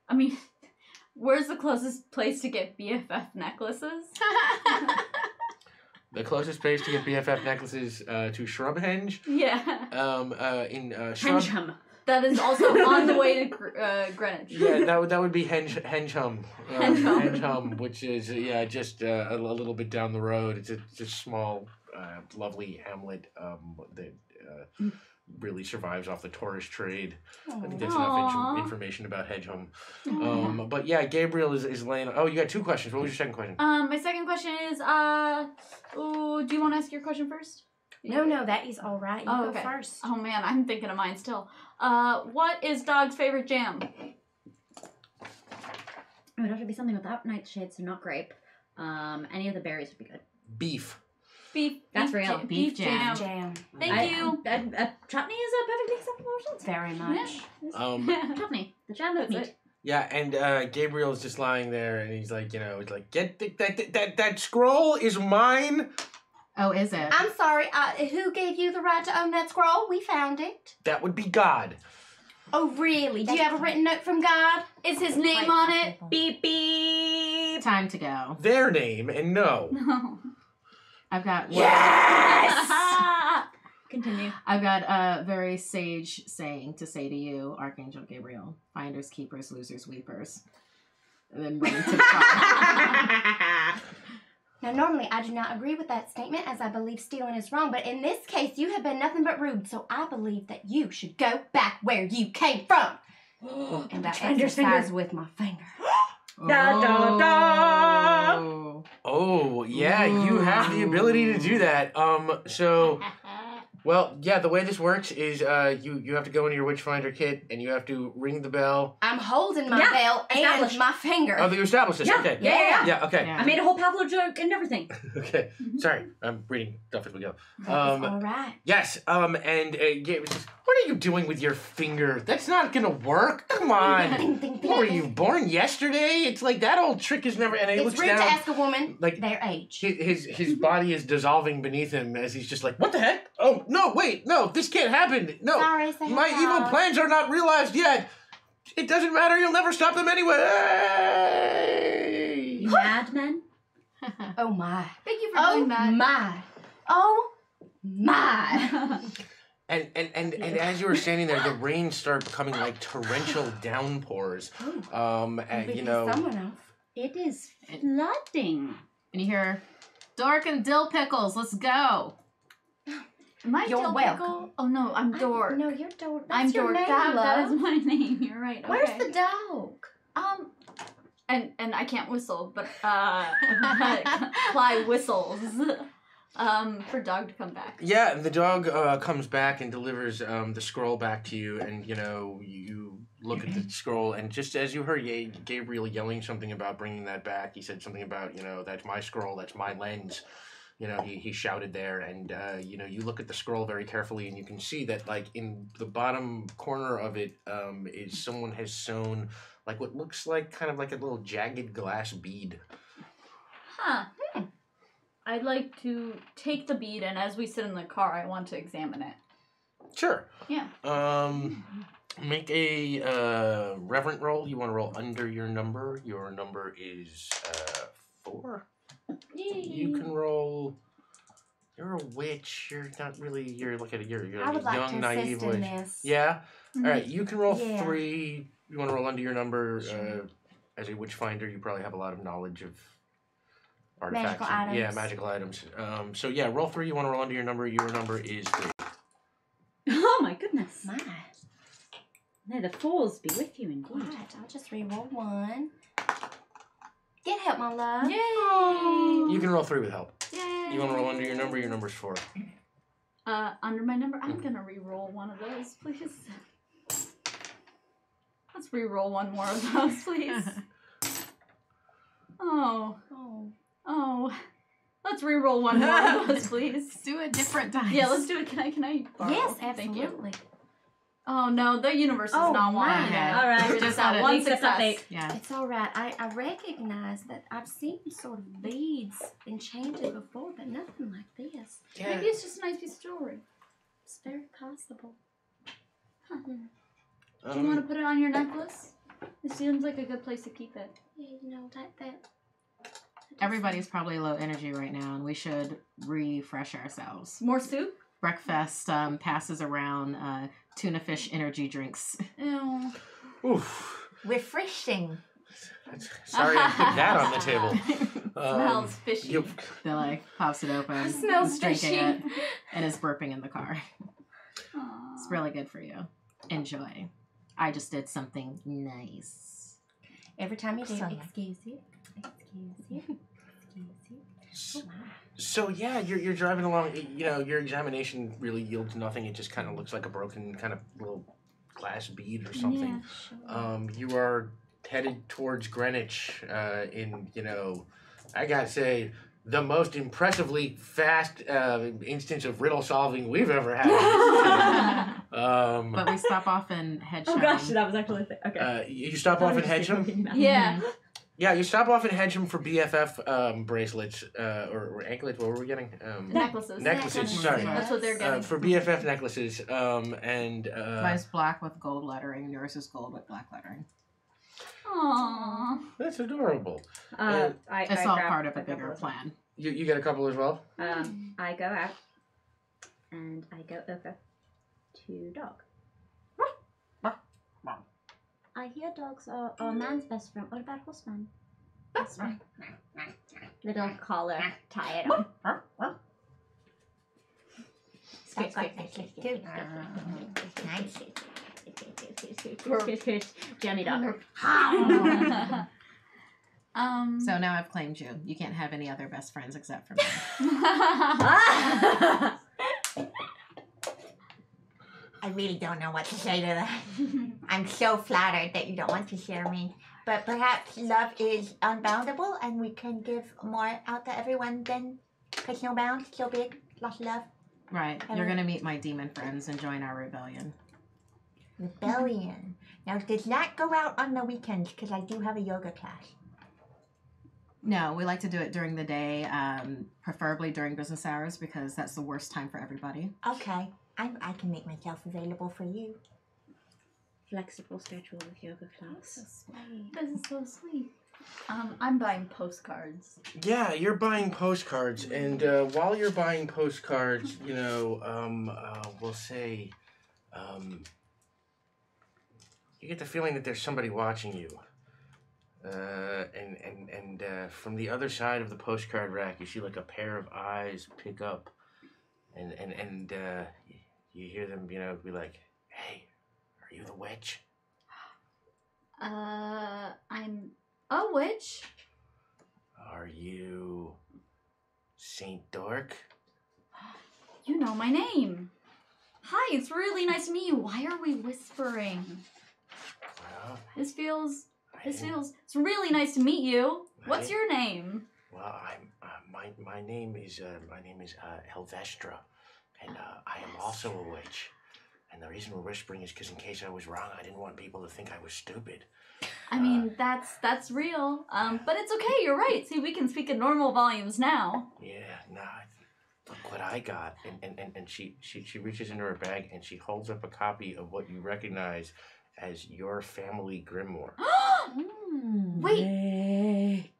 I mean, where's the closest place to get BFF necklaces? The closest place to get BFF necklaces to Shrubhenge. Yeah. In Shrub. Henchum. That is also on the way to Greenwich. Yeah, that would be Henchum. Henchum, which is just a little bit down the road. It's a small, lovely hamlet that really survives off the tourist trade. I think that's enough Aw. information about Hedgehom. But yeah, Gabriel is laying. Oh, you got 2 questions. What was your second question? My second question is, do you want to ask your question first? No, that is all right. You go okay. first. Oh man, I'm thinking of mine still. What is Dog's favorite jam? It would have to be something without nightshade, so not grape. Any of the berries would be good. Beef. Beef. That's beef real. ja- Beef jam. Jam. Thank you. Chutney is a perfectly acceptable response. Very much. Chutney, the jam of That's meat. it. Yeah, and Gabriel's just lying there, and he's like, get that scroll is mine. Oh, is it? I'm sorry. Who gave you the right to own that scroll? We found it. That would be God. Oh, really? Do you have a written note from God? Is his name on it? Beep beep. Time to go. Their name, and no. No. I've got Continue. I've got a very sage saying to say to you, Archangel Gabriel: finders, keepers, losers, weepers. And then run to the car. Now, normally I do not agree with that statement as I believe stealing is wrong, but in this case you have been nothing but rude, so I believe that you should go back where you came from. And I exercise with my finger. Da, da, da. Oh. Oh, yeah, you have the ability to do that. So Well, yeah, the way this works is you have to go into your Witchfinder kit and you have to ring the bell. I'm holding my Yeah, bell and established. my finger. Oh, you established this. Yeah, Okay. yeah. Yeah, okay. Yeah. I made a whole Pavlov joke and everything. Okay. Sorry, I'm reading stuff as we go. That's all right. Yes, and yeah, it was just, what are you doing with your finger? That's not gonna work. Come on. What were you born yesterday? It's like that old trick is never. And he It's looks rude down. to ask a woman like their age. his body is dissolving beneath him as he's just like, what the heck? Oh no, wait, no, this can't happen. No, Sorry, say my hello. evil plans are not realized yet. It doesn't matter. You'll never stop them anyway. You madman. Oh my. Thank you for Oh doing that. my. Oh my. And as you were standing there, the rain started becoming like torrential downpours. And, you know, Someone else. It is flooding. And you hear, Dork and Dill Pickles, let's go. Am I You're Dill welcome. Pickle? Oh no, I'm Dork. No, you're Dork. That's I'm your Dork. name, That love. is my name. You're right. Where's okay. the dog? And I can't whistle, but Cly whistles. For dog to come back. yeah, the dog comes back and delivers the scroll back to you, and you know you look at the scroll, and just as you heard Gabriel yelling something about bringing that back, he said something about that's my scroll, that's my lens. He shouted there, and you look at the scroll very carefully, and you can see that like in the bottom corner of it is someone has sewn like what looks like kind of like a little jagged glass bead. Huh. I'd like to take the bead, and as we sit in the car, I want to examine it. Sure. Yeah. Make a reverent roll. You want to roll under your number. Your number is 4. You can roll. You're a witch. You're not really. You're like you're I a would like young, to naive assist in witch. this. Yeah. All right. You can roll Yeah. 3. You want to roll under your number. As a witch finder, you probably have a lot of knowledge of artifacts. Magical and- Yeah, items. magical items. So yeah, roll 3. You want to roll under your number. Your number is 3. Oh my goodness. My. May the fours be with you indeed. Right, I'll just re-roll 1. Get help, my love. Yay! You can roll 3 with help. Yay! You want to roll under your number. Your number's 4. Under my number, I'm gonna re-roll one of those, please. Let's re-roll one more of those, please. Oh. Let's re-roll one more of those, please. Do a different dice. Yeah, let's do it. Can I borrow? Yes, Thank you. absolutely. Oh no, the universe is Oh, not wanting my. it. All right, Just just that let it- one Thanks for the success. update. Yeah. It's all right. I recognize that I've seen sort of beads enchanted before, but nothing like this. Maybe it's just a nice piece of jewelry. It's very possible. Do you want to put it on your necklace? It seems like a good place to keep it. Yeah, that Everybody's probably low energy right now, and we should refresh ourselves. More soup? Breakfast passes around tuna fish energy drinks. Ew. Oof. Refreshing. Sorry I put that on the table. Smells fishy. you- Billy pops it open, It smells is drinking fishy. it, and is burping in the car. Aw. It's really good for you. Enjoy. I just did something nice. Every time you do, Excellent. excuse you. So yeah, you're driving along. Your examination really yields nothing. It just kind of looks like a broken kind of little glass bead or something. Yeah, sure. You are headed towards Greenwich. I gotta say, the most impressively fast instance of riddle solving we've ever had. But we stop off in Hedgehog. Oh gosh, that was actually a thing. Okay. You stop off in Hedgeham. Yeah. Yeah, you stop off in Hedgeham for BFF bracelets or anklets. What were we getting? Necklaces. Necklaces. Sorry. That's what they're getting. For BFF necklaces. Mine's black with gold lettering. Yours is gold with black lettering. Aww. That's adorable. I It's all grab part of a couple bigger as well. plan. You get a couple as well. I go out and I go over to dog. I hear dogs are man's best friend. What about horseman? Best friend. Little collar, tie it on. Squish, squish, squish, squish. Nice. Jammy dog. So now I've claimed you. You can't have any other best friends except for me. I really don't know what to say to that. I'm so flattered that you don't want to share me. But perhaps love is unboundable and we can give more out to everyone than, because no bounds, so big, lots of love. Right. You're going to meet my demon friends and join our rebellion. Rebellion. Now, does that go out on the weekends? Because I do have a yoga class. No, we like to do it during the day, preferably during business hours because that's the worst time for everybody. Okay. I can make myself available for you. Flexible schedule with yoga class. This is so sweet. I'm buying postcards. Yeah, you're buying postcards, and while you're buying postcards, you know, we'll say, you get the feeling that there's somebody watching you. And from the other side of the postcard rack, you see like a pair of eyes pick up, and you hear them, you know, be like, "Hey, are you the witch?" I'm a witch. Are you Saint Dork? You know my name. Hi, it's really nice to meet you. Why are we whispering? Well, It's really nice to meet you. What's Right. your name? well, my name is Elvestra, and I am also a witch. And the reason we're whispering is because in case I was wrong, I didn't want people to think I was stupid. I mean, that's real. But it's okay. You're right. See, we can speak at normal volumes now. Yeah, nah. Look what I got. And she reaches into her bag and she holds up a copy of what you recognize as your family grimoire. Wait,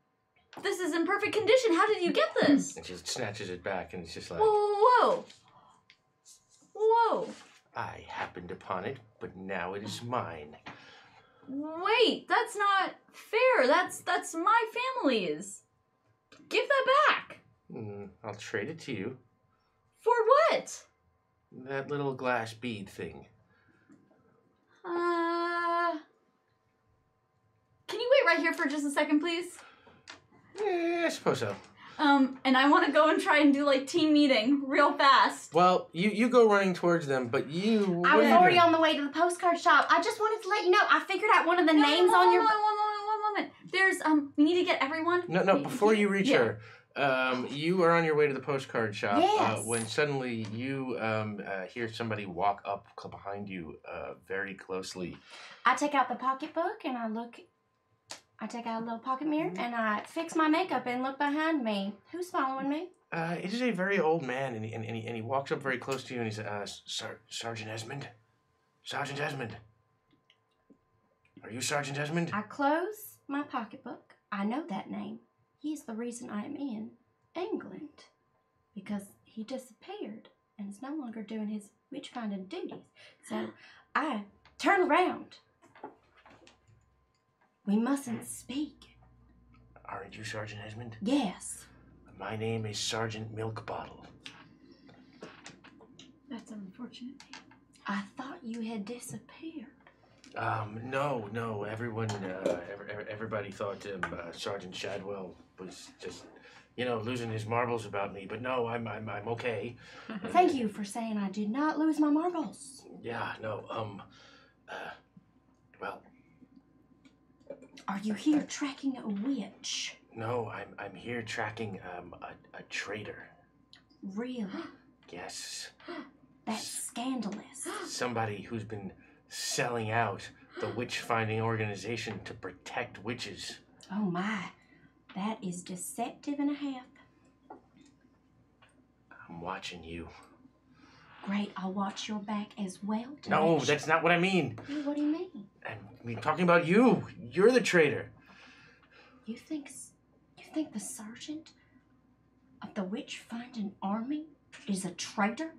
this is in perfect condition. How did you get this? And she snatches it back and it's just like, Whoa. I happened upon it, but now it is mine. Wait, that's not fair. That's my family's. Give that back. I'll trade it to you. For what? That little glass bead thing. Can you wait right here for just a second, please? Yeah, I suppose so. And I want to go and try and do like team meeting real fast. Well, you go running towards them, but you... I was already on the way to the postcard shop. I just wanted to let you know. I figured out one of the names on your... One moment. There's, we need to get everyone. No, before you reach her, you are on your way to the postcard shop Yes. when suddenly you hear somebody walk up behind you very closely. I take out the pocketbook and I take out a little pocket mirror and I fix my makeup and look behind me. Who's following me? It is a very old man, and he walks up very close to you, and he says, Sergeant Esmond? Sergeant Esmond? Are you Sergeant Esmond? I close my pocketbook. I know that name. He is the reason I am in England. Because he disappeared and is no longer doing his witch-finding duties. So I turn around. We mustn't speak. Aren't you Sergeant Esmond? Yes. My name is Sergeant Milk Bottle. That's unfortunate. I thought you had disappeared. No. Everybody thought Sergeant Shadwell was just, losing his marbles about me. But no, I'm okay. Thank you for saying I did not lose my marbles. Yeah, no. Well. Are you here tracking a witch? No, I'm here tracking a traitor. Really? Yes. That's scandalous. Somebody who's been selling out the witch-finding organization to protect witches. Oh my, that is deceptive and a half. I'm watching you. Great, I'll watch your back as well. No, that's not what I mean. What do you mean? I'm talking about you. You're the traitor. You think the sergeant of the witch-finding army is a traitor?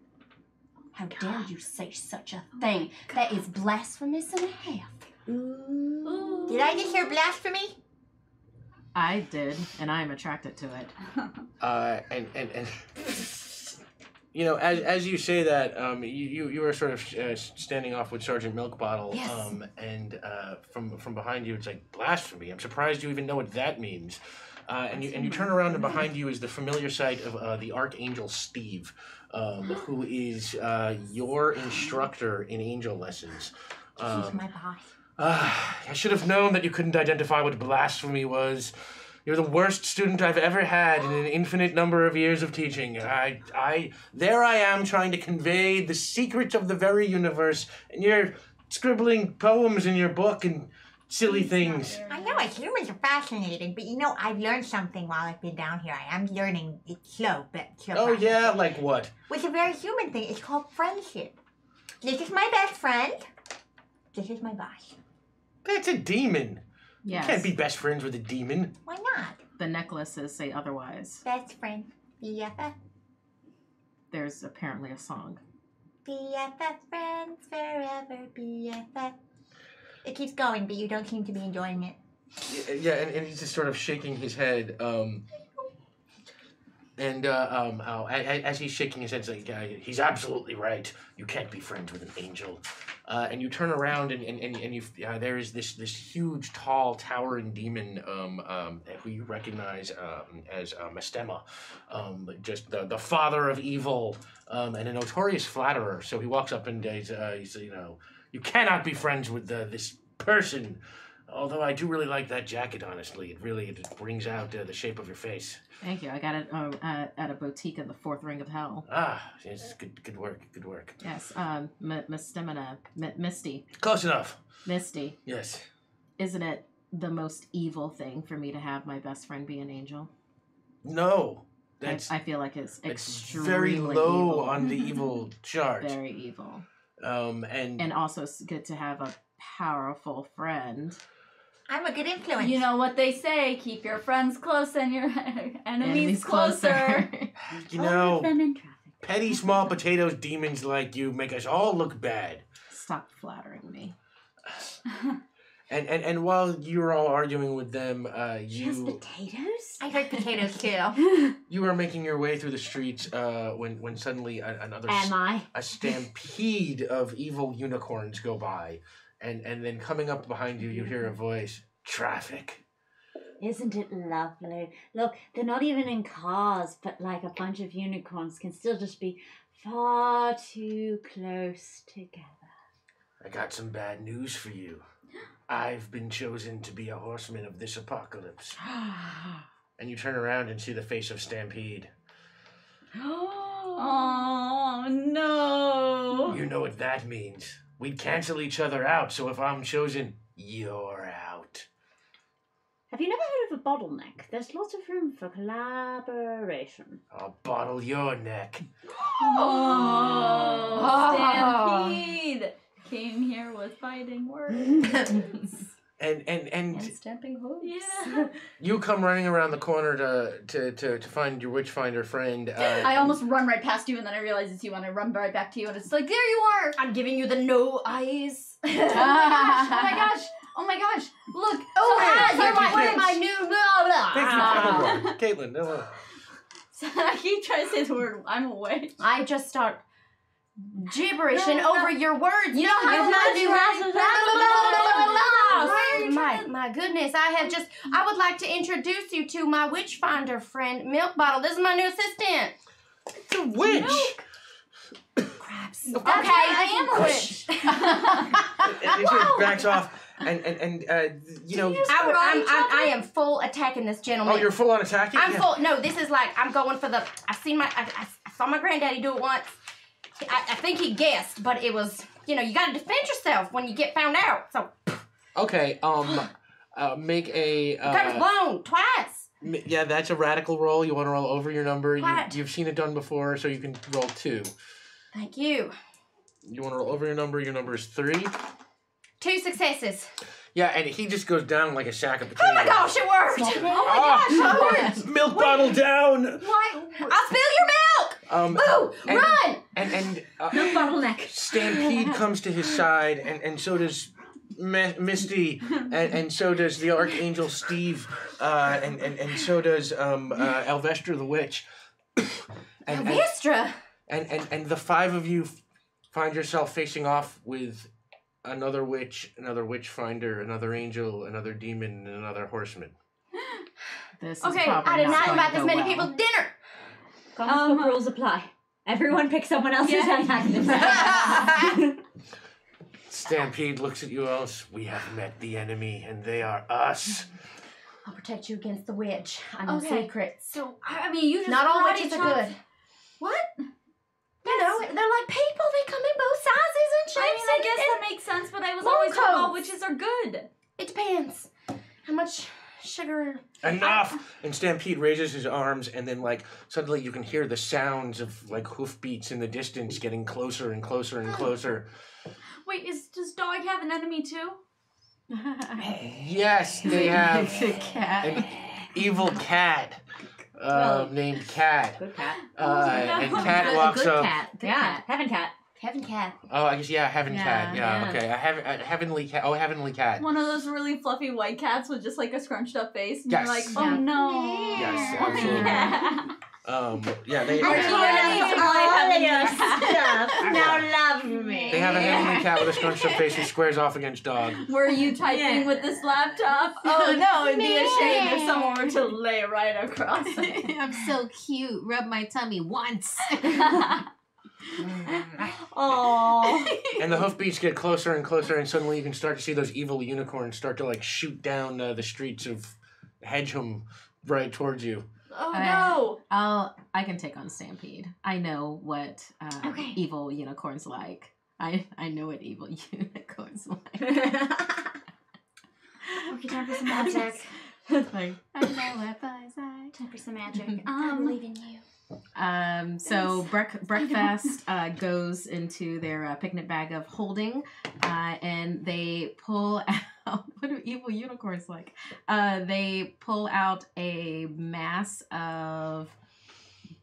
How dare you say such a thing? That is blasphemous and a half. Ooh. Did I just hear blasphemy? I did, and I am attracted to it. And as you say that, you were sort of standing off with Sergeant Milk Bottle. Yes. And from behind you, it's like blasphemy. I'm surprised you even know what that means. and you turn around, and behind you is the familiar sight of the Archangel Steve, who is your instructor in angel lessons. She's my boss. I should have known that you couldn't identify what blasphemy was. You're the worst student I've ever had in an infinite number of years of teaching. There I am trying to convey the secrets of the very universe, and you're scribbling poems in your book and silly things. I know, humans are fascinating, but I've learned something while I've been down here. I am learning. It's slow, but slow. Oh, process. yeah? Like what? It's a very human thing. It's called friendship. This is my best friend. This is my boss. That's a demon. Yes. You can't be best friends with a demon. Why not? The necklaces say otherwise. Best friend. BFF. There's apparently a song. BFF friends forever. BFF. It keeps going, but you don't seem to be enjoying it. Yeah, and he's just sort of shaking his head. As he's shaking his head, it's like, he's absolutely right. You can't be friends with an angel. And you turn around, and you there is this huge, tall, towering demon who you recognize as Mastema, just the father of evil, and a notorious flatterer. So he walks up and he's you cannot be friends with this person. Although I do really like that jacket, honestly. It brings out the shape of your face. Thank you. I got it at a boutique in the 4th ring of hell. Ah, yes, good work. Yes, Misty. Close enough. Misty, Yes. isn't it the most evil thing for me to have my best friend be an angel? No. That's I feel like it's extremely very low evil. on the evil chart. Very evil. And also it's good to have a powerful friend. I'm a good influence. You know what they say, keep your friends close and your enemies closer. you All know, of them in traffic. petty small potatoes demons like you make us all look bad. Stop flattering me. And while you were all arguing with them, Just potatoes? I like potatoes too. you were making your way through the streets when suddenly another Am I? a stampede of evil unicorns go by. And then coming up behind you, you hear a voice, traffic. Isn't it lovely? Look, they're not even in cars, but like a bunch of unicorns can still just be far too close together. I got some bad news for you. I've been chosen to be a horseman of this apocalypse. And you turn around and see the face of Stampede. Oh no! You know what that means. We'd cancel each other out, so if I'm chosen, you're out. Have you never heard of a bottleneck? There's lots of room for collaboration. I'll bottle your neck. Oh, Stampede came here with fighting words And and stamping hooves. Yeah. you come running around the corner to find your witchfinder friend. I almost run right past you, and then I realize it's you, and I run right back to you, and it's like, there you are! I'm giving you the no eyes. Oh my gosh! Oh my gosh! Look! Oh, Hey, you're thank you, my new blah blah. Thank you, Caitlin. No. I keep trying to say the word. I'm away. I just start gibberishing over your words. You know how how to My goodness, I would like to introduce you to my witchfinder friend, Milk Bottle. This is my new assistant. It's a witch! Craps. Okay, I am a witch. And she backs off, and you know. I am full attacking this gentleman. Oh, you're full on attacking? I'm Yeah. full. No, this is like I'm going for the. I saw my granddaddy do it once. I think he guessed, but it was you got to defend yourself when you get found out. So. Okay. Make a. Cover's blown twice. Yeah, that's a radical roll. You want to roll over your number. What? You've seen it done before, so you can roll 2. Thank you. You want to roll over your number. Your number is 3. 2 successes. Yeah, and he just goes down like a sack of potatoes. Oh my gosh, it worked! Stop it. Oh my gosh, it worked! Milk bottle down. Why? I'll spill your milk! Boo! And, Run! And No bottleneck. Stampede comes to his side, and so does Misty, and so does the Archangel Steve, and so does Elvestra the Witch. Elvestra! And the 5 of you find yourself facing off with another witch, another witchfinder, another angel, another demon, and another horseman. This is Okay, probably I did not going invite to this go many well. people to dinner. Comic book rules apply. Everyone pick someone else's antagonist. Stampede looks at you else. We have met the enemy, and they are us. I'll protect you against the witch. I know Okay. secrets. So, I mean, you just Not all karate witches are chopped- good. What? You know, they're like people. They come in both sizes and shapes. I mean, I and- guess and- that makes sense, but I was Long always told all coats. witches are good. It depends. How much sugar? Enough! And Stampede raises his arms, and then, like, suddenly you can hear the sounds of, like, hoofbeats in the distance getting closer and closer and closer. Wait, does dog have an enemy too? Yes, they have Cat. an evil cat named Cat. Good cat. And no. Cat Good- walks good up. cat. Good Yeah, cat. heaven cat. Heaven cat. Oh, I guess, yeah, Heaven Yeah, Cat. Yeah, yeah. okay. A heavenly cat. Oh, Heavenly Cat. One of those really fluffy white cats with just like a scrunched up face, and Yes. you're like, oh Yeah. no. Yes, Oh, absolutely. yeah. Yeah, they I Stuff. Now love me. have a heavenly cat with a scrunched up face who squares off against dog. Were you typing with this laptop? Oh no, it'd be a shame if someone were to lay right across it. I'm so cute. Rub my tummy once. Aww. And the hoofbeats get closer and closer, and suddenly you can start to see those evil unicorns start to, like, shoot down the streets of Hedgeham right towards you. Oh no! I can take on Stampede. I know what Okay. evil unicorns like. I know what evil unicorns like. Okay, time for some magic. Like, I know what boys like. Time for some magic. I believe in you. So breakfast goes into their picnic bag of holding, and they pull out. What do evil unicorns like? They pull out a mass of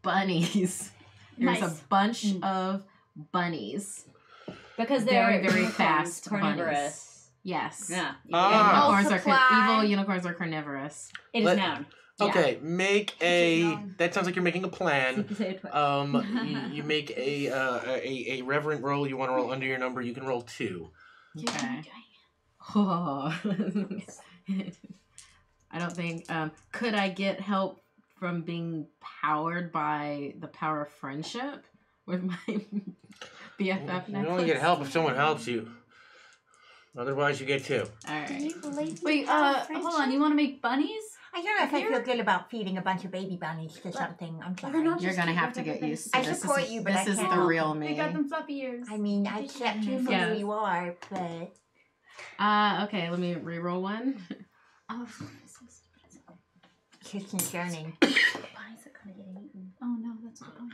bunnies. There's Nice. a bunch of bunnies. Because Very, they're very unicorns, fast carnivorous. bunnies. Yes. Yeah. Ah. Evil unicorns are carnivorous. It is Let- known. Okay, make a. That sounds like you're making a plan. You can say it twice. You make a reverent roll. You want to roll under your number. You can roll 2. Okay. Oh. I don't think. Could I get help from being powered by the power of friendship with my BFF You only necklace? get help if someone helps you. Otherwise, you get 2. All right. believe Wait, hold on. You want to make bunnies? I don't know if I feel good about feeding a bunch of baby bunnies to something. I'm they're sorry. not You're just gonna cute, have to they're get very- used to I this. support This is- you, but this I is can't the help. real me. They got them fluffy ears. I mean, I accept you for Yes. who you are, but Okay, let me re-roll one. Oh, it's just concerning. bunnies are gonna get eaten. oh no, that's a good point.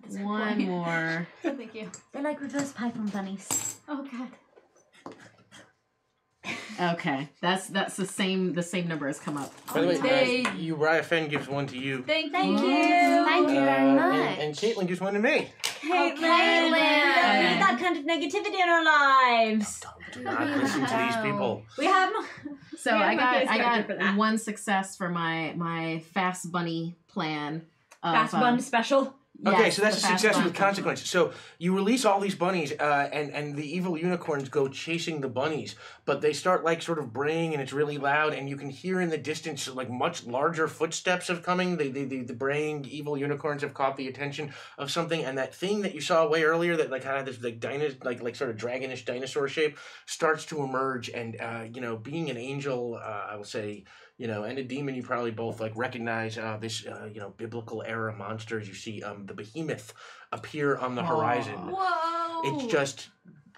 That's a good One point. more. Thank you. They're like reverse python bunnies. Oh god. Okay, that's the same number has come up. By the way, They- Uriah Fenn gives 1 to you. Thank Thank you. you. Thank you very much. And Caitlin gives 1 to me. Caitlin. Caitlin. We don't need that kind of negativity in our lives. Do not listen to these people. We have So Yeah, I my got face character for that. one success for my fast bunny plan. Of, fast one special. Okay, yes, so that's a the fast success bunny with consequences. So you release all these bunnies, and the evil unicorns go chasing the bunnies, but they start like sort of braying, and it's really loud, and you can hear in the distance like much larger footsteps of coming. The braying evil unicorns have caught the attention of something, and that thing that you saw way earlier that like had this like sort of dragonish dinosaur shape starts to emerge, and being an angel, I will say. And a demon, you probably both like recognize this, biblical era monsters. You see the behemoth appear on the horizon. Whoa. It's just,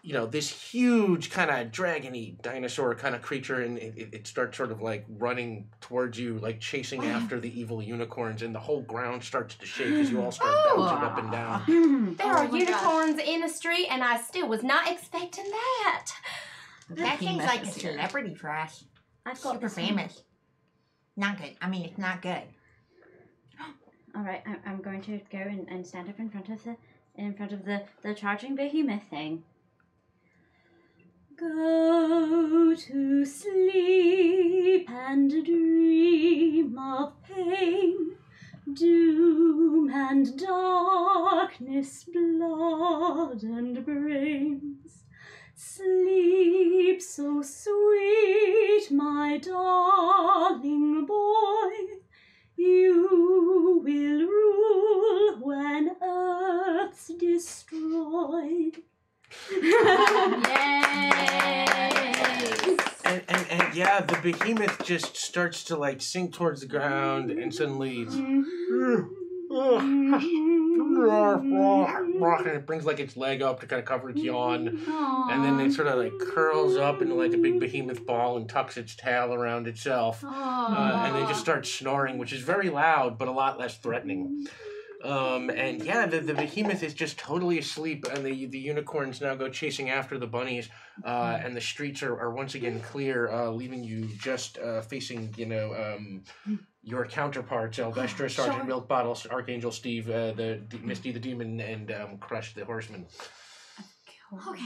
this huge kind of dragony dinosaur kind of creature, and it starts sort of like running towards you, like chasing after the evil unicorns, and the whole ground starts to shake as you all start bouncing up and down. There are unicorns in the street, and I still was not expecting that. That seems like a celebrity for us. I've got Super this one. famous. Not good. I mean, it's not good. All right, I'm going to go and stand up in front of the charging behemoth thing. Go to sleep and dream of pain, doom and darkness, blood and brains. Sleep so sweet, my darling boy. You will rule when Earth's destroyed. Yay! And yeah, the behemoth just starts to like sink towards the ground, and suddenly and it brings like its leg up to kind of cover its yawn, and then it sort of like curls up into like a big behemoth ball and tucks its tail around itself, and then just starts snoring, which is very loud but a lot less threatening. And yeah, the behemoth is just totally asleep, and the unicorns now go chasing after the bunnies, and the streets are once again clear, leaving you just facing, your counterparts, Elvestra, Sergeant Milkbottle, Archangel Steve, Misty the Demon, and Crush the Horseman. Okay.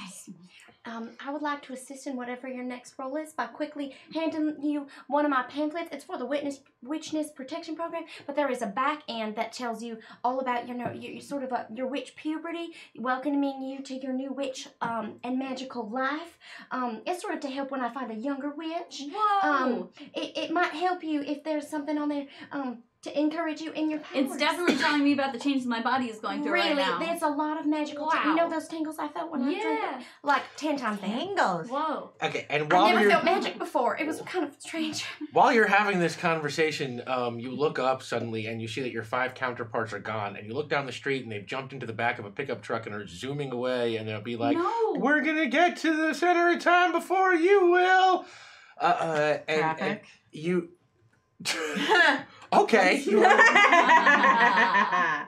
I would like to assist in whatever your next role is by quickly handing you one of my pamphlets. It's for the Witchness Protection Program, but there is a back end that tells you all about your sort of your witch puberty, welcoming you to your new witch and magical life. It's sort of to help when I find a younger witch. Whoa! It might help you if there's something on there to encourage you in your powers. It's definitely telling me about the changes my body is going through right now. Really, there's a lot of magical. Wow. You know those tingles I felt when I drank it? Like 10 times that. Tingles. Whoa. Okay, and I while never you're felt magic before. It was kind of strange. while you're having this conversation, you look up suddenly and you see that your 5 counterparts are gone, and you look down the street and they've jumped into the back of a pickup truck and are zooming away, and they'll be like, No. "We're gonna get to the center of town before you will." And Traffic. you. Okay.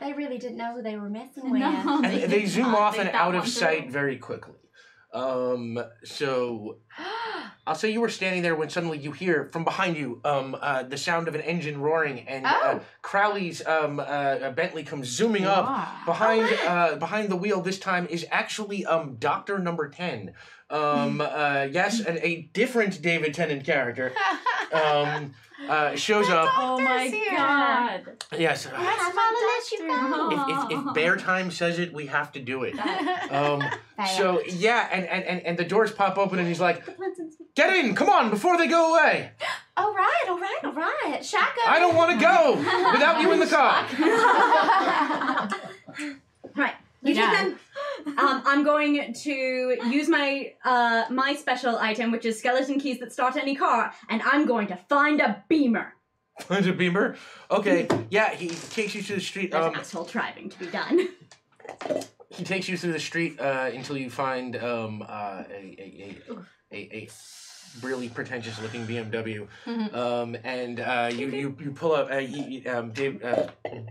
They really didn't know who they were messing with. No. And they did zoom not off think and that out of one sight through. very quickly. So I'll say you were standing there when suddenly you hear from behind you the sound of an engine roaring, and Crowley's Bentley comes zooming up. Behind the wheel this time is actually Doctor Number 10. Yes, and a different David Tennant character shows up. Oh my god. Yes. I'm gonna let you go. If Bear Time says it, we have to do it. So yeah, and the doors pop open and he's like, "Get in, come on, before they go away." All right. Shotgun. I don't want to go without you in the car. Right. You take them. I'm going to use my my special item, which is skeleton keys that start any car, and I'm going to find a beamer. Find a beamer? Okay, yeah, he takes you to the street. There's asphalt driving to be done. He takes you through the street until you find a really pretentious looking BMW. And you pull up.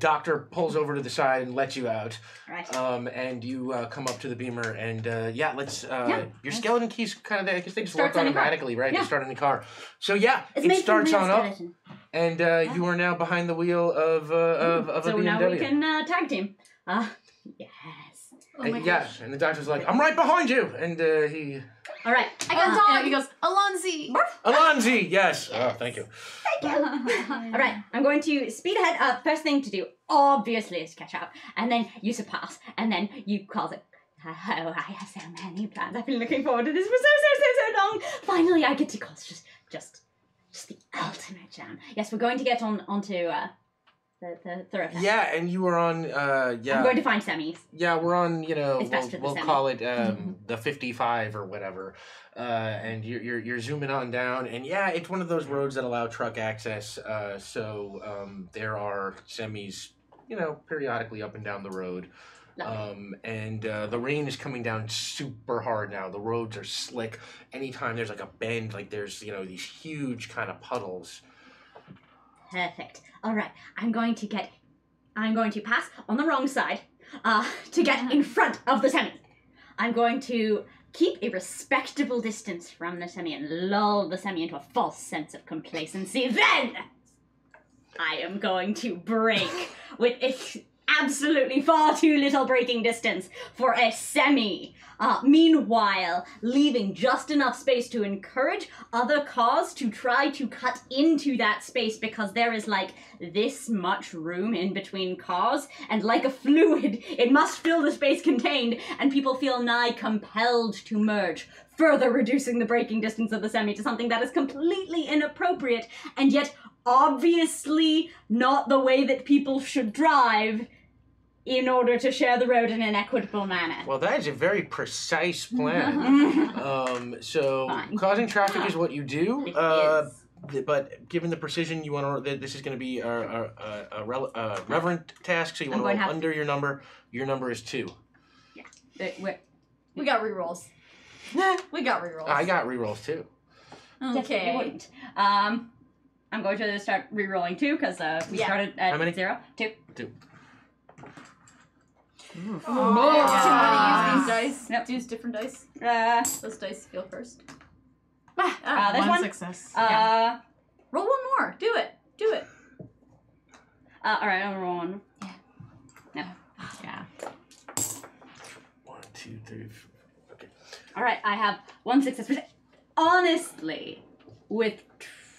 Doctor pulls over to the side and lets you out. Right. And you come up to the beamer, and let's. Your skeleton keys kind of. I guess they just Starts work on the car. automatically, right? Yeah. They start in the car. So yeah, It's it made from starts real on up, skeleton. and you are now behind the wheel of a So BMW. now we can tag team. Yes. Oh my Yeah, gosh. and the doctor's like, "I'm right behind you," and he. All right. I got a dog. He goes, Alonzi. Alonzi, yes. Oh, thank you. All right. I'm going to speed ahead. First thing to do, obviously, is catch up, and then you surpass, and then you call it. Oh, I have so many plans. I've been looking forward to this for so long. Finally, I get to cause just the ultimate jam. Yes, we're going to get onto the thoroughfare. Yeah, and you were on. I'm going to find semis. Yeah, we're on. It's best for the We'll semi. call it the 55 or whatever. And you're zooming on down, and yeah, it's one of those roads that allow truck access. So there are semis, periodically up and down the road. And the rain is coming down super hard now. The roads are slick. Anytime there's like a bend, like there's these huge kind of puddles. Perfect. All right. I'm going to pass on the wrong side to get in front of the semi. I'm going to keep a respectable distance from the semi and lull the semi into a false sense of complacency. Then I am going to brake with absolutely far too little braking distance for a semi. Meanwhile, leaving just enough space to encourage other cars to try to cut into that space, because there is like this much room in between cars, and like a fluid, it must fill the space contained, and people feel nigh compelled to merge, further reducing the braking distance of the semi to something that is completely inappropriate, and yet obviously not the way that people should drive in order to share the road in an equitable manner. Well, that is a very precise plan. So Fine. causing traffic is what you do. It is. But given the precision, you want to. This is going to be a reverent task. So you want to roll under your number. Your number is 2. We got rerolls. We got rerolls. I got rerolls too. Okay. Wouldn't. I'm going to start rerolling 2 because we started at How many? 0. 2. 2. Use these dice. Yep. Use different dice. Those dice feel first. There's one one. success. Roll one more. Do it. Do it. All right, I'm rolling. Yeah. 1, 2, 3, 4. Okay. All right, I have 1 success. But honestly, with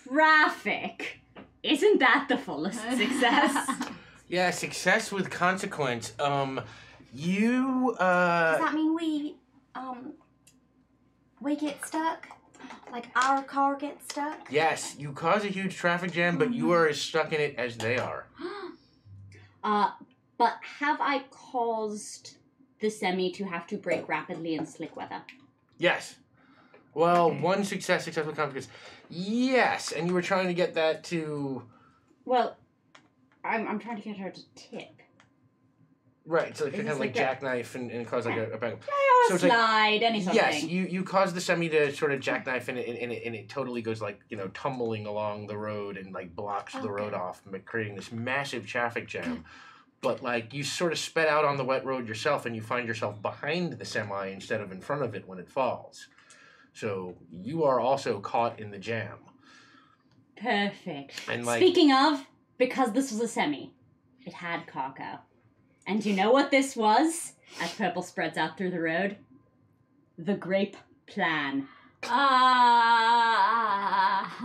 traffic, isn't that the fullest success? Yeah, success with consequence. You Does that mean we get stuck? Like our car gets stuck? Yes, you cause a huge traffic jam, but you are as stuck in it as they are. But have I caused the semi to have to brake rapidly in slick weather? Yes. Well, 1 success with consequence. Yes, and you were trying to get that to. Well, I'm trying to get her to tip. Right, so it Is kind this of like like that? jackknife and cause like a bang. Or So a it's like- slide, any sort of Yes, thing. you cause the semi to sort of jackknife and it totally goes like, tumbling along the road and like blocks the road off, creating this massive traffic jam. But like you sort of sped out on the wet road yourself and you find yourself behind the semi instead of in front of it when it falls. So you are also caught in the jam. Perfect. And like Speaking of, because this was a semi, it had cargo. And you know what this was? As purple spreads out through the road? The grape plan.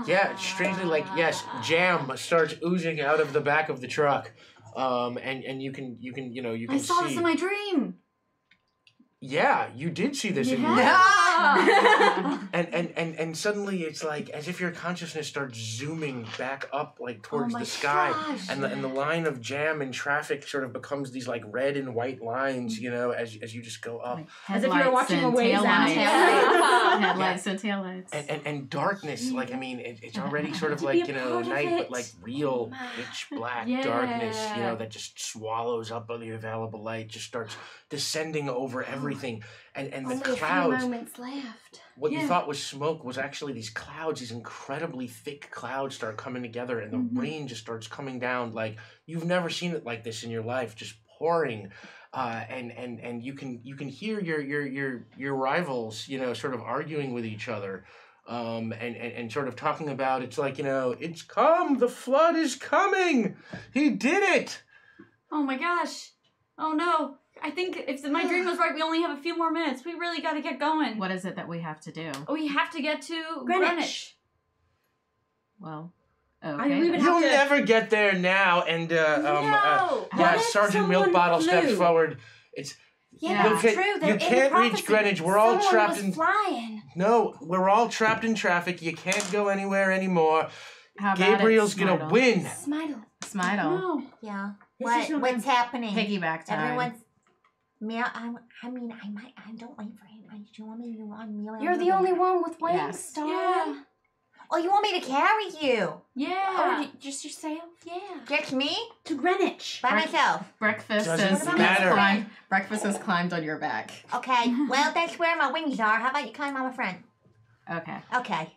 yeah, strangely like yes, jam starts oozing out of the back of the truck. And you can I saw see. this in my dream. Yeah, you did see this in your Yeah. and suddenly it's like as if your consciousness starts zooming back up like towards my the sky gosh. and the line of jam and traffic sort of becomes these like red and white lines, as you just go up. As if you were watching a waves taillights. out. Headlights and taillights. And darkness, like I mean it's already sort of To like, be a part of night, but it. like real pitch black darkness, Yeah. that just swallows up the available light, just starts descending over everything. And the Only a few clouds. moments left. What you thought was smoke was actually these clouds, these incredibly thick clouds start coming together and the rain just starts coming down like you've never seen it like this in your life, just pouring. And you can hear your rivals, sort of arguing with each other. And sort of talking about it's like, it's come, the flood is coming. He did it. Oh my gosh. Oh no. I think if my dream was right, we only have a few more minutes. We really got to get going. What is it that we have to do? We have to get to Greenwich. Well, I mean, okay. we would You'll have to... never get there now. And No. yeah, if Sergeant someone Milkbottle steps flew? forward. It's Yeah, You that's can't- true. you They're in can't the reach prophecy. Greenwich. We're all Someone trapped was in- flying. no, we're all trapped in traffic. You can't go anywhere anymore. How about it, Gabriel's gonna Smidle? win. Smidle. Smidle. No. Yeah. This is What's happening? Piggyback time. Everyone's. I don't wait for him. Do you want me to run Meal? You're the only one with wings, Yes. darling. Yeah. Oh, you want me to carry you? Yeah. Just yourself? Yeah. Just me? To Greenwich. By myself? Breakfast Doesn't has matter. Breakfast has climbed on your back. Okay. Well, that's where my wings are. How about you climb on my friend? Okay. Okay.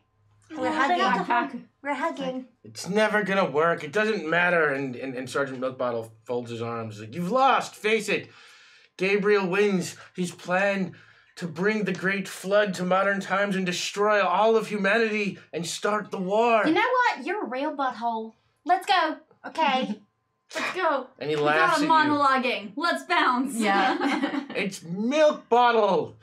We're Yeah, they got hugging. We're hugging. It's never gonna work. It doesn't matter. And Sergeant Milkbottle folds his arms. Like, you've lost. Face it. Gabriel wins. He's planned to bring the great flood to modern times and destroy all of humanity and start the war. You know what? You're a real butthole. Let's go. Okay. Let's go. And he We laughs got at a monologuing. Let's bounce. Yeah. you. It's Milkbottle.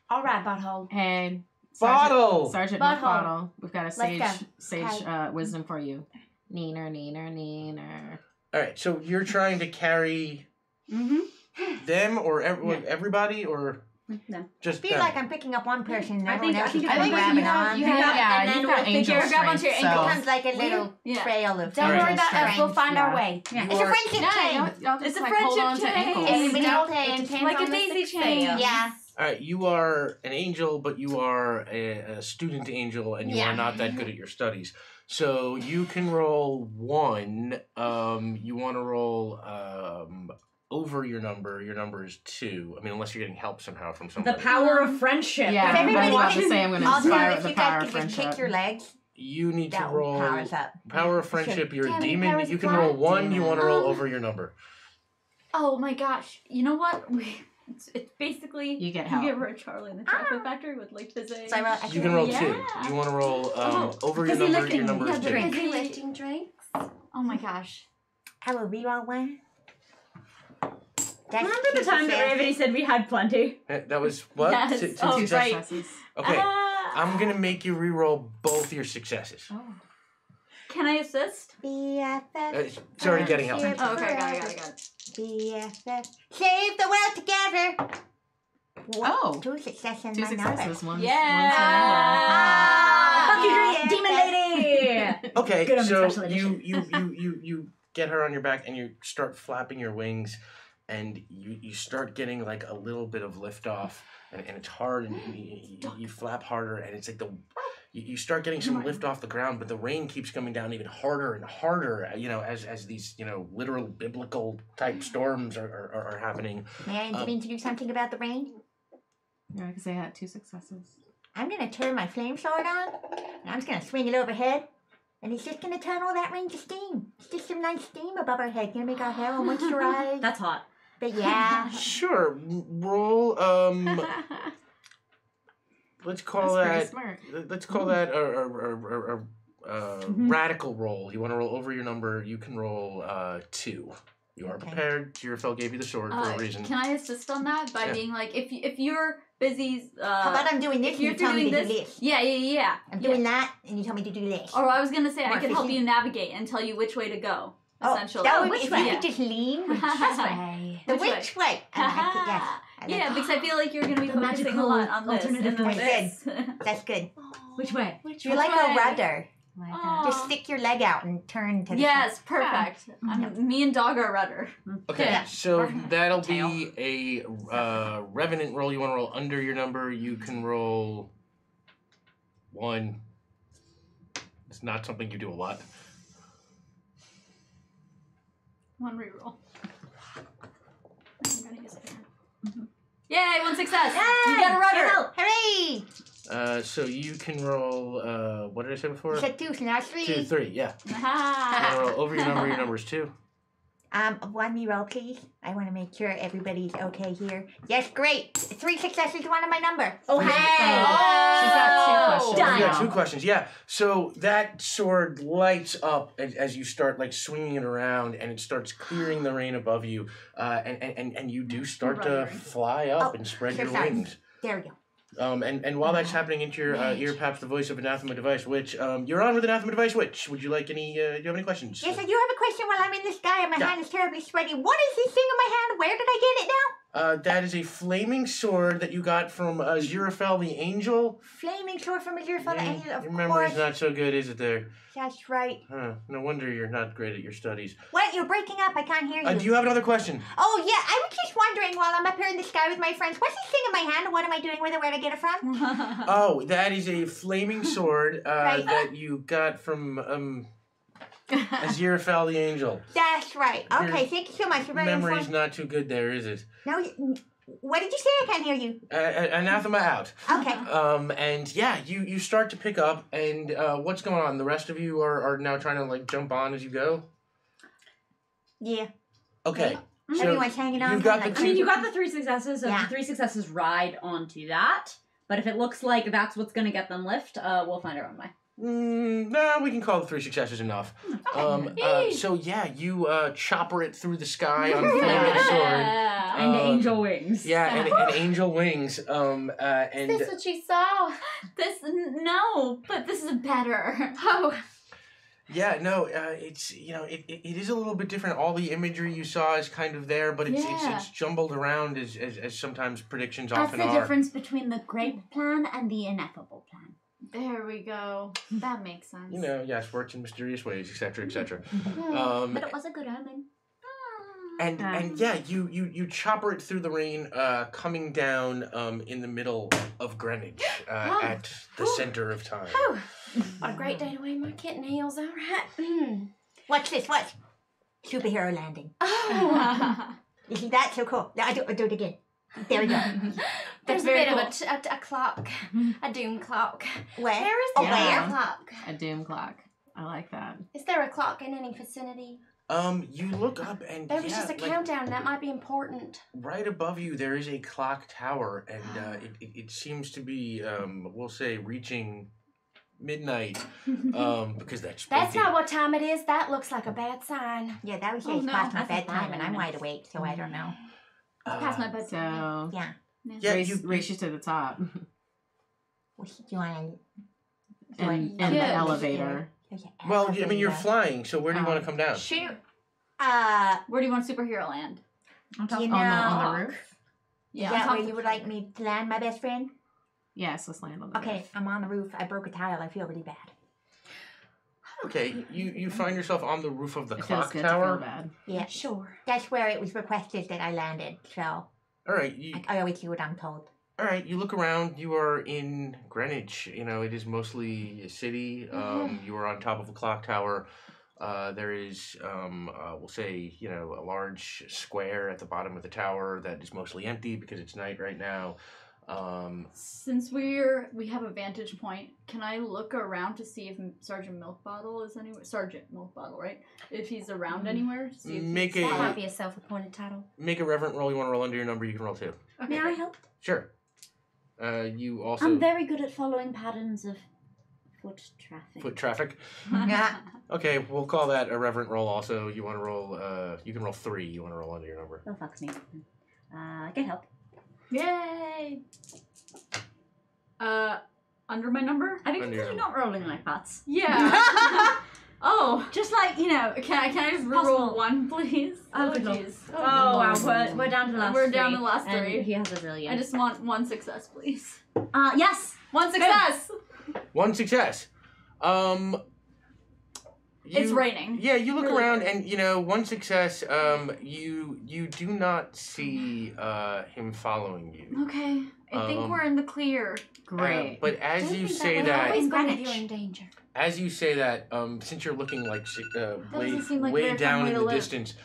All right, butthole. Hey, Bottle. Sergeant Butthole. Milkbottle, we've got a Let's sage go. wisdom for you. Neener. All right. So you're trying to carry Mm-hmm. them or everybody or No. Just I feel like I'm picking up one person and I everyone think- else I think is I kind of think grabbing you have- on. you have- yeah, and then you've got we'll angel figure grab onto your strength, ankle. so- It becomes like a little Yeah. trail of Don't Alright. worry about us. We'll strength. find our Yeah. way. Yeah. It's a friendship Yeah, chain. y'all just It's a like hold on friendship to ankles. chain. And we Don't- hold it hands, depends hands like on a the daisy success. chain. Yeah. all right. You are an angel, but you are a student angel, and you Yeah. are not that good at your studies. So you can roll 1. You want to roll over your number. Your number is 2. I mean, unless you're getting help somehow from The somebody. power of friendship. Yeah, If I everybody was about to can- say I'm going to Also, inspire if the you power guys of could just kick friendship. your legs, You need to that roll powers up. power of friendship. You're a Damn it, demon. powers You of can roll what? 1. You want to roll Demon. over your number. Oh my gosh! You know what? It's basically You get You help. get rid of Charlie in the Chocolate Factory with like physics. So I roll. You can roll Yeah. 2. You want to roll over your busy number. lifting. Your number Yeah, is 2. drink. Busy lifting drinks. Oh my gosh! I will reroll 1. That's Remember the two time that successes. Ravenny said we had plenty? That was what? Yes. Two Oh, Two successes? right. successes. Okay. Ah. I'm gonna make you re-roll both your successes. Oh. Can I assist? BFF. It's already getting help. friendship Oh, okay, got forever. it. BFF. Save the world together. Oh. 2 successes in Two my number. successes. One. Yeah. Fuck you, yeah, demon lady! Okay, Good Omens so special you get her on your back and you start flapping your wings, and you start getting like a little bit of lift off, and it's hard, and you flap harder, and it's like you start getting some lift off the ground, but the rain keeps coming down even harder and harder, as these literal biblical type storms are happening. May I intervene to do something about the rain? Yeah, because they had 2 successes. I'm going to turn my flame sword on, and I'm just going to swing it overhead, and it's just going to turn all that rain to steam. It's just some nice steam above our head. Going to make our hair all moisturized. That's hot. But yeah. Sure, roll. Let's call That's pretty that. smart. Let's call that a radical roll. You want to roll over your number. You can roll 2. You are Okay. prepared. Jirafel gave you the sword for a reason. Can I assist on that by Yeah. being like, if you're busy, How about I'm doing this if and you you're tell me doing to do this, this? yeah. I'm doing that and you tell me to do this. Or I was gonna say I More could help efficient. you navigate and tell you which way to go. Essentially. That would which if way? you could just lean. Which way? The Which way? which way? I like it, yes. I like Yeah, it. because I feel like you're gonna be The focusing a magical lot on this and alternative then way. this. That's good. Which way? You're like a rudder. Like Aw. Just stick your leg out and turn to the Yes, perfect. Me and Dog are rudder. Okay, Yeah. so that'll be a revenant roll. You want to roll under your number. You can roll 1. It's not something you do a lot. One reroll. I'm gonna use it. Yay, 1 success! You got a rudder! Hooray! So you can roll. What did I say before? You said 2, so now it's 3. 2, 3. Yeah. You Aha. wanna roll over your number. Your number's 2. One me roll, please. I want to make sure everybody's okay here. Yes, great. 3 successes, 1 on my number. Oh, hey! She's got 2 questions. Done. You got 2 questions. Yeah. So that sword lights up as you start like swinging it around, and it starts clearing the rain above you, and you do start to Ruddering. fly up Oh, and spread so your sorry. wings. There we go. And while that's happening into your ear pops the voice of Anathema Device Witch. You're on with Anathema Device Witch. Would you like any? Do you have any questions? Yes, I do have a question while I'm in the sky and my Yeah. hand is terribly sweaty. What is this thing in my hand? Where did I get it now? That is a flaming sword that you got from Jirafel the Angel. Flaming sword from a dear father. Yeah, And of your memory's course. not so good, is it? There. That's right. Huh. No wonder you're not great at your studies. What? You're breaking up. I can't hear you. Do you have another question? Oh, yeah. I was just wondering while I'm up here in the sky with my friends, what's this thing in my hand and what am I doing with it? Where did I get it from? Oh, that is a flaming sword Right. that you got from Aziraphale the Angel. That's right. Your Okay, thank you so much. You're very Memory's informed. not too good there, is it? No, what did you say? I can't hear you. Anathema out. Okay. And yeah, you start to pick up, and what's going on? The rest of you are now trying to like jump on as you go? Yeah. Okay. So Everyone's hanging on. you've got the like- I mean, you got the 3 successes, so Yeah. the 3 successes ride onto that. But if it looks like that's what's going to get them lift, we'll find our own way. No, we can call it 3 successes enough. So yeah, you chopper it through the sky on flaming sword. Yeah. And angel wings. Yeah, and angel wings. And Is this what she saw? No, but this is better. Oh. Yeah, no, it's it is a little bit different. All the imagery you saw is kind of there, but it's jumbled around as sometimes predictions That's often the are. difference between the grape plan and the ineffable plan. There we go. That makes sense. Yes, works in mysterious ways, etc., etc. But it was a good omen. And yeah, you chopper it through the rain, coming down in the middle of Greenwich, at the center of time. What a great day to wave my kitten heels. All right. Watch this. Watch. Superhero landing. Oh. You see that? So cool. I'll do it again. There we go. There's a very bit cool. of a clock, a doom clock. Where? Where is Oh, the where? clock? A doom clock. I like that. Is there a clock in any vicinity? You look up and There was just a countdown. That might be important. right above you there is a clock tower, and it seems to be we'll say reaching midnight, because that's That's not what time it is. That looks like a bad sign. Yeah, that was Oh, it's no, past my that's a bedtime, bad and I'm omen. wide awake, so I don't know. Past my bedtime. So Yeah. Yeah, race you to the top Well, do you want and Yeah. the elevator. well, I mean, you're flying, so where do you want to come down? Shoot. Where do you want superhero land? On top You on the know- roof. Is on that top where of- you would like me to land, my best friend? Yes, let's land on the Okay, roof. I'm on the roof. I broke a tile. I feel really bad. Okay, you find yourself on the roof of the It feels clock good to feel tower. bad. Yeah, Sure. that's where it was requested that I landed. So All right, I always do what I'm told. all right. You look around. You are in Greenwich. It is mostly a city. You are on top of a clock tower. There is, we'll say, a large square at the bottom of the tower that is mostly empty because it's night right now. Since we have a vantage point, can I look around to see if Sergeant Milk Bottle is anywhere? Sergeant Milk Bottle, right? If he's around anywhere? See if Make he's a- That might be a self-appointed title. Make a reverent roll. You want to roll under your number? You can roll 2. Okay, May I great. help? Sure. You also I'm very good at following patterns of foot traffic. foot traffic. Yeah. Okay, we'll call that a reverent roll. Also, you want to roll. You can roll 3. You want to roll under your number. Oh, fuck me. Get help. Yay! Under my number? I mean, Under because your you're number. not rolling like butts. Yeah. Oh, Just like, can I just Possible. reroll 1, please? Oh, good lord. jeez. Oh, wow, we're down to the last We're three. down to the last and 3. he has a zillion. I just want 1 success, please. Yes! 1 success! 1 success. It's raining. Yeah, you look Really around quick. and 1 success. You do not see him following you. Okay. I think Um, we're in the clear. Great. But as Don't you think say way. that, Always know that Greenwich. you're in danger. as you say that, since you're looking like way, doesn't seem like a way very fun down way in to the live. distance,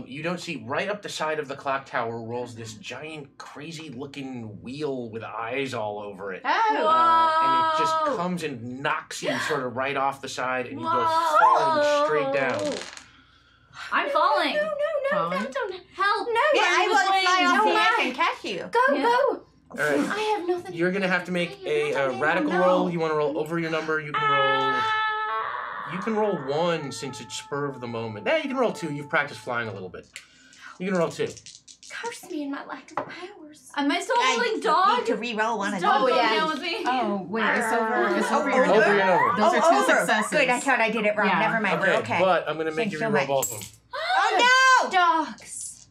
you don't see right up the side of the clock tower rolls this giant, crazy-looking wheel with eyes all over it. Whoa! And it just comes and knocks you sort of right off the side, and you go Whoa! falling straight down. I'm falling. No, Falling? that don't. Help! No, Yeah, I will fly off No, the I- edge and catch you. Go, Yeah. go. All right. I have nothing. You're gonna have to make I have a nothing. radical No. roll. You want to roll over your number. You can roll. You can roll 1 since it's spur of the moment. Yeah, you can roll 2. You've practiced flying a little bit. You can roll 2. Curse me and my lack of powers. Am I still I holding dog? need to re-roll one Is of dog those. going down with me? Oh, wait, it's over your Over Over number. your number. Those are 2 over. successes. Good, I thought I did it wrong. Yeah. Never mind. Okay, Okay. but I'm gonna make Thanks you so re-roll much. both of them. Oh no! Dogs.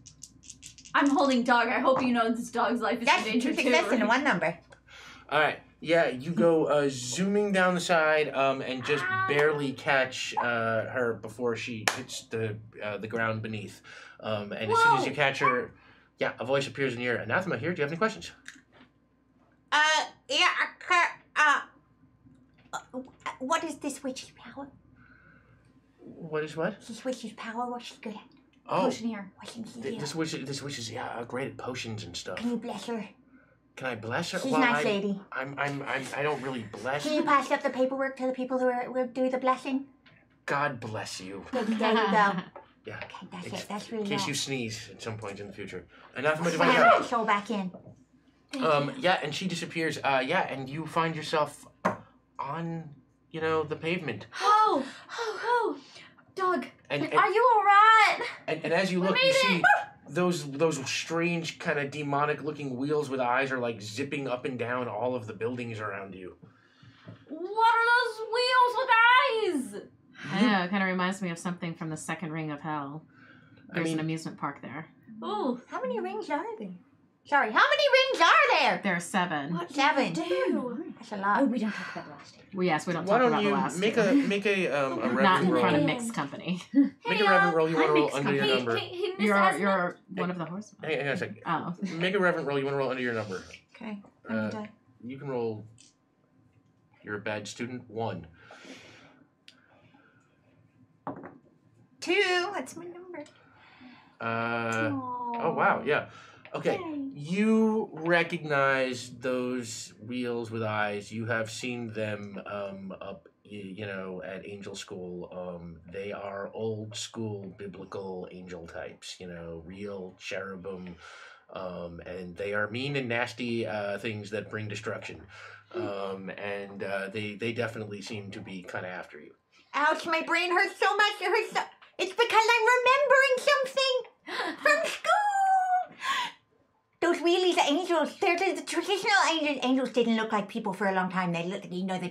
I'm holding dog. I hope you know this dog's life is That's in 2 danger too. successes and right? 1 number. All right. Yeah, you go zooming down the side and just barely catch her before she hits the ground beneath. And as soon as you catch her, yeah, a voice appears in your ear. Anathema here. Do you have any questions? Yeah, what is this witch's power? What is what? This witch's power, what's she good at? Oh, Potion here. What can she th- do? this witch is great at potions and stuff. Can you bless her? Can I bless her? She's Well, a nice I, lady. I don't really bless. Can you pass up the paperwork to the people who will do the blessing? God bless you. There you go. Yeah. Okay, that's It's- it. That's In really case all. you sneeze at some point in the future. Anathema Slam divine. that soul back in. Yeah, and she disappears. Yeah, and you find yourself on, the pavement. Oh, dog. And Are you alright? and as you look, you see those strange kind of demonic looking wheels with eyes are like zipping up and down all of the buildings around you. What are those wheels with eyes? Yeah, it kind of reminds me of something from the second ring of hell. There's an amusement park there. Ooh. How many rings are there? Sorry, how many rings are there? There are 7. What 7. do? That's a lot. Oh, we don't talk about last year. Well, yes, we don't Why talk don't about you the last make two. a Not reverend in roll? front of mixed company. Make a reverend roll. You want to roll mixed under your company. number. Hey, Miss You're Esmond? one of the horsemen. Hang on a second. Oh. Make a reverend roll. You want to roll under your number. Okay. You can roll. You're a bad student. 1. 2. That's my number. Oh wow, yeah. Okay, you recognize those wheels with eyes. You have seen them up, at angel school. They are old school biblical angel types. Real cherubim, and they are mean and nasty things that bring destruction. And they definitely seem to be kind of after you. Ouch, my brain hurts so much. It hurts so... It's because I'm remembering something from school. Those wheelies angels, they're the traditional angels. Angels didn't look like people for a long time. They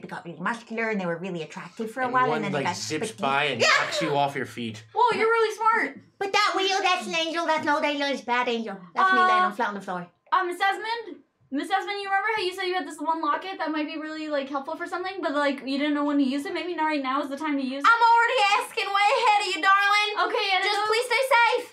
got really muscular and they were really attractive for a while. One And then they got zips by and knocks you off your feet. Whoa, you're really smart. But that wheel, that's an angel. That's no angel. It's a bad angel. That's me laying flat on the floor. Miss Esmond? Miss Esmond, you remember how you said you had this one locket that might be really, helpful for something, but, you didn't know when to use it? Maybe not right now is the time to use it? I'm already asking way ahead of you, darling. Okay, and Just I know, please stay safe.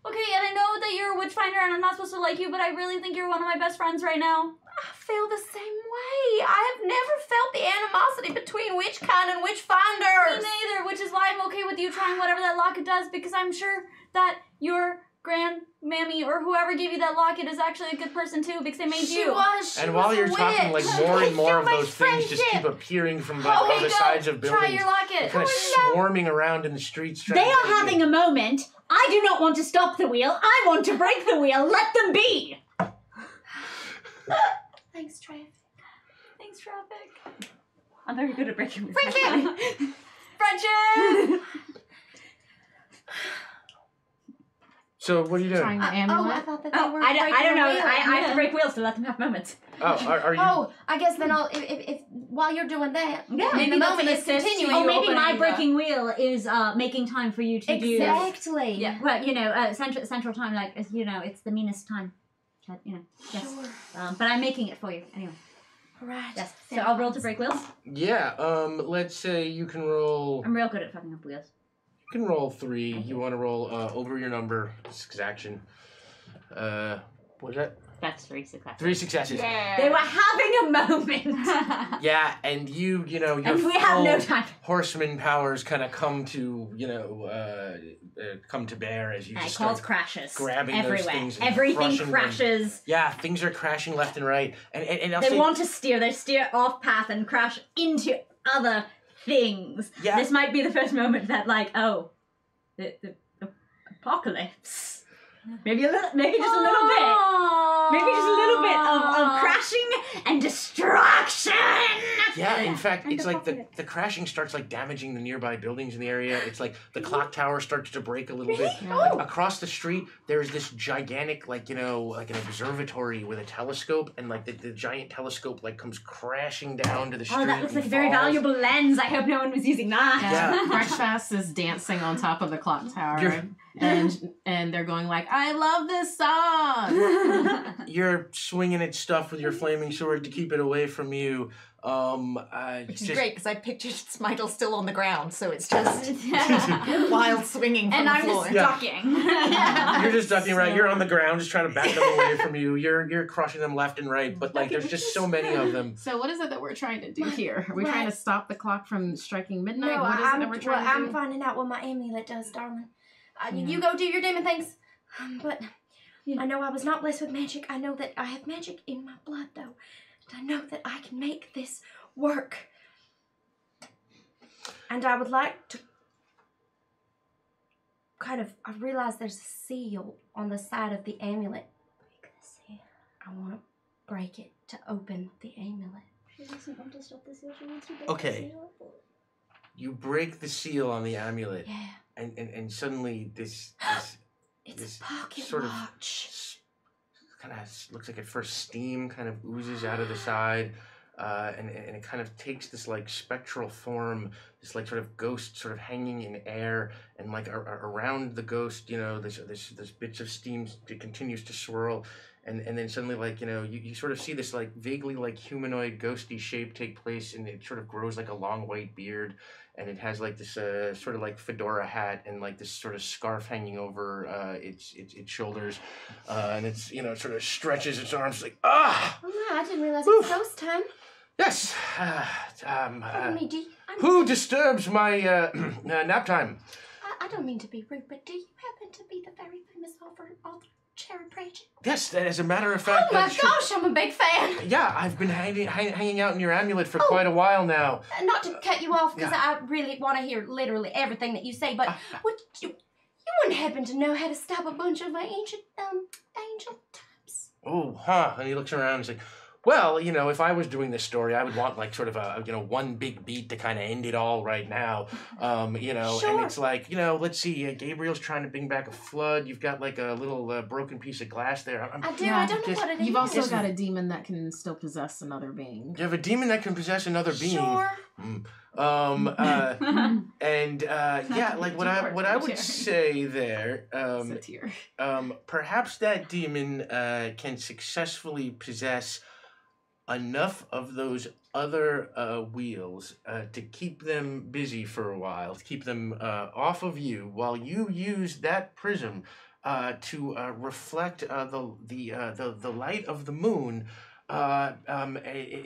Okay, and I know that you're a witchfinder and I'm not supposed to like you, but I really think you're one of my best friends right now. I feel the same way. I have never felt the animosity between witchkind and Me witchfinders. neither, which is why I'm okay with you trying whatever that locket does, because I'm sure that your grandmammy or whoever gave you that locket is actually a good person too, because they made She you. was. And while was you're a talking, witch. more and more of my those things just keep friendship. appearing from Okay, all the go. sides of buildings. Try your locket. Kind of swarming around in the streets. trying They to are get you. having a moment. I do not want to stop the wheel. I want to break the wheel. Let them be. Thanks, Trev. Thanks, traffic. I'm very good at breaking wheels. Friendship! Friendship! So what are you doing? Trying the Oh, I amulet. thought that they Oh, were I don't know. breaking a I have Yeah. to break wheels to let them have moments. Oh, are you? Oh, I guess then I'll if while you're doing that, Yeah, maybe the that's moment an is assist to continuing. you. Oh, maybe my opening breaking wheel is making time for you to do. Exactly. Yeah. Well, central time, it's the meanest time. Yes. Sure. But I'm making it for you anyway. Right. Yes. So I'll roll to break wheels. Yeah. Let's say you can roll. I'm real good at fucking up wheels. You can roll 3. You want to roll over your number. It's exaction. What is that? That's 3 successes. 3 successes. They were having a moment. Yeah, and your And we have no time. horseman powers kind of come to come to bear as you And it just calls start crashes grabbing those everywhere. things and Everything crushing them. crashes. Yeah, things are crashing left and right, and I'll They say, want to steer. They steer off path and crash into other things. Yeah. This might be the first moment that, the apocalypse. Maybe just a little bit. Maybe just a little bit of crashing and destruction. Yeah, in fact, it's like the crashing starts damaging the nearby buildings in the area. It's like the clock tower starts to break a little bit. Like, across the street, there's this gigantic, like an observatory with a telescope, and the giant telescope comes crashing down to the street. Oh, that looks and like a very falls. valuable lens. I hope no one was using that. Yeah. Breakfast is dancing on top of the clock tower. You're- And they're going I love this song. You're swinging at stuff with your flaming sword to keep it away from you. Which is great because I pictured Smidle still on the ground, so it's just wild swinging from And the I'm floor. just Yeah. ducking. You're just ducking right. You're on the ground, just trying to back them away from you. You're crushing them left and right, but there's just so many of them. So what is it that we're trying to do here? Are we trying to stop the clock from striking midnight? No, What is it that we're trying to I'm do? finding out what my amulet does, darling. You go do your demon things. But I know I was not blessed with magic. I know that I have magic in my blood, though. And I know that I can make this work. And I would like to I realize there's a seal on the side of the amulet. Break the seal. I want to break it to open the amulet. She doesn't want to stop the seal. She wants to break Okay. the seal. You break the seal on the amulet, Yeah. and suddenly this It's This a pocket sort of watch. kind of looks like at first steam kind of oozes out of the side. and it kind of takes this like spectral form, this like sort of ghost sort of hanging in air, and like around the ghost, you know, this bits of steam that continues to swirl, and then suddenly like you sort of see this like vaguely like humanoid ghosty shape take place, and it sort of grows like a long white beard, and it has like this sort of like fedora hat and like this sort of scarf hanging over its shoulders, and it's it sort of stretches its arms like Oh, no, I didn't realize it was ghost time. Yes. Pardon me, Who disturbs my nap time? I don't mean to be rude, but do you happen to be the very famous author Cherry Pratchett? Yes, as a matter of fact. Oh my gosh, I'm a big fan. Yeah, I've been hanging out in your amulet for quite a while now. Not to cut you off, because I really want to hear literally everything that you say, but would you wouldn't happen to know how to stop a bunch of ancient angel types? Oh, huh. And he looks around and he's like, well, if I was doing this story, I would want like sort of a, one big beat to kind of end it all right now. Sure. And it's like, let's see, Gabriel's trying to bring back a flood. You've got like a little broken piece of glass there. I do. I don't know what it is. You've also got a demon that can still possess another being. You have a demon that can possess another being. Sure. Yeah, like what I would say there, perhaps that demon can successfully possess enough of those other wheels to keep them busy for a while, to keep them off of you, while you use that prism to reflect the light of the moon,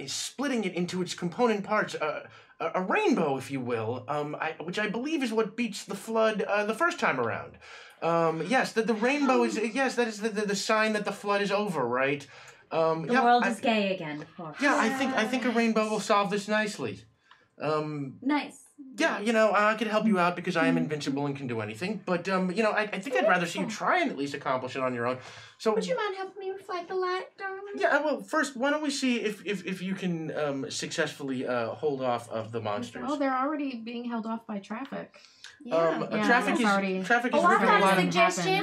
splitting it into its component parts. A rainbow, if you will, which I believe is what beats the flood the first time around. Yes, the rainbow is, that is the sign that the flood is over, right? The world is gay again. Yeah, I think a rainbow will solve this nicely. Nice. Yeah, I could help you out because I am invincible and can do anything. But I think I'd rather see you try and at least accomplish it on your own. So would you mind helping me reflect the light, darling? Yeah, well, first, why don't we see if you can successfully hold off of the monsters? Oh, they're already being held off by traffic. Traffic is already. Traffic is I've moving a got lot a of. suggestion.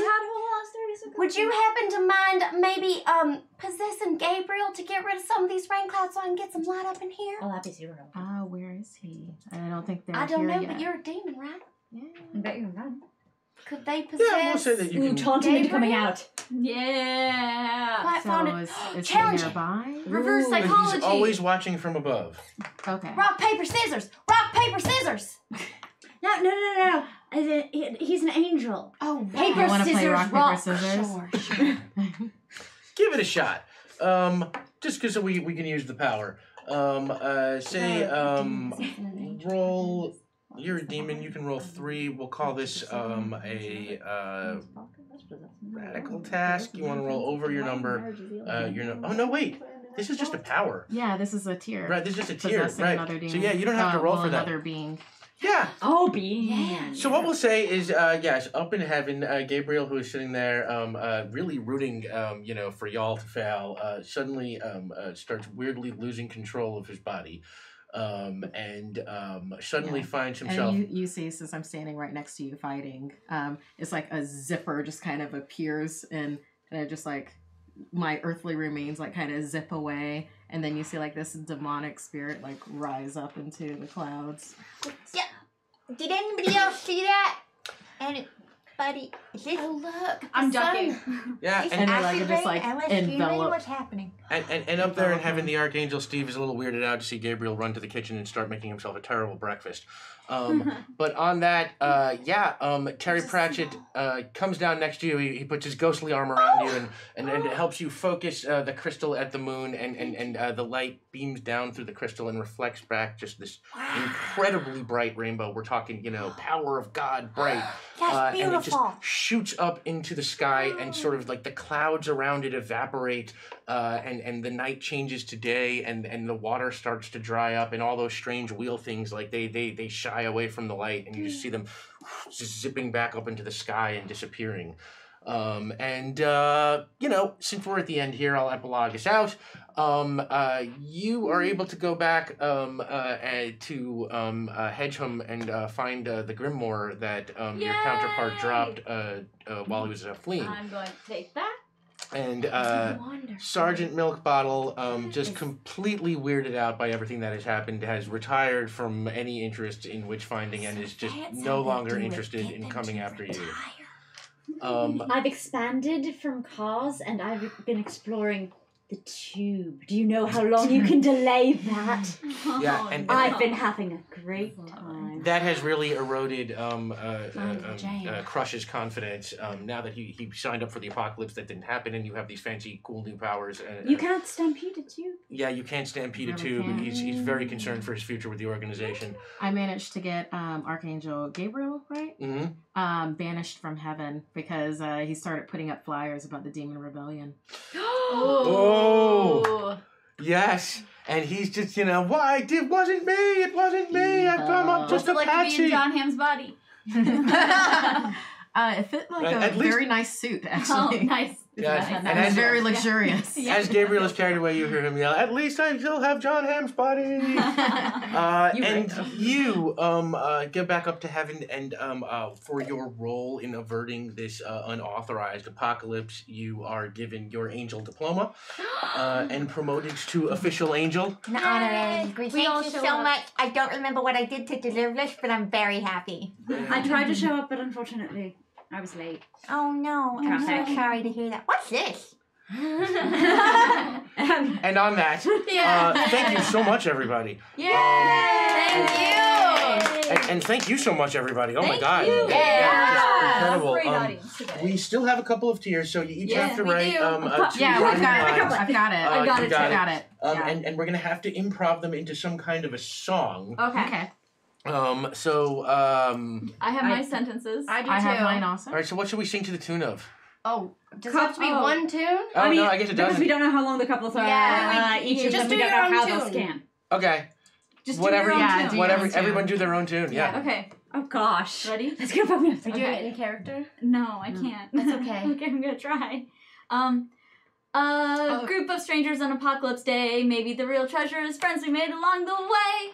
Would you happen to mind maybe possessing Gabriel to get rid of some of these rain clouds so I can get some light up in here? Oh, that'd be super. Where is he? I don't think they're I don't here know, yet. but you're a demon, right? Yeah. I bet you're right. Could they possess? Yeah, we'll say that you can. Taunting into coming out. Yeah. Quite So fond of is he challenging. nearby? Reverse Ooh. But psychology. he's always watching from above. Okay. Rock, paper, scissors. Rock, paper, scissors. No. He's an angel. Oh, Paper, You want to play scissors, rock, paper, scissors? Sure. Give it a shot. Just because we can use the power. Roll. You're a demon. You can roll 3. We'll call this a radical task. You want to roll over your number. Oh no, wait. This is just a power. Yeah, this is a tier. Right. This is just a tier. Possessing Right. another demon. So yeah, you don't have to roll for that. Another being. Yeah. Oh, being. So what we'll say is, yes, up in heaven, Gabriel, who is sitting there, really rooting, for y'all to fail, suddenly starts weirdly losing control of his body, and suddenly finds himself. And you see, since I'm standing right next to you fighting, it's like a zipper just kind of appears and it just like my earthly remains like kind of zip away, and then you see like this demonic spirit like rise up into the clouds. Yeah. Did anybody else see that? Anybody? Is this? Oh, look. I'm the sun. ducking. Yeah, And and, they're like just like I was feeling enveloped. what's happening. and up there in heaven, the Archangel Steve is a little weirded out to see Gabriel run to the kitchen and start making himself a terrible breakfast. But on that, Terry Pratchett comes down next to you. He puts his ghostly arm around you and helps you focus the crystal at the moon, and the light beams down through the crystal and reflects back just this incredibly bright rainbow. We're talking, power of God bright. That's And it just beautiful. shoots up into the sky, and sort of like the clouds around it evaporate, and the night changes to day, and the water starts to dry up, and all those strange wheel things, like they shy away from the light, and you just see them just zipping back up into the sky and disappearing. Since we're at the end here, I'll epilogue us out. You are able to go back to Hedgeham and find the Grimoire that your counterpart dropped while he was fleeing. I'm going to take that. And Wonderful. Sergeant Milk Bottle, just completely weirded out by everything that has happened, has retired from any interest in witch finding and is just That's no how they longer do it. interested Get in them coming to after you. retire. I've expanded from cars and I've been exploring the tube. Do you know how long you can delay that? Yeah, and I've been having a great time. that has really eroded jam. Crush's confidence. Now that he signed up for the apocalypse, that didn't happen, and you have these fancy, cool new powers. You can't stampede a tube. Yeah, you can't stampede a Really tube, and can't. he's very concerned for his future with the organization. I managed to get Archangel Gabriel, right? Mm-hmm. Banished from heaven because he started putting up flyers about the demon rebellion. Oh. Yes, and he's just, why? It wasn't me. It wasn't me. I'm just a Like to be patsy. in John Hamm's body. It fit like At a least- very nice suit, Oh, actually. nice. Yes, Nice. and And it's as, very luxurious. as Gabriel is carried away, you hear him yell, "At least I still have John Hamm's body." You get back up to heaven, and for your role in averting this unauthorized apocalypse, you are given your angel diploma and promoted to official angel. An honorary degree. We all Thank you show so up. much. I don't remember what I did to deserve this, but I'm very happy. I tried to show up, but unfortunately, I was late. Oh no, I'm so Traffic. sorry to hear that. What's this? And on that, thank you so much, everybody. Yay! Thank you. And thank you so much, everybody. Oh my Thank God. you. just incredible. Great audience today. We still have a couple of tiers, so you each Yes, have to we write do. two Yeah, rhyme I've got lines. it. I've got it. You got it, got I got it. Yeah. And we're gonna have to improv them into some kind of a song. Okay. I I have my sentences. I do I too. have mine also. all right. So what should we sing to the tune of? Oh, does it have to be one tune? Oh no, I guess it Because doesn't. we don't know how long the couples are. Yeah, each of just them, we do don't your know own how they'll tune. scan. Okay. Just Whatever. do your own Yeah, tune. do your Whatever. own tune. Everyone do their own tune. Yeah. Okay. Oh gosh. Ready? Let's go. Are you Okay. doing it in character? No, I can't. That's okay. Okay, I'm gonna try. Group of strangers on Apocalypse Day. Maybe the real treasure is friends we made along the way.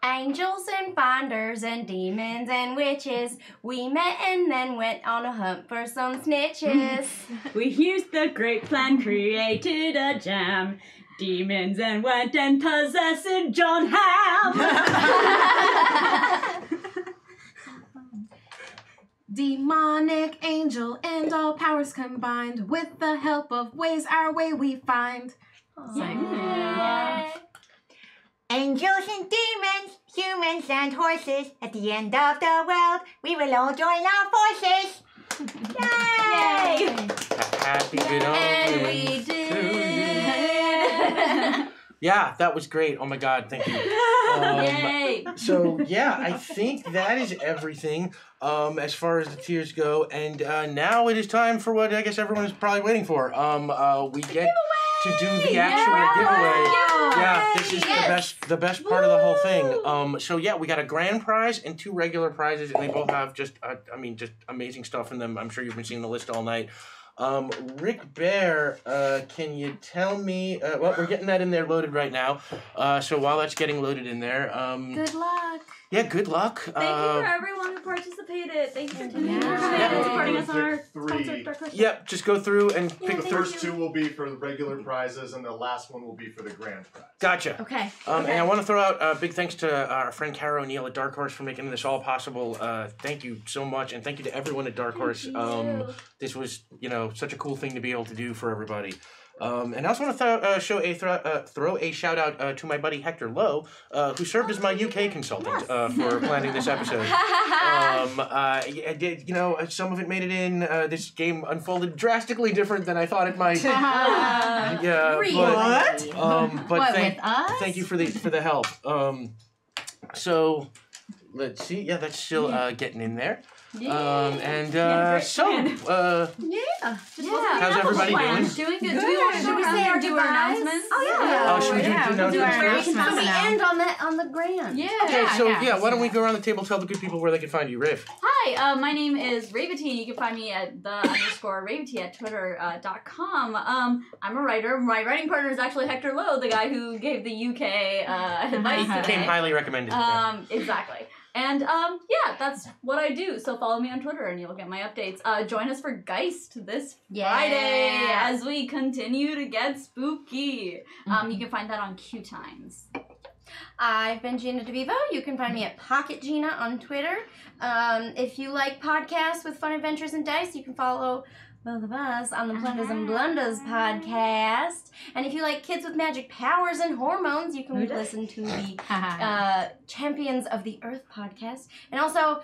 Angels and finders and demons and witches. We met and then went on a hunt for some snitches. We used the great plan, created a jam. Demons and went and possessed John Ham. Demonic angel and all powers combined, with the help of ways our way we find. Yeah. Angels and demons, humans and horses. At the end of the world, we will all join our forces. Yay! Happy good And omens we to did. you. Yeah, that was great. Oh my God, thank you. Yay! So yeah, I think that is everything as far as the tiers go, and now it is time for what I guess everyone is probably waiting for. We get to do the actual giveaway. Yeah, this is the best part of the whole thing. So yeah, we got a grand prize and 2 regular prizes, and they both have just amazing stuff in them. I'm sure you've been seeing the list all night. Rick Bear, can you tell me? Well, we're getting that in there loaded right now. So while that's getting loaded in there, Good luck. yeah, good luck. Thank you for everyone who participated. Thank you for tuning in Yeah. and supporting us on our Pick 3. sponsored Dark Horse. Yep, just go through and Yeah, pick. The thank first you. 2 will be for the regular prizes, and the last one will be for the grand prize. Gotcha. Okay. And I want to throw out big thanks to our friend Cara O'Neill at Dark Horse for making this all possible. Thank you so much, and thank you to everyone at Dark Horse. This was, such a cool thing to be able to do for everybody. And I also want to throw a shout out to my buddy Hector Lowe, who served as my UK consultant for planning this episode. I did, some of it made it in. This game unfolded drastically different than I thought it might. Yeah, but What, thank with us? you for the help. So let's see. Yeah, that's still getting in there. How's everybody doing? Doing good. Do we want to do our announcements? Oh, should we do we'll do our announcements? announcements So we now. end on the grand. Yeah. Okay, so yeah. why don't we go around the table, tell the good people where they can find you, Riff. Hi, my name is Ravity. You can find me at _Ravity at twitter.com. I'm a writer. My writing partner is actually Hector Lowe, the guy who gave the UK advice today. Came highly recommended. Exactly. And yeah, that's what I do. So follow me on Twitter and you'll get my updates. Join us for Geist this Friday as we continue to get spooky. You can find that on Q Times. I've been Gina DeVivo. You can find me at Pocket Gina on Twitter. If you like podcasts with fun adventures and dice, you can follow both of us on the Plunders and Blunders podcast. And if you like kids with magic powers and hormones, you can listen to the Champions of the Earth podcast. And also,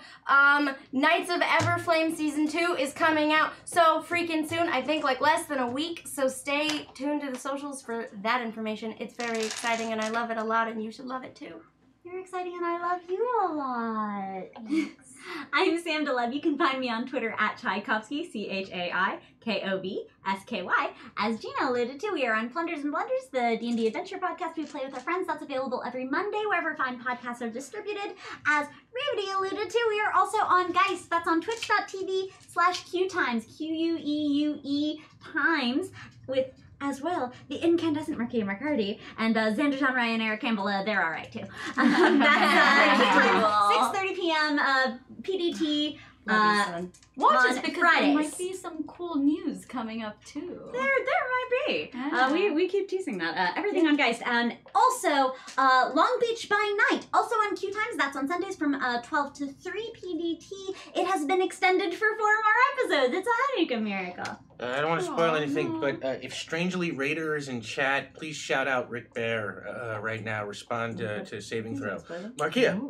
Knights of Everflame Season 2 is coming out so freaking soon. I think like less than a week. So stay tuned to the socials for that information. It's very exciting and I love it a lot and you should love it too. You're exciting and I love you a lot. I'm Sam DeLev. You can find me on Twitter at Tchaikovsky, ChaiKovsky. As Gina alluded to, we are on Plunders and Blunders, the D&D adventure podcast we play with our friends. That's available every Monday wherever fine podcasts are distributed. As Rarity alluded to, we are also on Geist. That's on twitch.tv/QTimes, QUEUE times, with as well the incandescent Marquis McCarty and Xander Tom Ryan, Eric Campbell. They're all right too. That's 6:30 p.m. PDT. Watch us on because Fridays. there might be some cool news coming up too. There might be. Yeah. We keep teasing that. Everything on Geist. And also, Long Beach by Night. Also on Q Times. That's on Sundays from 12 to 3 PDT. It has been extended for 4 more episodes. It's a Hanukkah miracle. I don't want to spoil anything, but if Strangely Raider is in chat, please shout out Rick Bear right now. Respond to Saving Throw. Markia.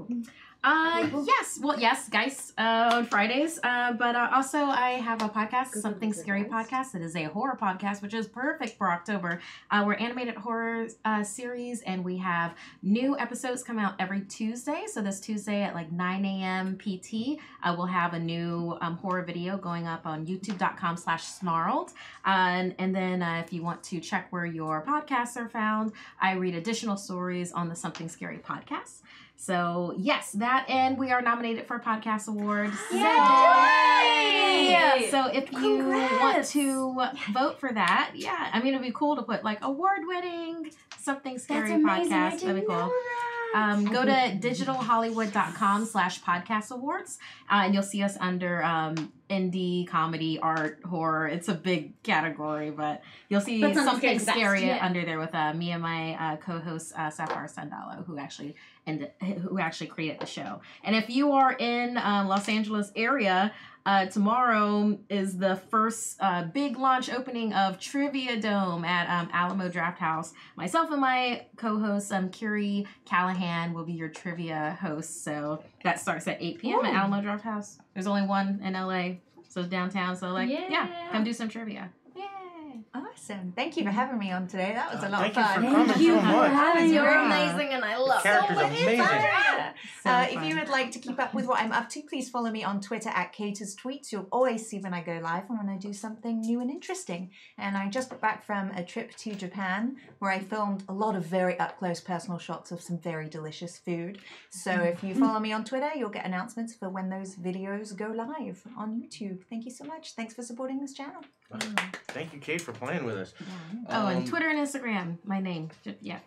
Yes, Geist on Fridays. But also I have a podcast, Something Scary Podcast. It is a horror podcast, which is perfect for October. We're animated horror series, and we have new episodes come out every Tuesday. So this Tuesday at like 9 a.m. PT, we'll have a new horror video going up on youtube.com/snarled. And then if you want to check where your podcasts are found, I read additional stories on the Something Scary Podcast. So, yes, that, and we are nominated for Podcast Awards. Yay! So, if you want to vote for that, I mean, it'd be cool to put, like, award-winning Something Scary Podcast. That'd be cool. Go to digitalhollywood.com/podcast awards, and you'll see us under indie, comedy, art, horror. It's a big category, but you'll see Something Scary under there with me and my co-host Sapphire Sandalo, who actually created the show. And if you are in Los Angeles area, tomorrow is the first big launch opening of Trivia Dome at Alamo Draft House. Myself and my co-host, Kiri Callahan, will be your trivia host. So that starts at 8 p.m. at Alamo Draft House. There's only one in LA, so downtown. So come do some trivia. Awesome. Thank you for having me on today. That was a lot of Thank fun. you for coming so much. You're amazing and I love Character's amazing. If you would like to keep up with what I'm up to, please follow me on Twitter at Katers Tweets. You'll always see when I go live and when I do something new and interesting. And I just got back from a trip to Japan where I filmed a lot of very up-close personal shots of some very delicious food. So if you follow me on Twitter, you'll get announcements for when those videos go live on YouTube. Thank you so much. Thanks for supporting this channel. Thank you, Kate, for playing with us. And Twitter and Instagram, my name. Yeah,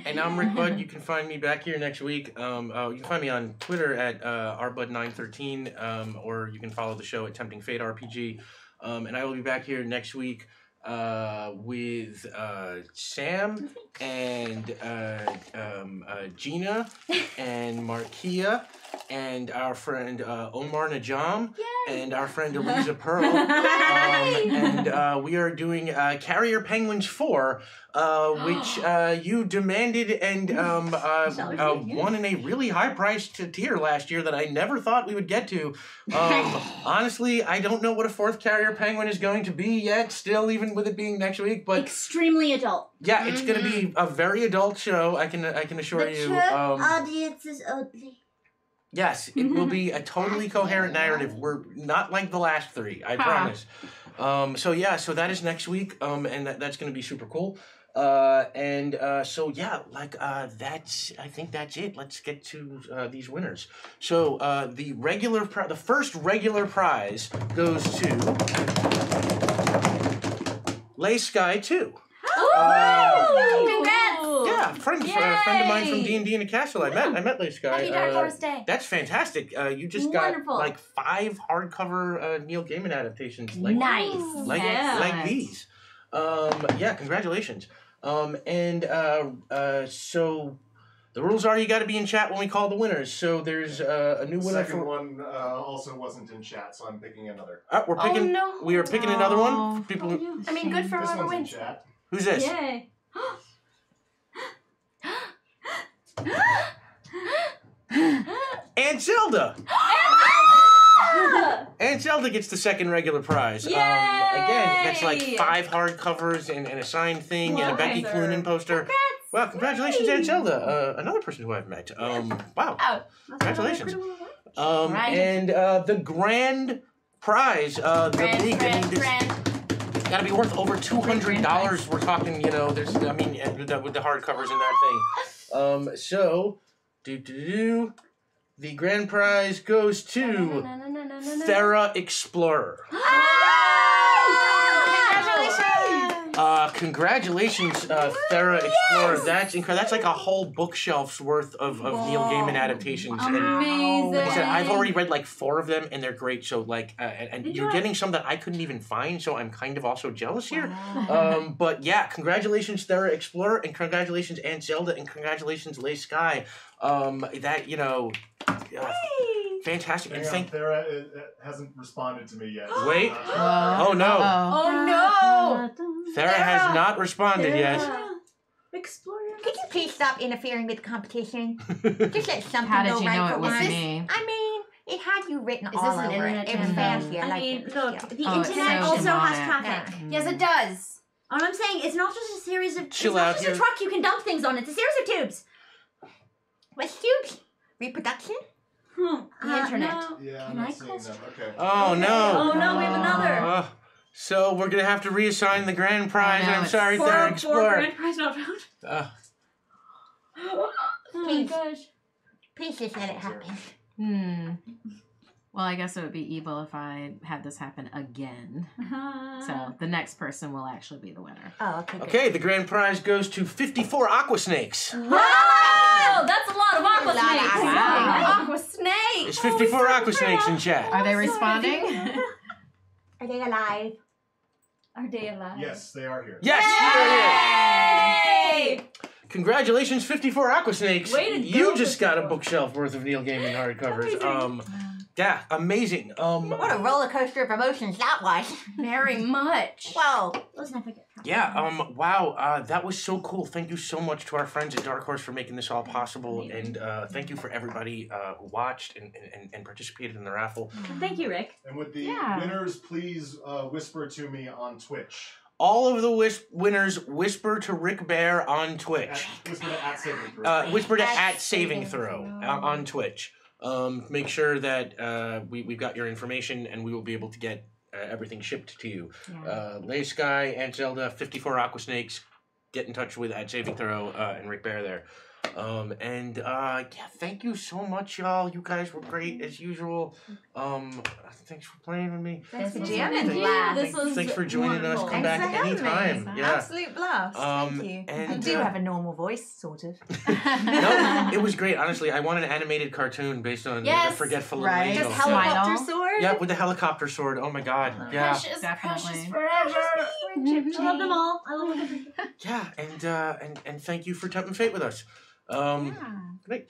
and I'm Rick Budd. You can find me back here next week. You can find me on Twitter at rbud913, or you can follow the show at Tempting Fate RPG. And I will be back here next week with Sam and Gina and Markia and our friend Omar Najam and our friend Eliza Pearl. And we are doing Carrier Penguins 4, which you demanded and won in a really high-priced tier last year that I never thought we would get to. Honestly, I don't know what a 4th Carrier Penguin is going to be yet, still, even with it being next week. But extremely adult. Yeah, it's going to be a very adult show, I can assure you. The audience is ugly. Yes, it will be a totally coherent narrative. We're not like the last 3, I promise. So that is next week, and that's going to be super cool. I think that's it. Let's get to these winners. So the first regular prize goes to Lay Sky 2. Congrats! Yeah, Yeah, friend of mine from D&D in a Castle. I met Lace Guy. Happy Dark Horse Day. That's fantastic. You just Wonderful. got like 5 hardcover Neil Gaiman adaptations. Like, Nice. like these. Yeah, congratulations. So the rules are you got to be in chat when we call the winners. So there's a new winner. Second one also wasn't in chat, so I'm picking another. We're picking. Oh, no. We are picking another one. People. I mean, good for This whoever one's in wins. chat. Who's this? Yay. Aunt Zelda. Aunt Zelda gets the second regular prize. Yay! Again, that's like 5 hardcovers and a signed thing and a Becky Nice. Cloonan poster. Well, congratulations, Aunt Zelda. Another person who I've met. Wow. Oh. Congratulations. Right. And the grand prize, the big, gotta be worth over $200. We're talking, you know, there's, I mean, with the hardcovers and that thing. The grand prize goes to Thera Explorer. Congratulations, Thera Explorer. That's incredible. That's like a whole bookshelf's worth of Neil Gaiman adaptations. Amazing. Like I said, I've already read like 4 of them, and they're great. So like, and you're getting some that I couldn't even find. So I'm kind of also jealous here. But yeah, congratulations, Thera Explorer, and congratulations, Aunt Zelda, and congratulations, Lay Sky. That you know, fantastic. And Hang on, Thera hasn't responded to me yet. Wait. Oh no. Oh no! Thera has not responded yet. Explorer. Could you please stop interfering with the competition? Just let something How did go you right know for it was once. me? I mean, it had you written Is all this an over internet it. It was channel? fancy. I I like mean, it. look, Yeah. the Oh, it's internet so also has demonic. traffic. Yes, it does. All I'm saying, it's not just a series of. Chill it's not out just here. a truck you can dump things on. It's a series of tubes. What's tubes? Reproduction? The internet. Yeah, I'm Can not I seeing close- them. Okay. Oh no. Oh no, we have another. So we're gonna have to reassign the grand prize. no, and I'm it's sorry, Thera Explorer. grand prize not found. Oh my Please. gosh. Please just let it happen. Well, I guess it would be evil if I had this happen again. So the next person will actually be the winner. Oh, okay. Good. Okay, the grand prize goes to 54 aqua snakes. Wow, that's a lot of aqua A lot of snakes. aqua Wow. Aqua snake. It's 54 aqua snakes in chat. Are they responding? Are they alive? Are they alive? Yes, they are here. Yes, Yay! you're here. Congratulations, 54 aqua snakes. Way to You go, just got a 54. bookshelf worth of Neil Gaiman hardcovers. Yeah, amazing. What a roller coaster of emotions that was. Very much. Whoa. Let's not forget. Yeah, wow, that was so cool. Thank you so much to our friends at Dark Horse for making this all possible, and thank you for everybody who watched and participated in the raffle. Thank you, Rick. And with the Yeah. winners, please whisper to me on Twitch. All of the winners whisper to Rick Bear on Twitch. Whisper to @SavingThrow. Whisper to At @Saving Saving Throw Throw. on Twitch. Make sure that we've got your information, and we will be able to get everything shipped to you. Lay Sky, Aunt Zelda, 54 aqua snakes. Get in touch with @Saving Throw and Rick Bear there. Yeah, thank you so much, y'all. You guys were great as usual. Thanks for playing with me. Thanks for Thank jamming. you. This was Thanks for joining us. wonderful. Come back Thanks for having anytime. me. Yeah. Absolute blast. Thank you. and, you do uh, have a normal voice, sort of. No, it was great. Honestly, I want an animated cartoon based on Yes, the Forgetful right. Angel. Just helicopter Smile. sword? Yep, with the helicopter sword. Oh my god. Yeah. Precious, Definitely. precious forever. I love them all. I love them. Yeah, and thank you for Tempting Fate with us. Great.